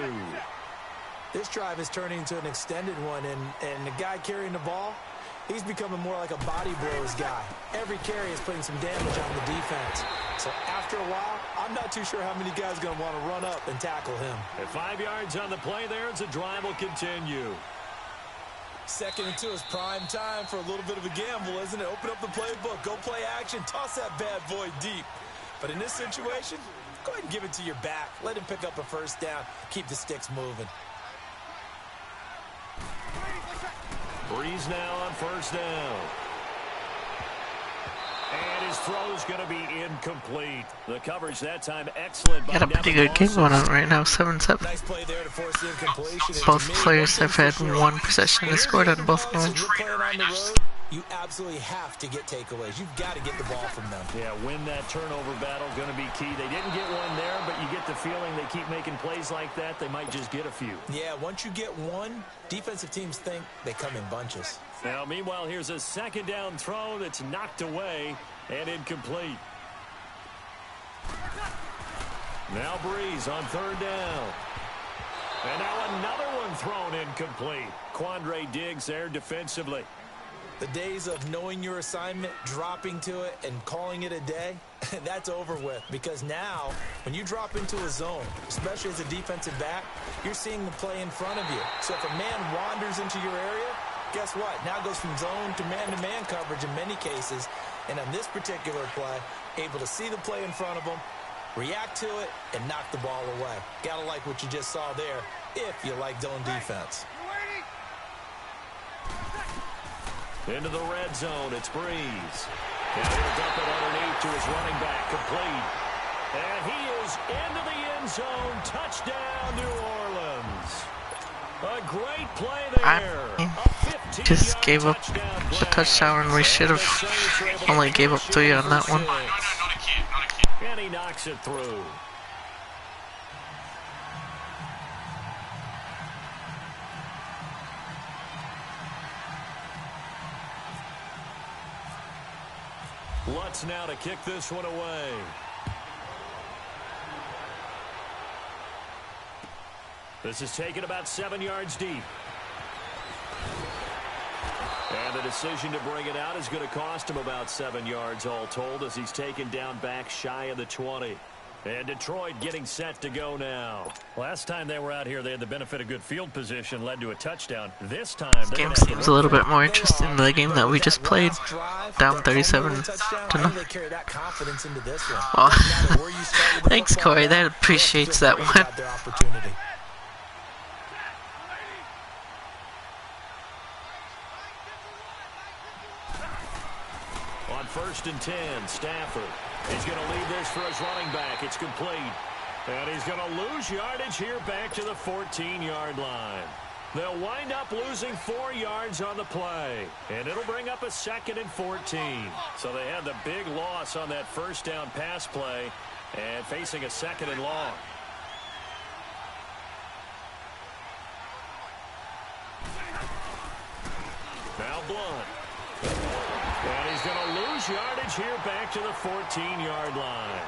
This drive is turning into an extended one, and the guy carrying the ball, he's becoming more like a body blows guy. Every carry is putting some damage on the defense. So after a while, I'm not too sure how many guys are going to want to run up and tackle him. At 5 yards on the play there, as the drive will continue. 2nd and 2 is prime time for a little bit of a gamble, isn't it? Open up the playbook, go play action, toss that bad boy deep. But in this situation, go ahead and give it to your back. Let him pick up a 1st down. Keep the sticks moving. Breeze now on 1st down. And his throw's going to be incomplete. The coverage that time excellent. Got a pretty good game going on right now, 7-7. Nice play there to force the incompletion. Both players have had 1 possession and scored on both of them. When you're playing on the road, you absolutely have to get takeaways. You've got to get the ball from them. Yeah, win that turnover battle, going to be key. They didn't get one there, but you get the feeling they keep making plays like that, they might just get a few. Yeah, once you get one, defensive teams think they come in bunches. Now, meanwhile, here's a 2nd down throw that's knocked away and incomplete. Now Breeze on 3rd down. And now another one thrown incomplete. Quandre Diggs there defensively. The days of knowing your assignment, dropping to it, and calling it a day, that's over with. Because now, when you drop into a zone, especially as a defensive back, you're seeing the play in front of you. So if a man wanders into your area, guess what? Now it goes from zone to man coverage in many cases. And on this particular play, able to see the play in front of him, react to it, and knock the ball away. Gotta like what you just saw there, if you like zone defense. Into the red zone, it's Breeze. And he'll dump it underneath to his running back, complete. And he is into the end zone. Touchdown, New Orleans. A great play there. Just gave up a touchdown, and we should have only gave up 3 on that one. And he knocks it through. Lutz now to kick this one away. This is taken about 7 yards deep. And the decision to bring it out is going to cost him about 7 yards all told as he's taken down back shy of the 20. And Detroit getting set to go now. Last time they were out here, they had the benefit of good field position, led to a touchdown. This time, This game seems a little bit more interesting than the game that we just played. Down 37 to nothing. Well, thanks, Corey. That appreciates that one. On 1st and 10, Stafford. He's going to leave this for his running back. It's complete. And he's going to lose yardage here back to the 14-yard line. They'll wind up losing 4 yards on the play. And it'll bring up a 2nd and 14. So they had the big loss on that first down pass play and facing a 2nd and long. Now Blunt. And he's going to lose yardage here back to the 14-yard line.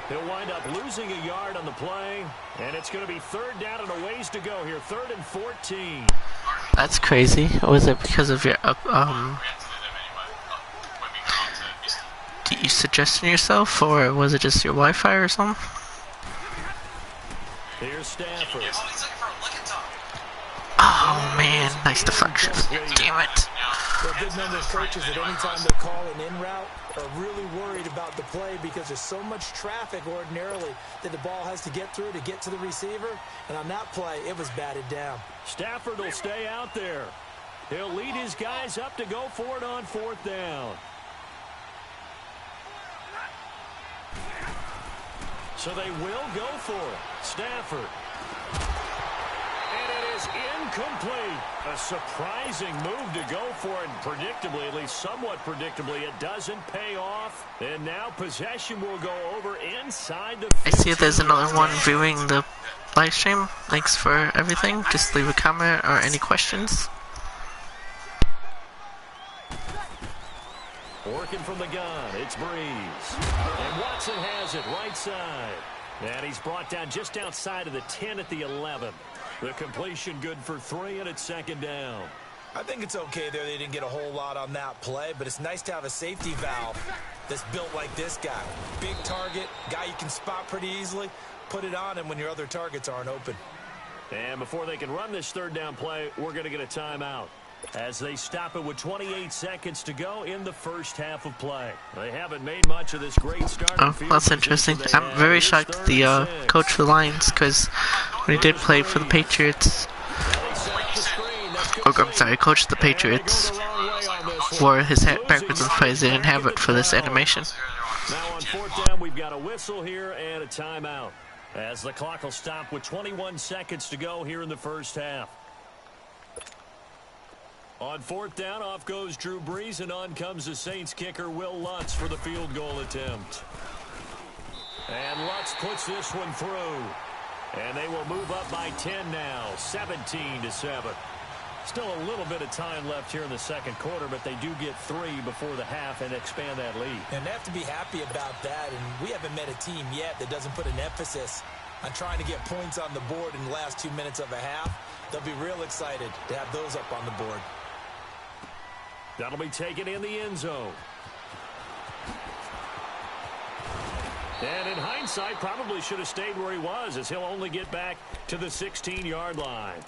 He'll wind up losing a yard on the play, and it's going to be 3rd down and a ways to go here, 3rd and 14. That's crazy. Was it because of your did you suggesting yourself, or was it just your Wi-Fi or something? Here's Stafford. Oh man, nice deflection. Damn it. A good number of coaches at any time they call an in route are really worried about the play because there's so much traffic ordinarily that the ball has to get through to get to the receiver. And on that play, it was batted down. Stafford will stay out there. He'll lead his guys up to go for it on 4th down. So they will go for it. Stafford. And it is incomplete. A surprising move to go for it. Predictably, at least somewhat predictably, it doesn't pay off. And now possession will go over inside the 15. I see if there's another one viewing the live stream. Thanks for everything. Just leave a comment or any questions. Working from the gun, it's Breeze. And Watson has it right side. And he's brought down just outside of the 10 at the 11. The completion good for 3, and it's 2nd down. I think it's okay there. They didn't get a whole lot on that play, but it's nice to have a safety valve that's built like this guy. Big target, guy you can spot pretty easily. Put it on him when your other targets aren't open. And before they can run this 3rd down play, we're going to get a timeout as they stop it with 28 seconds to go in the first half of play. They haven't made much of this great start. Oh, that's interesting. I'm very shocked at the coach for the Lions, because when he did play for the Patriots, I'm sorry, coach the Patriots, wore his hat backwards and plays. They didn't have it for this animation. Now on 4th down, we've got a whistle here and a timeout as the clock will stop with 21 seconds to go here in the first half. On 4th down, off goes Drew Brees, and on comes the Saints kicker, Will Lutz, for the field goal attempt. And Lutz puts this one through. And they will move up by 10 now, 17-7. Still a little bit of time left here in the 2nd quarter, but they do get 3 before the half and expand that lead. And they have to be happy about that, and we haven't met a team yet that doesn't put an emphasis on trying to get points on the board in the last 2 minutes of a half. They'll be real excited to have those up on the board. That'll be taken in the end zone. And in hindsight, probably should have stayed where he was, as he'll only get back to the 16-yard line.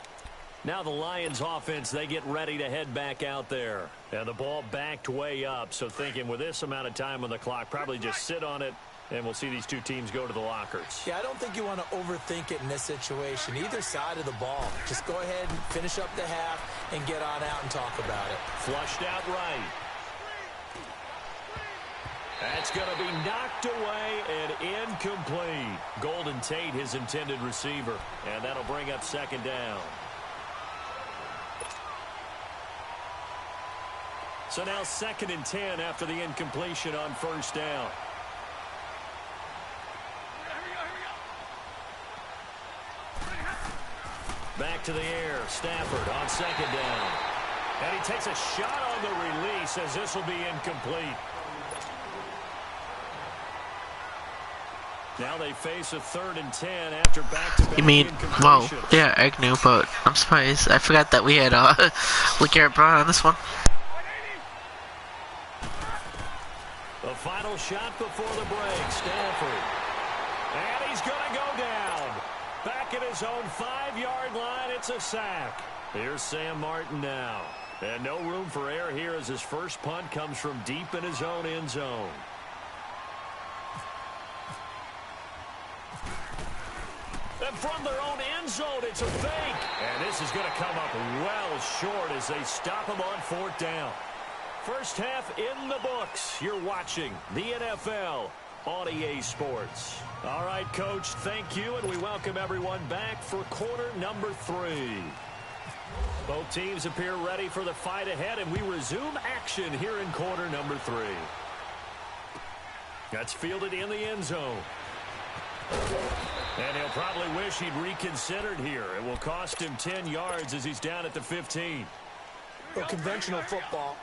Now the Lions offense, they get ready to head back out there. And the ball backed way up, so thinking with this amount of time on the clock, probably just sit on it, and we'll see these two teams go to the lockers. Yeah, I don't think you want to overthink it in this situation. Either side of the ball. Just go ahead and finish up the half and get on out and talk about it. Flushed out right. That's going to be knocked away and incomplete. Golden Tate, his intended receiver. And that'll bring up 2nd down. So now 2nd and 10 after the incompletion on 1st down. Back to the air. Stafford on 2nd down. And he takes a shot on the release as this will be incomplete. Now they face a 3rd and 10 after back-to-back. You mean, well, yeah, Agnew, but I'm surprised. I forgot that we had LeGarrette Brown on this one. The final shot before the break. Stafford. And his own 5-yard line. It's a sack. Here's Sam Martin now. And no room for error here as his first punt comes from deep in his own end zone. And from their own end zone, it's a fake. And this is going to come up well short as they stop him on 4th down. First half in the books. You're watching the NFL on EA Sports. All right, Coach, thank you, and we welcome everyone back for quarter number 3. Both teams appear ready for the fight ahead, and we resume action here in quarter number 3. That's fielded in the end zone. And he'll probably wish he'd reconsidered here. It will cost him 10 yards as he's down at the 15. Well, conventional football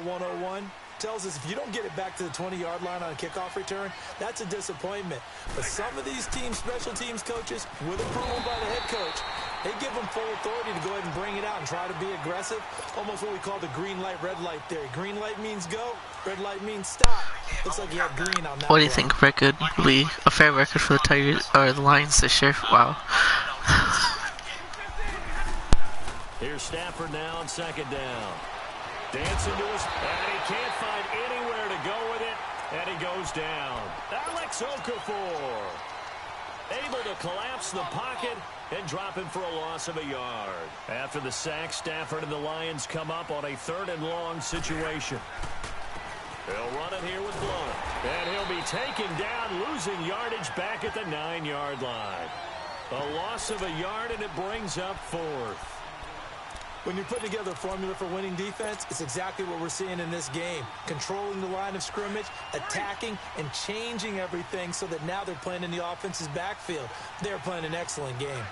101, tells us if you don't get it back to the 20-yard line on a kickoff return, that's a disappointment. But some of these teams, special teams coaches, with approval by the head coach, they give them full authority to go ahead and bring it out and try to be aggressive. Almost what we call the green light, red light theory. Green light means go, red light means stop. Looks like you have green on that. What do you think record will be a fair record for the Tigers or the Lions this year? Wow. Here's Stafford now on 2nd down. Dancing to his, and he can't find anywhere to go with it, and he goes down. Alex Okafor able to collapse the pocket and drop him for a loss of a yard. After the sack, Stafford and the Lions come up on a 3rd and long situation. He'll run it here with Blunt, and he'll be taken down, losing yardage back at the 9-yard line. A loss of a yard, and it brings up 4th. When you're putting together a formula for winning defense, it's exactly what we're seeing in this game. Controlling the line of scrimmage, attacking, and changing everything so that now they're playing in the offense's backfield. They're playing an excellent game.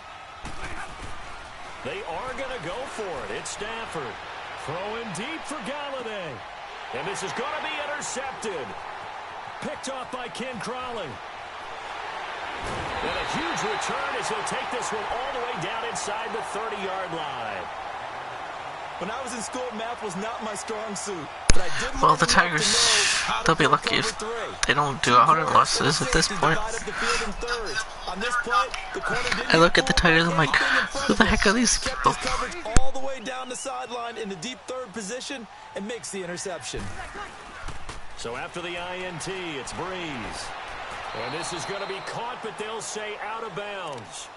They are going to go for it. It's Stafford. Throwing deep for Galladay. And this is going to be intercepted. Picked off by Ken Crawley. And a huge return as he'll take this one all the way down inside the 30-yard line. When I was in school, math was not my strong suit. But I did well, the Tigers, they'll be lucky if they don't do 100 losses at this point. I look at the Tigers, I'm like, who the heck are these people? All the way down the sideline in the deep 3rd position and makes the interception. So after the INT, it's Breeze. And this is going to be caught, but they'll say out of bounds.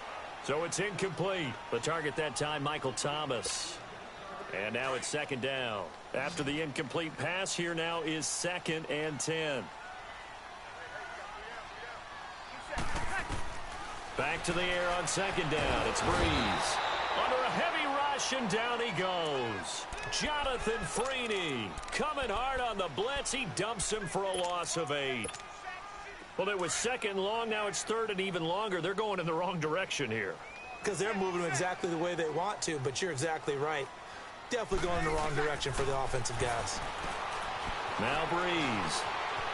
So it's incomplete. The target that time, Michael Thomas. And now it's 2nd down. After the incomplete pass, here now is 2nd and 10. Back to the air on 2nd down. It's Breeze. Under a heavy rush, and down he goes. Jonathan Freeney coming hard on the blitz. He dumps him for a loss of 8. Well, it was 2nd long. Now it's 3rd and even longer. They're going in the wrong direction here. Because they're moving exactly the way they want to, but you're exactly right. Definitely going in the wrong direction for the offensive guys. Now Breeze.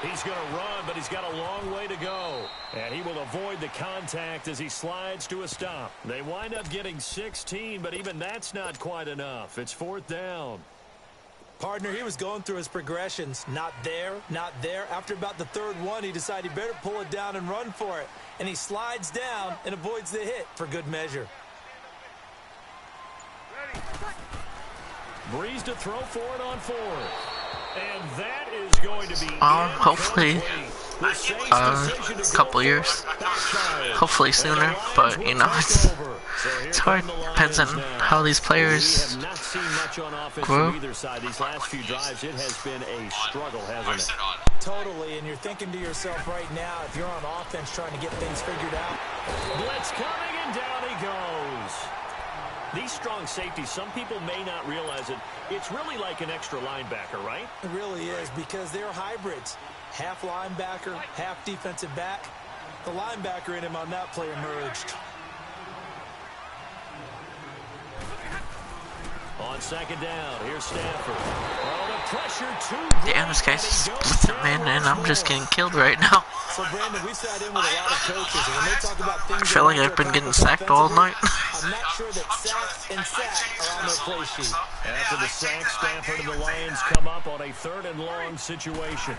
He's going to run, but he's got a long way to go. And he will avoid the contact as he slides to a stop. They wind up getting 16, but even that's not quite enough. It's 4th down. Partner, he was going through his progressions. Not there, not there. After about the 3rd one, he decided he better pull it down and run for it. And he slides down and avoids the hit for good measure. Breeze to throw for it on 4th. And that is going to be hopefully a couple years. Hopefully sooner, but you know, it's hard. Depends on how these players grow. These last few drives, it has been a struggle, hasn't it? Totally, and you're thinking to yourself right now, if you're on offense trying to get things figured out. Blitz coming, and down he goes. These strong safeties, some people may not realize it. It's really like an extra linebacker, right? It really is, because they're hybrids. Half linebacker, half defensive back. The linebacker in him on that play emerged. On 2nd down, here's Stafford. Oh, the pressure Damn, this guy's splitting, man, and I'm just getting killed right now. So, Brandon, we sat in with a lot of coaches, and when they talk about things... I feel like I've been getting sacked all night. I'm not sure that sacks and sack are on their play sheet. After the sack, Stafford and the Lions come up on a 3rd and long situation.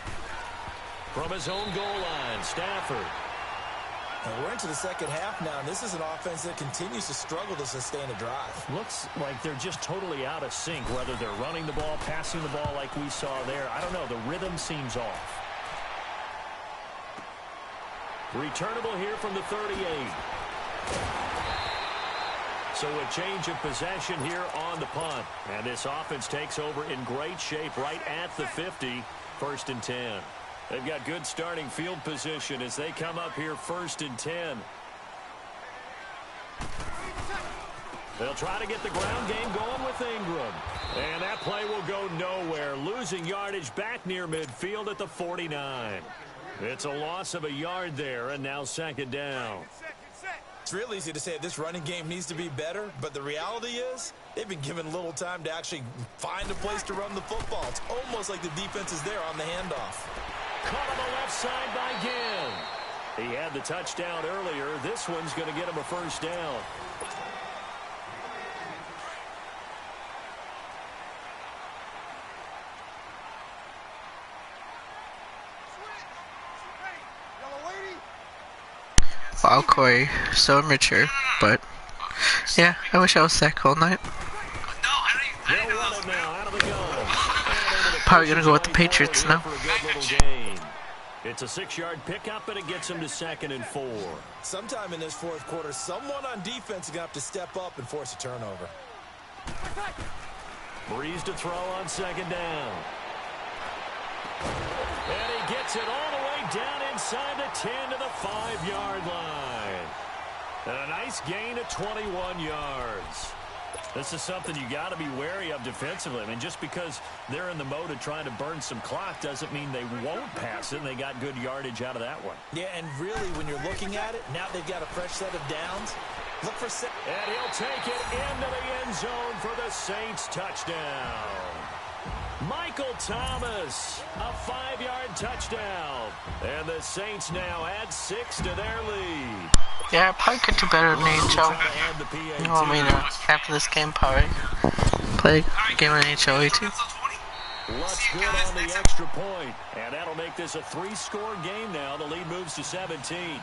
From his own goal line, Stafford And we're into the second half now, and this is an offense that continues to struggle to sustain a drive. Looks like they're just totally out of sync, whether they're running the ball, passing the ball like we saw there. I don't know. The rhythm seems off. Returnable here from the 38. So a change of possession here on the punt. And this offense takes over in great shape right at the 50, 1st and 10. They've got good starting field position as they come up here 1st and 10. They'll try to get the ground game going with Ingram. And that play will go nowhere, losing yardage back near midfield at the 49. It's a loss of a yard there, and now 2nd down. It's real easy to say this running game needs to be better, but the reality is they've been given little time to actually find a place to run the football. It's almost like the defense is there on the handoff. Caught on the left side by Ginn. He had the touchdown earlier. This one's going to get him a 1st down. Wow, Corey, so immature, but yeah, I wish I was that all night. Probably gonna go with the Patriots now. It's a 6-yard pickup, and it gets him to 2nd and 4. Sometime in this 4th quarter, someone on defense is gonna have to step up and force a turnover. Breeze to throw on 2nd down. And he gets it all the way down inside the 10 to the 5-yard line. And a nice gain of 21 yards. This is something you got to be wary of defensively. I mean, just because they're in the mode of trying to burn some clock doesn't mean they won't pass it. And they got good yardage out of that one. Yeah, and really, when you're looking at it, now they've got a fresh set of downs. Look for... And he'll take it into the end zone for the Saints touchdown. Michael Thomas, a 5-yard touchdown. And the Saints now add 6 to their lead. Yeah, I probably could do better in the NHL. You want me to, after this game, probably play a game in the NHL too? Looks good on the extra point. And that'll make this a 3-score game now. The lead moves to 17.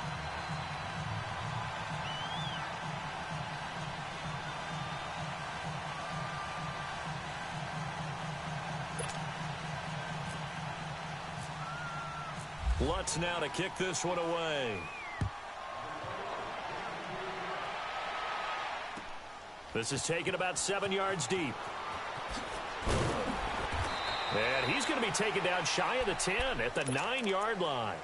Lutz now to kick this one away. This is taken about 7 yards deep. And he's going to be taken down shy of the 10 at the 9-yard line.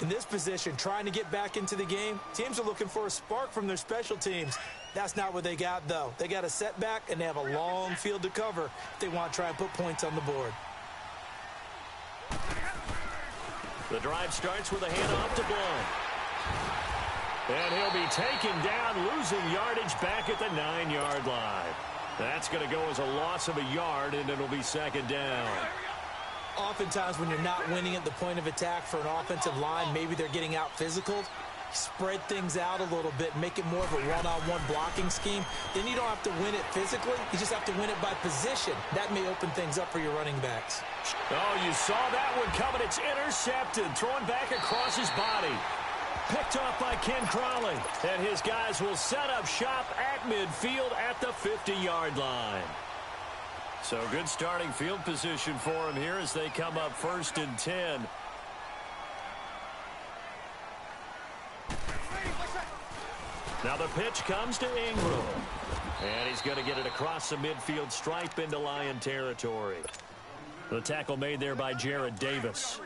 In this position, trying to get back into the game, teams are looking for a spark from their special teams. That's not what they got, though. They got a setback, and they have a long field to cover if they want to try and put points on the board. The drive starts with a handoff to Blunt. And he'll be taken down, losing yardage back at the 9-yard line. That's going to go as a loss of a yard, and it'll be 2nd down. Oftentimes when you're not winning at the point of attack for an offensive line, maybe they're getting out physical. Spread things out a little bit, make it more of a one-on-one blocking scheme. Then you don't have to win it physically. You just have to win it by position. That may open things up for your running backs. Oh, you saw that one coming. It's intercepted, thrown back across his body. Picked off by Ken Crawley. And his guys will set up shop at midfield at the 50-yard line. So good starting field position for him here as they come up 1st and 10. Now the pitch comes to Ingram. And he's going to get it across the midfield stripe into Lion territory. The tackle made there by Jared Davis.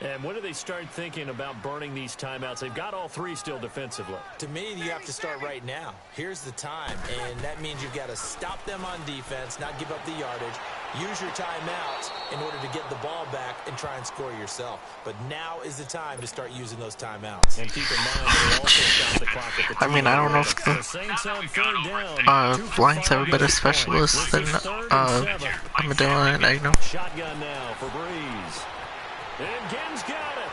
And when do they start thinking about burning these timeouts? They've got all 3 still defensively. To me, you have to start right now. Here's the time, and that means you've got to stop them on defense, not give up the yardage, use your timeouts in order to get the ball back and try and score yourself. But now is the time to start using those timeouts. And keep in mind that they also stop the clock at the I mean, I don't know if the Lions have a better specialist than Amador and Agnew. Shotgun now for Breeze. And Ginn's got it.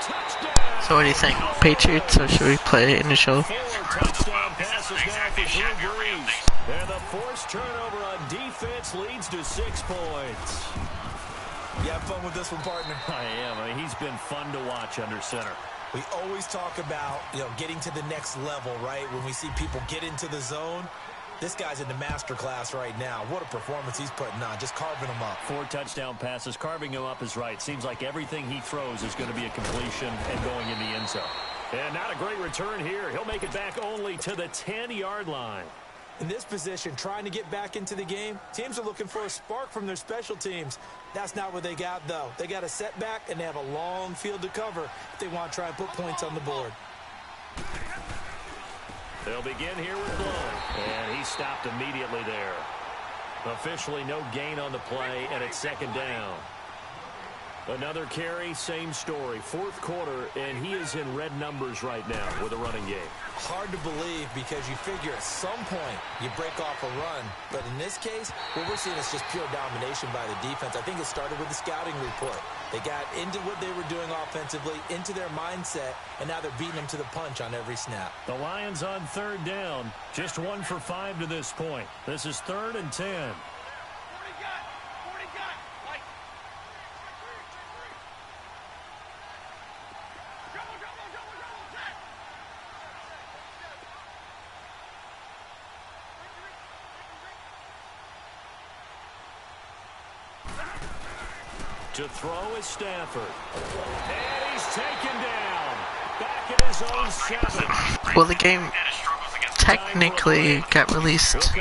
Touchdown. So what do you think? Patriots, or should we play initial? 4 touchdown passes now for Drew Brees. And the forced turnover on defense leads to 6 points. You have fun with this one, partner? I am. I mean, he's been fun to watch under center. We always talk about, getting to the next level, right? When we see people get into the zone, this guy's in the master class right now. What a performance he's putting on, just carving them up. 4 touchdown passes. Carving him up is right. Seems like everything he throws is going to be a completion and going in the end zone. And not a great return here. He'll make it back only to the 10-yard line. In this position, trying to get back into the game, teams are looking for a spark from their special teams. That's not what they got, though. They got a setback, and they have a long field to cover if they want to try and put points on the board. They'll begin here with Blow, and he stopped immediately there. Officially no gain on the play, and it's second down. Another carry, same story. Fourth quarter, and he is in red numbers right now with a running game. Hard to believe because you figure at some point you break off a run. But in this case, what we're seeing is just pure domination by the defense. I think it started with the scouting report. They got into what they were doing offensively, into their mindset, and now they're beating them to the punch on every snap. The Lions on third down, just 1 for 5 to this point. This is 3rd and 10. To throw is Stafford. And he's taken down. Back at his own 7. Well, the game technically got released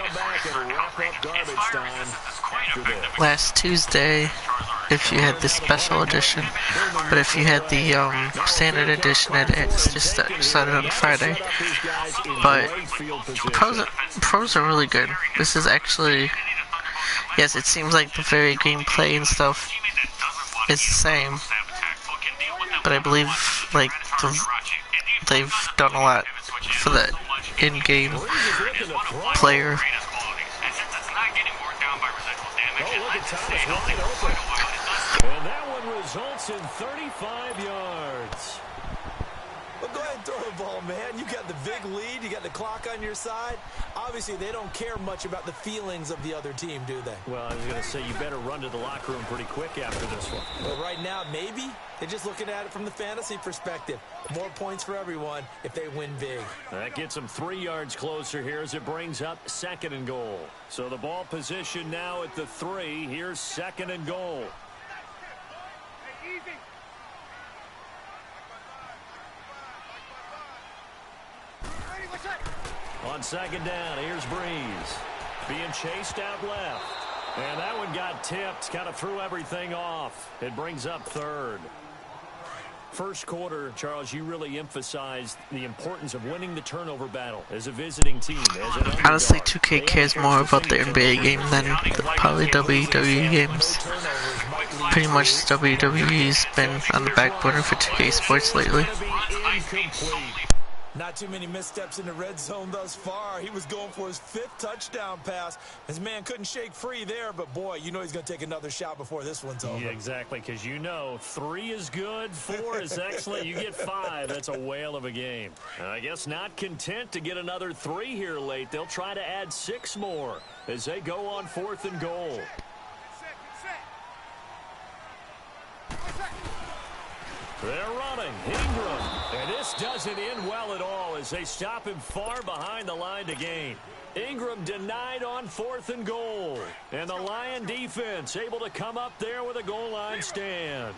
last Tuesday if you had the special edition. But if you had the standard edition, it's just started on Friday. But pros are really good. This is actually... Yes, it seems like the very gameplay and stuff is the same, but I believe they've done a lot for the in-game player. And that one results in 35 yards. Well, go ahead and throw the ball, man. You got the big lead. You got the clock on your side. Obviously, they don't care much about the feelings of the other team, do they? Well, I was going to say, you better run to the locker room pretty quick after this one. But right now, maybe they're just looking at it from the fantasy perspective. More points for everyone if they win big. That gets them 3 yards closer here as it brings up 2nd and goal. So the ball position now at the 3. Here's 2nd and goal. On 2nd down, here's Breeze. Being chased out left. And that one got tipped, kind of threw everything off. It brings up 3rd. First quarter, Charles, you really emphasized the importance of winning the turnover battle as a visiting team. Honestly, 2K cares more about the NBA game than probably WWE games. Pretty much WWE's been on the back burner for 2K Sports lately. Not too many missteps in the red zone thus far. He was going for his 5th touchdown pass. His man couldn't shake free there, but boy, you know he's going to take another shot before this one's over. Yeah, exactly, because 3 is good, 4 is excellent. You get 5, that's a whale of a game. I guess not content to get another 3 here late. They'll try to add 6 more as they go on 4th and goal. They're running. Ingram. And this doesn't end well at all as they stop him far behind the line to gain. Ingram denied on 4th and goal. And the Lion defense able to come up there with a goal line stand.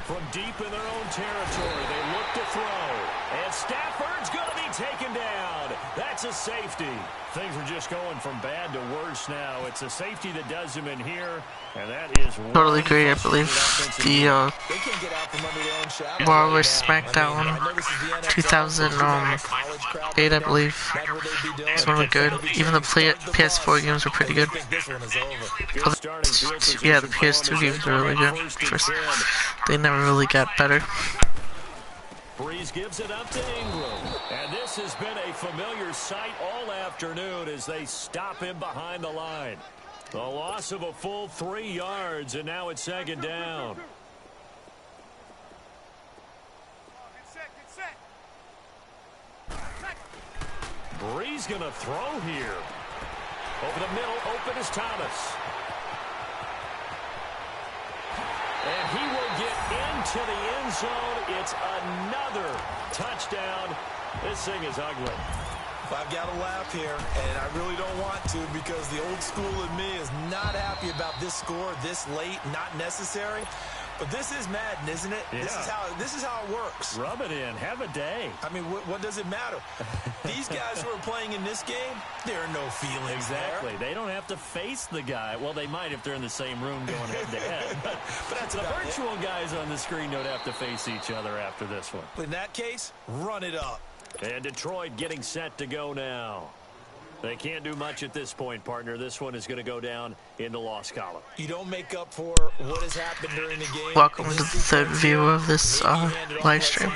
From deep in their own territory, they look to throw. And Stafford's going to be taken down. That's a safety. Things are just going from bad to worse now. It's a safety that does him in here, and that is totally agree. I believe the Raw vs. SmackDown 2008, I believe, was really good. Even the PS4 games were pretty good. Yeah, the PS2 games were really good. They never really got better. Breeze gives it up to Ingram. And this has been a familiar sight all afternoon as they stop him behind the line. The loss of a full 3 yards, and now it's 2nd down. Breeze going to throw here. Over the middle, open is Thomas. And he will get into the end zone. It's another touchdown. This thing is ugly. I've got to laugh here, and I really don't want to because the old school in me is not happy about this score this late, not necessary. But this is Madden, isn't it? Yeah. This is how it works. Rub it in. Have a day. I mean, what does it matter? These guys who are playing in this game, there are no feelings Exactly. there. They don't have to face the guy. Well, they might if they're in the same room going head-to-head. But that's the about virtual guys on the screen don't have to face each other after this one. In that case, run it up. And Detroit getting set to go now. They can't do much at this point, partner. This one is going to go down in the loss column. You don't make up for what has happened during the game. Welcome to the third view of this live stream.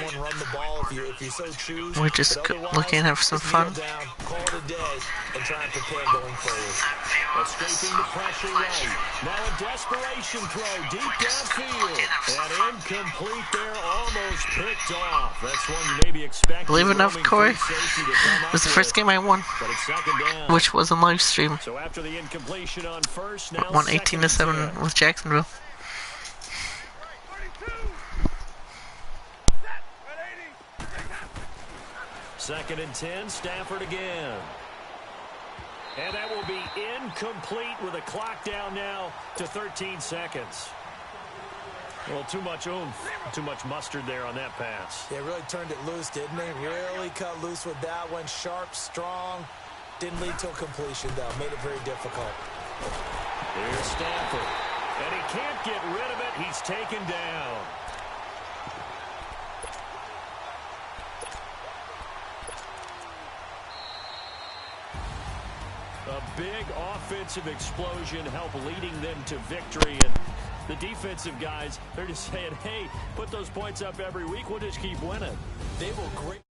We're just looking at some fun. Escaping the pressure right. Now a desperation throw deep downfield. And incomplete there, almost picked off. That's one you maybe expect. Believe it or not, Corey, it was the first game I won, which was a live stream. So after the incompletion on first, now won 18-7 with Jacksonville. Second and 10, Stafford again. And that will be incomplete with a clock down now to 13 seconds. Well, too much oomph, too much mustard there on that pass. Yeah, really turned it loose, didn't he? Really cut loose with that one. Sharp, strong. Didn't lead to a completion, though. Made it very difficult. Here's Stafford. And he can't get rid of it. He's taken down. A big offensive explosion helped leading them to victory. And the defensive guys, they're just saying, hey, put those points up every week. We'll just keep winning. They will great.